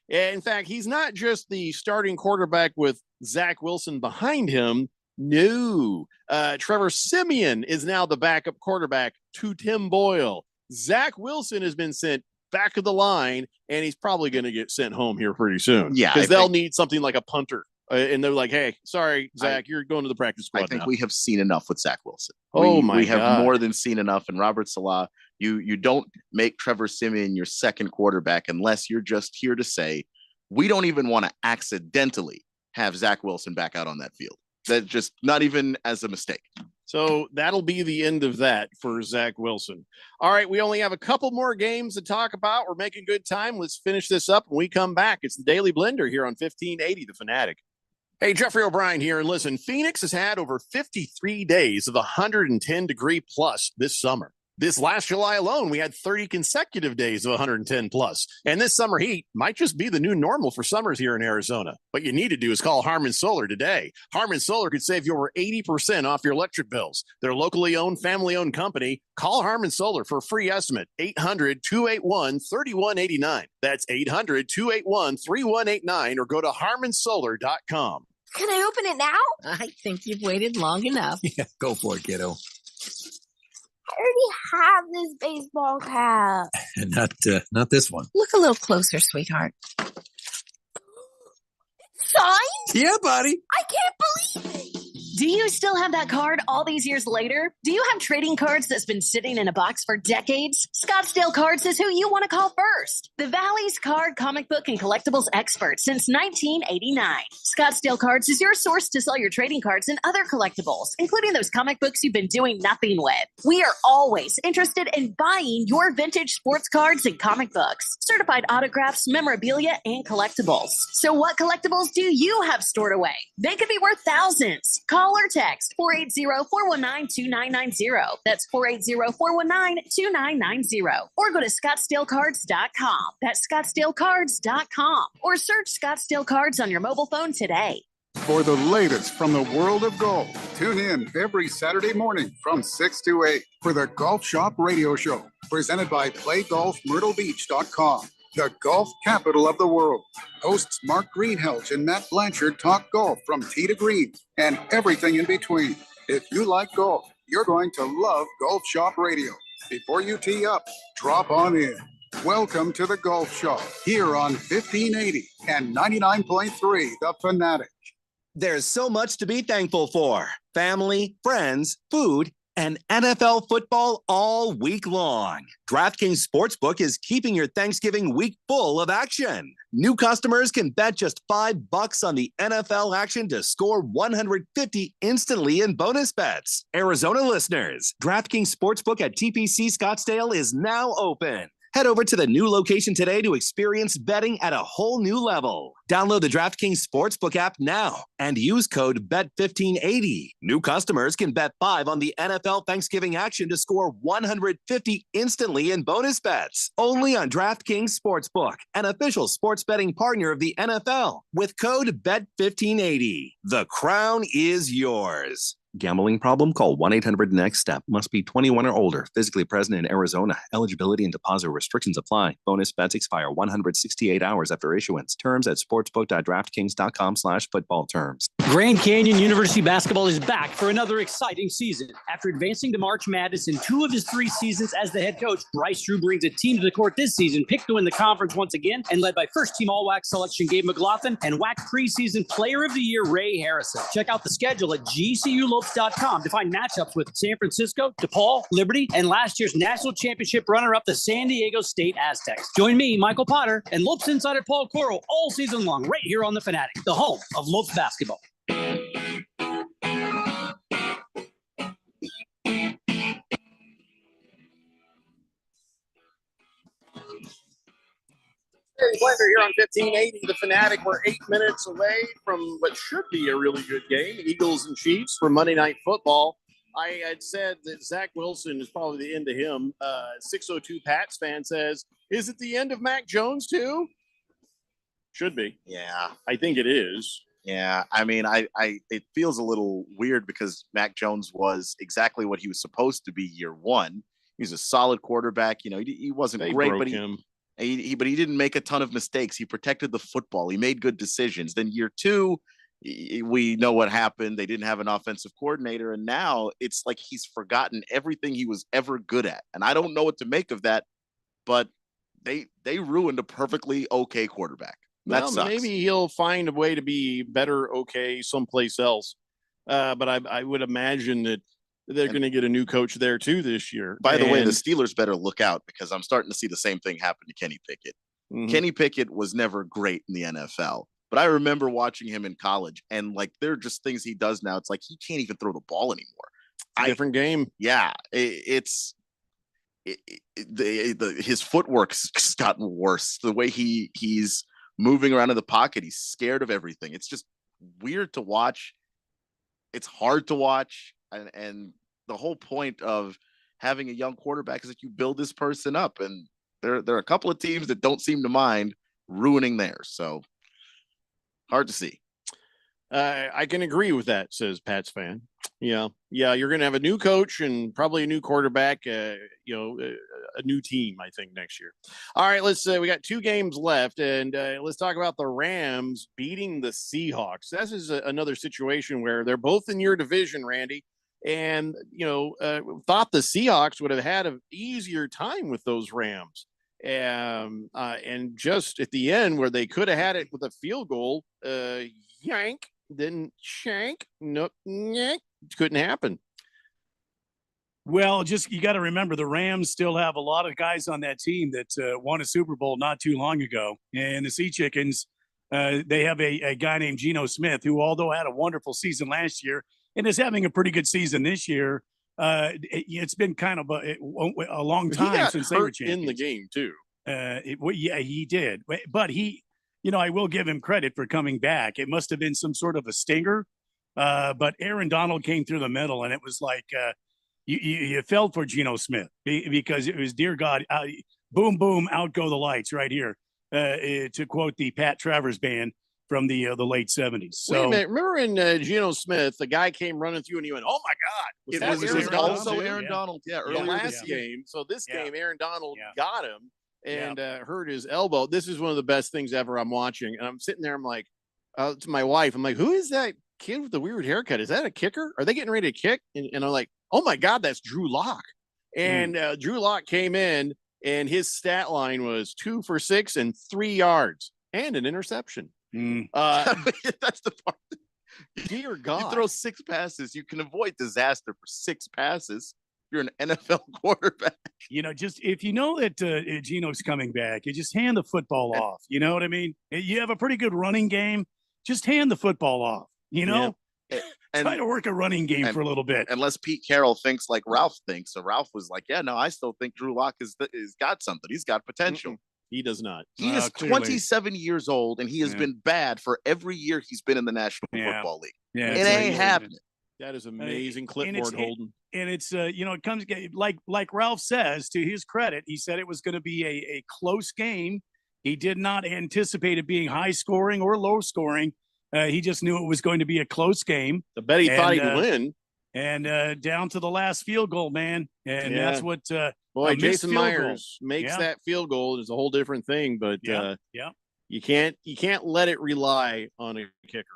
In fact, he's not just the starting quarterback with Zach Wilson behind him. No, Trevor Siemian is now the backup quarterback to Tim Boyle. Zach Wilson has been sent back of the line, and he's probably going to get sent home here pretty soon. Yeah, because they'll need something like a punter. And they're like, hey, sorry, Zach, you're going to the practice squad. I think now. we have seen enough with Zach Wilson. We have God. more than seen enough. And Robert Salah, you don't make Trevor Siemian your second quarterback unless you're just here to say, we don't even want to accidentally have Zach Wilson back out on that field. That just not even as a mistake. So that'll be the end of that for Zach Wilson. All right, we only have a couple more games to talk about. We're making good time. Let's finish this up when we come back. It's the Daily Blender here on 1580 The Fanatic. Hey, Jeffrey O'Brien here. And listen, Phoenix has had over 53 days of 110 degree plus this summer. This last July alone, we had 30 consecutive days of 110 plus. And this summer heat might just be the new normal for summers here in Arizona. What you need to do is call Harmon Solar today. Harmon Solar could save you over 80% off your electric bills. They're a locally owned, family-owned company. Call Harmon Solar for a free estimate. 800-281-3189. That's 800-281-3189 or go to harmonsolar.com. Can I open it now? I think you've waited long enough. Yeah, go for it, kiddo. I already have this baseball cap. Not this one. Look a little closer, sweetheart. Signed? Yeah, buddy. I can't believe it. Do you still have that card all these years later? Do you have trading cards that's been sitting in a box for decades? Scottsdale Cards is who you want to call first. The Valley's card, comic book, and collectibles expert since 1989. Scottsdale Cards is your source to sell your trading cards and other collectibles, including those comic books you've been doing nothing with. We are always interested in buying your vintage sports cards and comic books, certified autographs, memorabilia, and collectibles. So what collectibles do you have stored away? They could be worth thousands. Call or text 480-419-2990. That's 480-419-2990. Or go to scottsdalecards.com. That's scottsdalecards.com. Or search Scottsdale Cards on your mobile phone today. For the latest from the world of golf, tune in every Saturday morning from 6 to 8 for the Golf Shop Radio Show, presented by PlayGolfMyrtleBeach.com. The golf capital of the world. Hosts Mark Greenhelch and Matt Blanchard talk golf from tee to green and everything in between. If you like golf, you're going to love Golf Shop Radio. Before you tee up, drop on in. Welcome to the Golf Shop here on 1580 and 99.3 The Fanatic. There's so much to be thankful for. Family, friends, food, and NFL football all week long. DraftKings Sportsbook is keeping your Thanksgiving week full of action. New customers can bet just $5 on the NFL action to score $150 instantly in bonus bets. Arizona listeners, DraftKings Sportsbook at TPC Scottsdale is now open. Head over to the new location today to experience betting at a whole new level. Download the DraftKings Sportsbook app now and use code BET1580. New customers can bet $5 on the NFL Thanksgiving action to score $150 instantly in bonus bets. Only on DraftKings Sportsbook, an official sports betting partner of the NFL. With code BET1580, the crown is yours. Gambling problem? Call 1-800-NEXT-STEP. Must be 21 or older. Physically present in Arizona. Eligibility and deposit restrictions apply. Bonus bets expire 168 hours after issuance. Terms at sportsbook.draftkings.com/football terms. Grand Canyon University basketball is back for another exciting season. After advancing to March Madness in 2 of his 3 seasons as the head coach, Bryce Drew brings a team to the court this season, picked to win the conference once again, and led by first-team All-WAC selection Gabe McLaughlin and WAC preseason Player of the Year Ray Harrison. Check out the schedule at GCULopes.com to find matchups with San Francisco, DePaul, Liberty, and last year's national championship runner-up, the San Diego State Aztecs. Join me, Michael Potter, and Lopes insider Paul Coro all season long right here on The Fanatic, the home of Lopes basketball. Blender here on 1580 The Fanatic. We're 8 minutes away from what should be a really good game, Eagles and Chiefs for Monday Night Football. I had said that Zach Wilson is probably the end of him. 602 Pats fan says, is it the end of Mac Jones too? Should be. Yeah. I think it is. Yeah. I mean, it feels a little weird because Mac Jones was exactly what he was supposed to be year one. He was a solid quarterback. You know, he wasn't They great, broke but him. But he didn't make a ton of mistakes. He protected the football. He made good decisions. Then year two, we know what happened. They didn't have an offensive coordinator, and now it's like he's forgotten everything he was ever good at. And I don't know what to make of that, but they ruined a perfectly okay quarterback. That Well, sucks. maybe he'll find a way to be better okay someplace else. But I would imagine that they're going to get a new coach there too this year. By the way, the And- Steelers better look out because I'm starting to see the same thing happen to Kenny Pickett. Mhm. Kenny Pickett was never great in the NFL, but I remember watching him in college, and like there are just things he does now. It's like he can't even throw the ball anymore. Different game. Yeah, his footwork's gotten worse. The way he's moving around in the pocket, he's scared of everything. It's just weird to watch. It's hard to watch, and the whole point of having a young quarterback is that you build this person up, and there are a couple of teams that don't seem to mind ruining theirs. So hard to see. I can agree with that, says Pat's fan. Yeah. You're going to have a new coach and probably a new quarterback, a new team, I think, next year. All right, we got 2 games left, and let's talk about the Rams beating the Seahawks. This is another situation where they're both in your division, Randy, and, thought the Seahawks would have had an easier time with those Rams. And just at the end where they could have had it with a field goal, yank, then shank, nope, yank, couldn't happen. Well, just you got to remember the Rams still have a lot of guys on that team that won a Super Bowl not too long ago. And the Sea Chickens, they have a guy named Geno Smith, who, although had a wonderful season last year and is having a pretty good season this year, it's been kind of a long time He got since they were hurt champions. in the game too. Yeah, he did. But he, I will give him credit for coming back. It must have been some sort of a stinger. But Aaron Donald came through the middle, and it was like you felt for Geno Smith because it was, dear God, boom, boom, out go the lights right here, to quote the Pat Travers band from the late 70s. So, Wait a minute. Remember in Geno Smith, the guy came running through and you went, oh my God. It was Aaron also Donald? Aaron Donald. Yeah, earlier The this last year. game. So this Yeah. game, Aaron Donald Yeah. got him and hurt his elbow. This is one of the best things ever I'm watching. And I'm sitting there, I'm like, to my wife, I'm like, who is that kid with the weird haircut? Is that a kicker? Are they getting ready to kick? And I'm like, oh my God, that's Drew Lock. And Drew Lock came in and his stat line was 2 for 6 and 3 yards and an interception. That's the part. Dear God. You throw 6 passes, you can avoid disaster for 6 passes. You're an NFL quarterback. just if you know that Geno's coming back, you just hand the football off. You know what I mean? You have a pretty good running game. Just hand the football off. Try to work a running game for a little bit. Unless Pete Carroll thinks like Ralph thinks. So Ralph was like, yeah, no, I still think Drew Lock is got something. He's got potential. He does not. He is clearly. 27 years old, and he has been bad for every year he's been in the National Football League. Yeah, it ain't happening. That is amazing And clipboard holding. And it's it comes like Ralph says, to his credit, he said it was going to be a close game. He did not anticipate it being high scoring or low scoring. He just knew it was going to be a close game. I bet he thought he'd win. And down to the last field goal, man. And that's what boy, a missed Jason field Myers goal. makes Yeah. that field goal. It's a whole different thing, but Yeah. you can't let it rely on a kicker.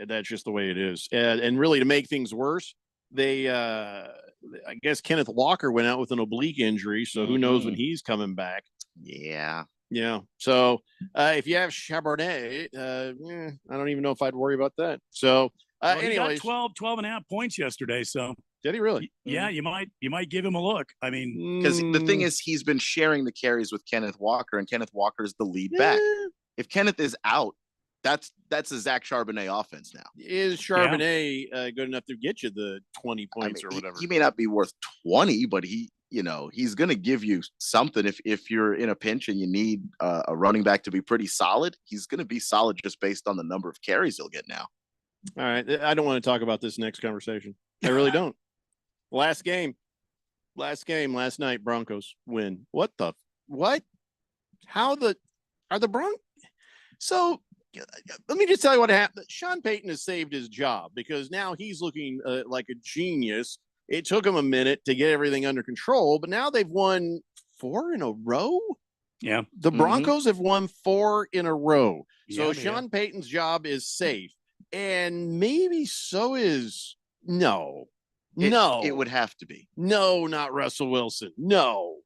That's just the way it is. And really, to make things worse, I guess Kenneth Walker went out with an oblique injury, so who knows when he's coming back. Yeah. Yeah. So if you have Charbonnet, I don't even know if I'd worry about that. So Well, he got anyways, 12 and a half points yesterday. So did he really? Yeah, you might give him a look. I mean, Because the thing is, he's been sharing the carries with Kenneth Walker, and Kenneth Walker is the lead back. If Kenneth is out, that's a Zach Charbonnet offense now. Is Charbonnet good enough to get you the 20 points or whatever? He may not be worth 20, but he's going to give you something. If you're in a pinch and you need a running back to be pretty solid, he's going to be solid just based on the number of carries he'll get now. All right. I don't want to talk about this next conversation. I really don't. Last night, Broncos win. What? Are the Broncos? So let me just tell you what happened. Sean Payton has saved his job because now he's looking like a genius. It took him a minute to get everything under control, but now they've won 4 in a row. Yeah. The Broncos have won 4 in a row. So Yeah, Sean Payton's job is safe. And maybe so is It would have to be. No, not Russell Wilson. No.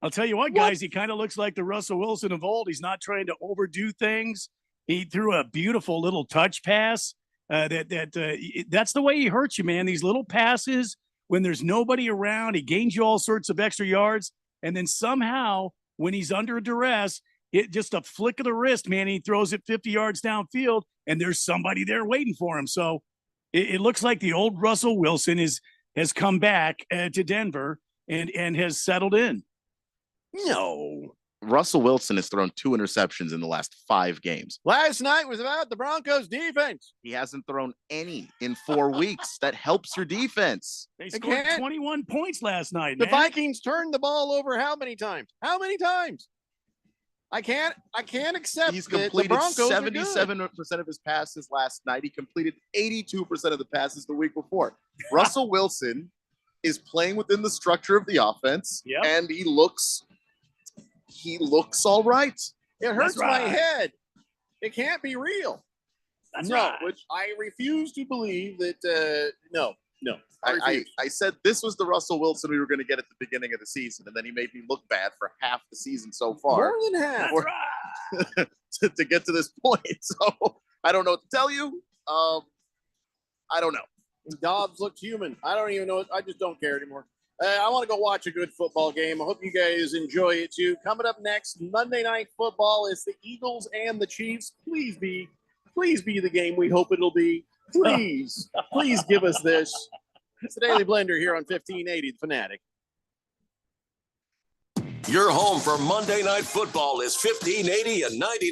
I'll tell you what, guys, he kind of looks like the Russell Wilson of old. He's not trying to overdo things. He threw a beautiful little touch pass. That's the way he hurts you, man. These little passes when there's nobody around, he gains you all sorts of extra yards. And then somehow, when he's under duress, it just a flick of the wrist, man. He throws it 50 yards downfield, and there's somebody there waiting for him. So it looks like the old Russell Wilson has come back to Denver and has settled in. No. Russell Wilson has thrown 2 interceptions in the last 5 games. Last night was about the Broncos defense. He hasn't thrown any in 4 weeks. That helps your defense. They scored 21 points last night, The man. Vikings turned the ball over how many times? How many times? I can't accept He's that the completed Broncos are good. 77% of his passes last night. He completed 82% of the passes the week before. Russell Wilson is playing within the structure of the offense, and he looks all right. It hurts right. my head. It can't be real. That's no, right. which I refuse to believe that. No. I said this was the Russell Wilson we were going to get at the beginning of the season, and then he made me look bad for half the season so far. More than half. to get to this point. So I don't know what to tell you. I don't know. Dobbs looked human. I don't even know. I just don't care anymore. I want to go watch a good football game. I hope you guys enjoy it too. Coming up next, Monday Night Football is the Eagles and the Chiefs. Please be the game we hope it'll be. Please give us this. It's the Daily Blender here on 1580 The Fanatic. Your home for Monday Night Football is 1580 and 90.